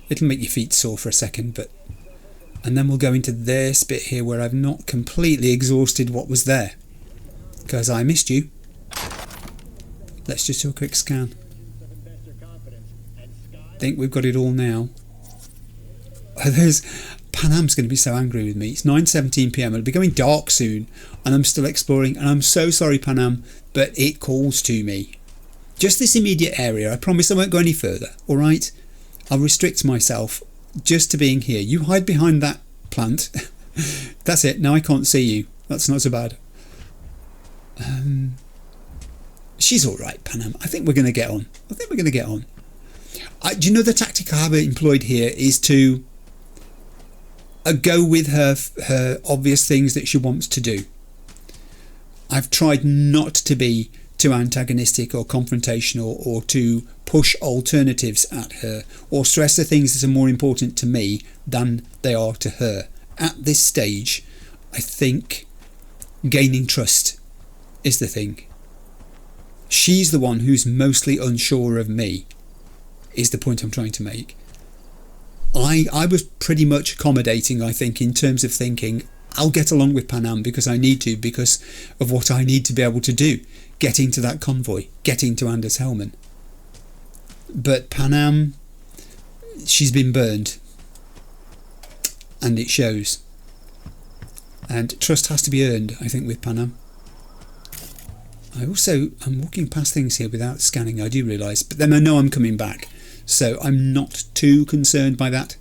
It'll make your feet sore for a second, but... And then we'll go into this bit here where I've not completely exhausted what was there. Because I missed you. Let's just do a quick scan. Think we've got it all now. Panam's going to be so angry with me. It's 9:17 PM. It'll be going dark soon, and I'm still exploring. And I'm so sorry, Panam, but it calls to me. Just this immediate area. I promise I won't go any further. All right? I'll restrict myself just to being here. You hide behind that plant. That's it. Now I can't see you. That's not so bad. She's all right, Panam. I think we're going to get on. Do you know the tactic I have employed here is to go with her obvious things that she wants to do. I've tried not to be too antagonistic or confrontational or to push alternatives at her or stress the things that are more important to me than they are to her. At this stage, I think gaining trust is the thing. She's the one who's mostly unsure of me, is the point I'm trying to make. I was pretty much accommodating, I think, in terms of thinking I'll get along with Panam because I need to, because of what I need to be able to do, getting to that convoy, getting to Anders Hellman. But Panam, she's been burned, and it shows. And trust has to be earned, I think, with Panam. I'm walking past things here without scanning, I do realise, but then I know I'm coming back, so I'm not too concerned by that.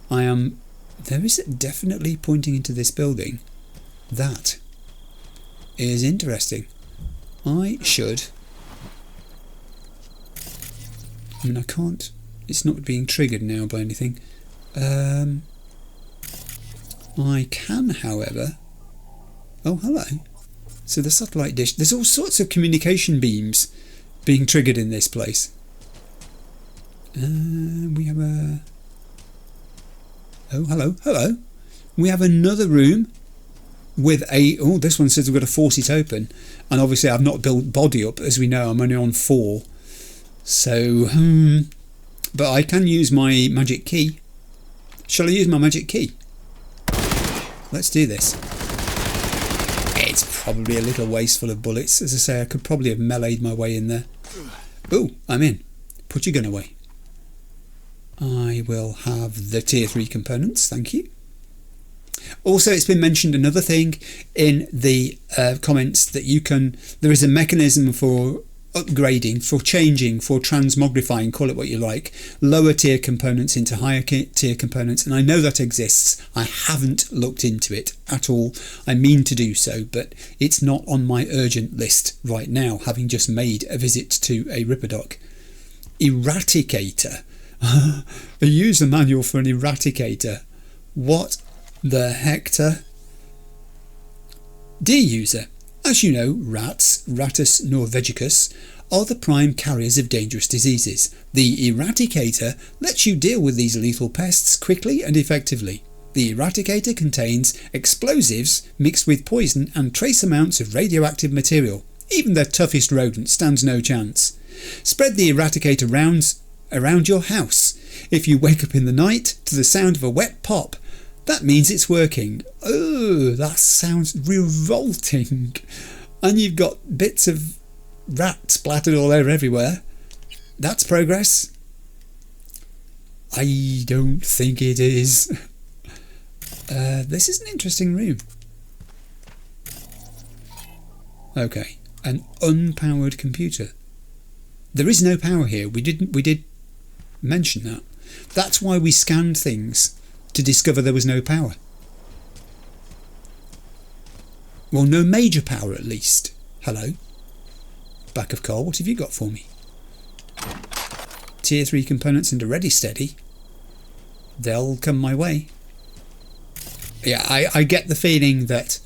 There is definitely pointing into this building. That is interesting. I can't, it's not being triggered now by anything. I can, however... Oh, hello. So the satellite dish, there's all sorts of communication beams being triggered in this place. We have a... Oh, hello. We have another room with a... Oh, this one says we've got to force it open. And obviously I've not built body up, as we know, I'm only on 4. So, but I can use my magic key. Shall I use my magic key? Let's do this. It's probably a little wasteful of bullets. As I say, I could probably have meleeed my way in there. Oh, I'm in. Put your gun away. I will have the tier 3 components, thank you. Also, it's been mentioned another thing in the comments that there is a mechanism for upgrading, for changing, for transmogrifying, call it what you like, lower tier components into higher tier components, and I know that exists. I haven't looked into it at all. I mean to do so, but it's not on my urgent list right now, having just made a visit to a Ripperdoc. Eradicator. A user manual for an eradicator. What the hector? Dear user, as you know, rats, Rattus norvegicus, are the prime carriers of dangerous diseases. The eradicator lets you deal with these lethal pests quickly and effectively. The eradicator contains explosives mixed with poison and trace amounts of radioactive material. Even the toughest rodent stands no chance. Spread the eradicator rounds around your house. If you wake up in the night to the sound of a wet pop, That means it's working. Oh, that sounds revolting. And you've got bits of rat splattered all over everywhere. That's progress. I don't think it is. This is an interesting room. Okay, an unpowered computer. There is no power here. We did mention that. That's why we scanned things, to discover there was no power. Well, no major power at least. Hello. Back of car, what have you got for me? Tier 3 components and a ready steady. They'll come my way. Yeah, I get the feeling that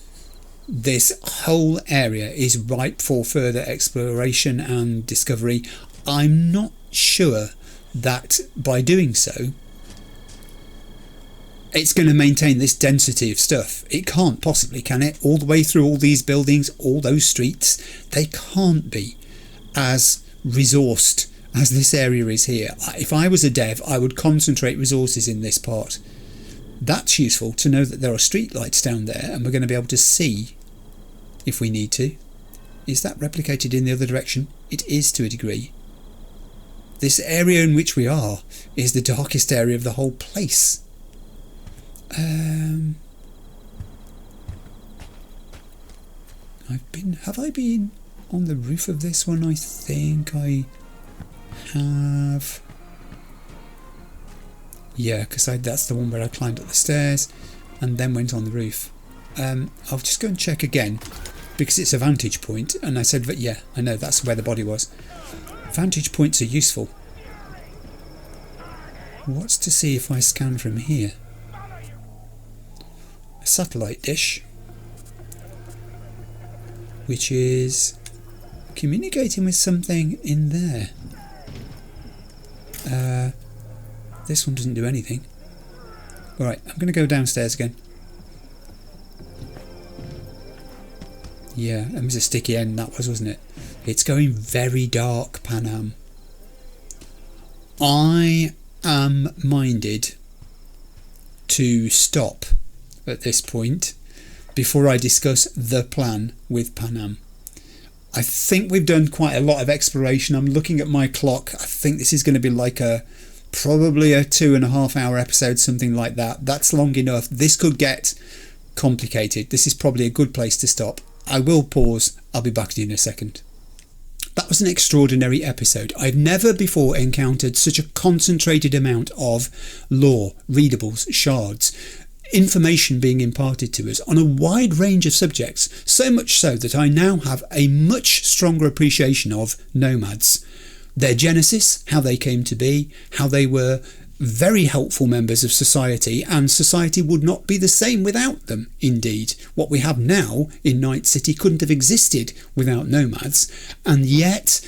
this whole area is ripe for further exploration and discovery. I'm not sure that by doing so it's going to maintain this density of stuff. It can't possibly, can it? All the way through all these buildings, all those streets, they can't be as resourced as this area is here. If I was a dev, I would concentrate resources in this part. That's useful to know that there are street lights down there and we're going to be able to see if we need to. Is that replicated in the other direction? It is to a degree. This area in which we are is the darkest area of the whole place. Have I been on the roof of this one? I think I have. Yeah, because that's the one where I climbed up the stairs and then went on the roof. I'll just go and check again because it's a vantage point, and I said that, yeah, I know that's where the body was. Vantage points are useful. What's to see if I scan from here? A satellite dish, which is communicating with something in there. This one doesn't do anything. Alright, I'm going to go downstairs again. Yeah, it was a sticky end, that was, wasn't it? It's going very dark, Panam. I am minded to stop at this point before I discuss the plan with Panam. I think we've done quite a lot of exploration. I'm looking at my clock. I think this is going to be like probably a 2.5 hour episode, something like that. That's long enough. This could get complicated. This is probably a good place to stop. I will pause. I'll be back to you in a second. That was an extraordinary episode. I've never before encountered such a concentrated amount of lore, readables, shards, information being imparted to us on a wide range of subjects, so much so that I now have a much stronger appreciation of nomads. Their genesis, how they came to be, how they were very helpful members of society, and society would not be the same without them. Indeed, what we have now in Night City couldn't have existed without nomads, and yet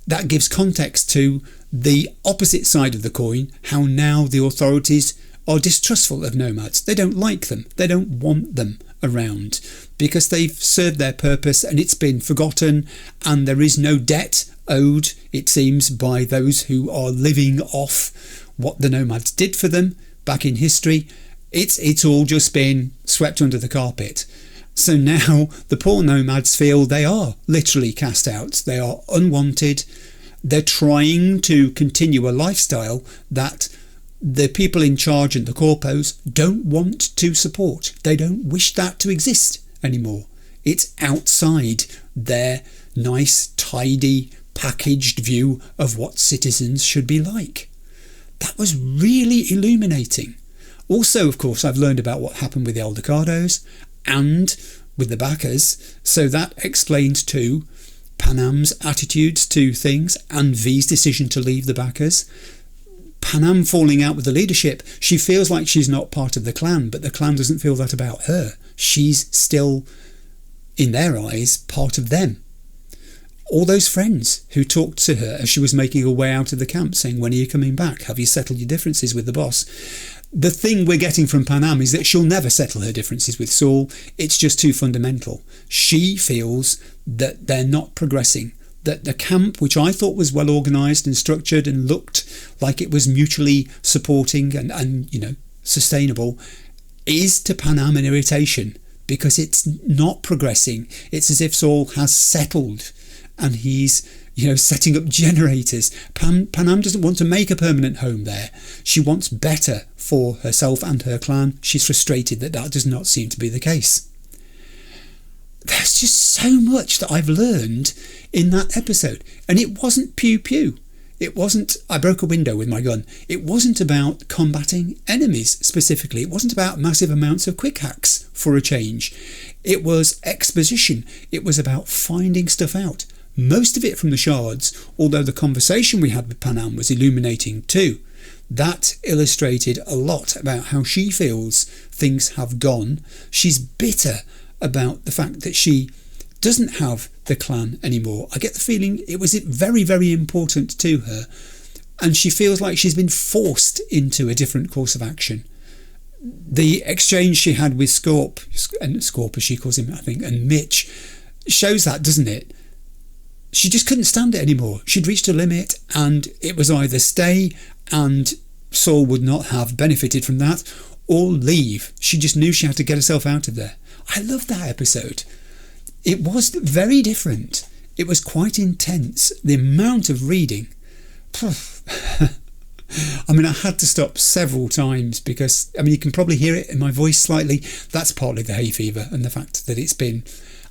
that gives context to the opposite side of the coin, how now the authorities are distrustful of nomads. They don't like them, they don't want them around because they've served their purpose and it's been forgotten, and there is no debt owed, it seems, by those who are living off what the nomads did for them back in history. It's all just been swept under the carpet. So now the poor nomads feel they are literally cast out. They are unwanted. They're trying to continue a lifestyle that the people in charge and the corpos don't want to support. They don't wish that to exist anymore. It's outside their nice, tidy, packaged view of what citizens should be like. That was really illuminating. Also, of course, I've learned about what happened with the Aldecados and with the backers, so that explains too Panam's attitudes to things and V's decision to leave the backers. Panam falling out with the leadership. She feels like she's not part of the clan, but the clan doesn't feel that about her. She's still, in their eyes, part of them. All those friends who talked to her as she was making her way out of the camp saying, when are you coming back? Have you settled your differences with the boss? The thing we're getting from Panam is that she'll never settle her differences with Saul. It's just too fundamental. She feels that they're not progressing, that the camp, which I thought was well organised and structured and looked like it was mutually supporting and sustainable, is to Panam an irritation because it's not progressing. It's as if Saul has settled and he's, setting up generators. Panam doesn't want to make a permanent home there. She wants better for herself and her clan. She's frustrated that does not seem to be the case. There's just so much that I've learned in that episode. And it wasn't pew pew. It wasn't, I broke a window with my gun. It wasn't about combating enemies specifically. It wasn't about massive amounts of quick hacks for a change. It was exposition. It was about finding stuff out. Most of it from the shards, although the conversation we had with Panam was illuminating too. That illustrated a lot about how she feels things have gone. She's bitter about the fact that she doesn't have the clan anymore. I get the feeling it was very, very important to her, and she feels like she's been forced into a different course of action. The exchange she had with Scorp as she calls him, I think, and Mitch shows that, doesn't it? She just couldn't stand it anymore. She'd reached a limit, and it was either stay, and Saul would not have benefited from that, or leave. She just knew she had to get herself out of there. I love that episode. It was very different. It was quite intense. The amount of reading. I had to stop several times because, you can probably hear it in my voice slightly. That's partly the hay fever and the fact that it's been,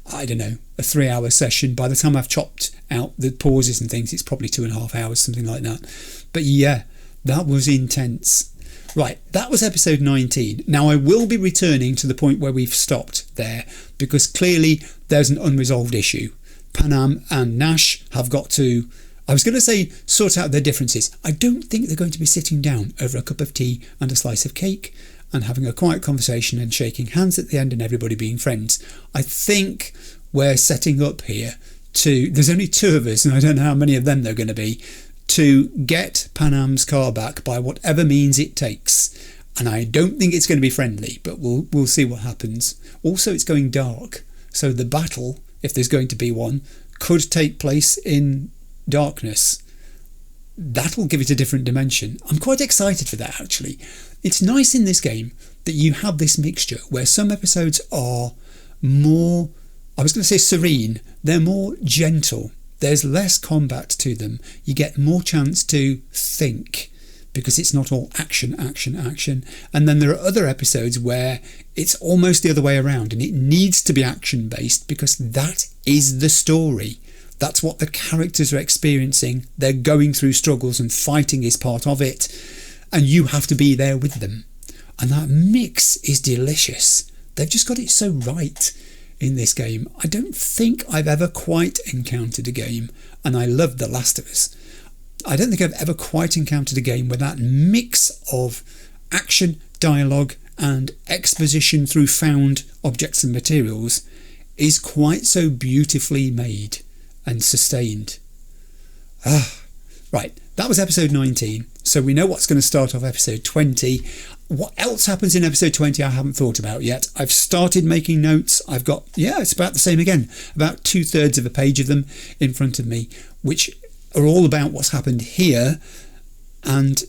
a 3-hour session. By the time I've chopped out the pauses and things, it's probably 2.5 hours, something like that. But yeah, that was intense. Right, that was episode 19. Now I will be returning to the point where we've stopped there because clearly there's an unresolved issue. Panam and Nash have got to, I was going to say, sort out their differences. I don't think they're going to be sitting down over a cup of tea and a slice of cake and having a quiet conversation and shaking hands at the end and everybody being friends. I think we're setting up here to, there's only 2 of us and I don't know how many of them there are going to be, to get Panam's car back by whatever means it takes. And I don't think it's going to be friendly, but we'll see what happens. Also, it's going dark, so the battle, if there's going to be one, could take place in darkness. That'll give it a different dimension. I'm quite excited for that, actually. It's nice in this game that you have this mixture where some episodes are more, I was going to say serene, they're more gentle. There's less combat to them. You get more chance to think because it's not all action. And then there are other episodes where it's almost the other way around and it needs to be action based because that is the story. That's what the characters are experiencing. They're going through struggles and fighting is part of it. And you have to be there with them. And that mix is delicious. They've just got it so right in this game. I don't think I've ever quite encountered a game, and I love The Last of Us. I don't think I've ever quite encountered a game where that mix of action, dialogue and exposition through found objects and materials is quite so beautifully made and sustained. Right, that was episode 19, so we know what's going to start off episode 20. What else happens in episode 20 I haven't thought about yet. I've started making notes. I've got, it's about the same again, about 2/3 of a page of them in front of me, which are all about what's happened here and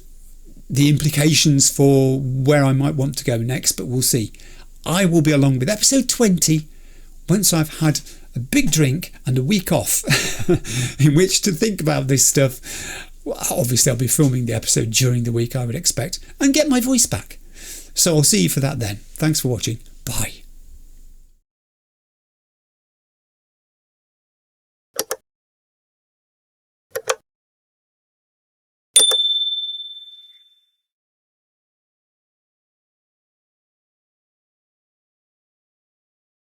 the implications for where I might want to go next, but we'll see. I will be along with episode 20 once I've had a big drink and a week off in which to think about this stuff. Well, obviously I'll be filming the episode during the week, I would expect, and get my voice back. So I'll see you for that then. Thanks for watching. Bye.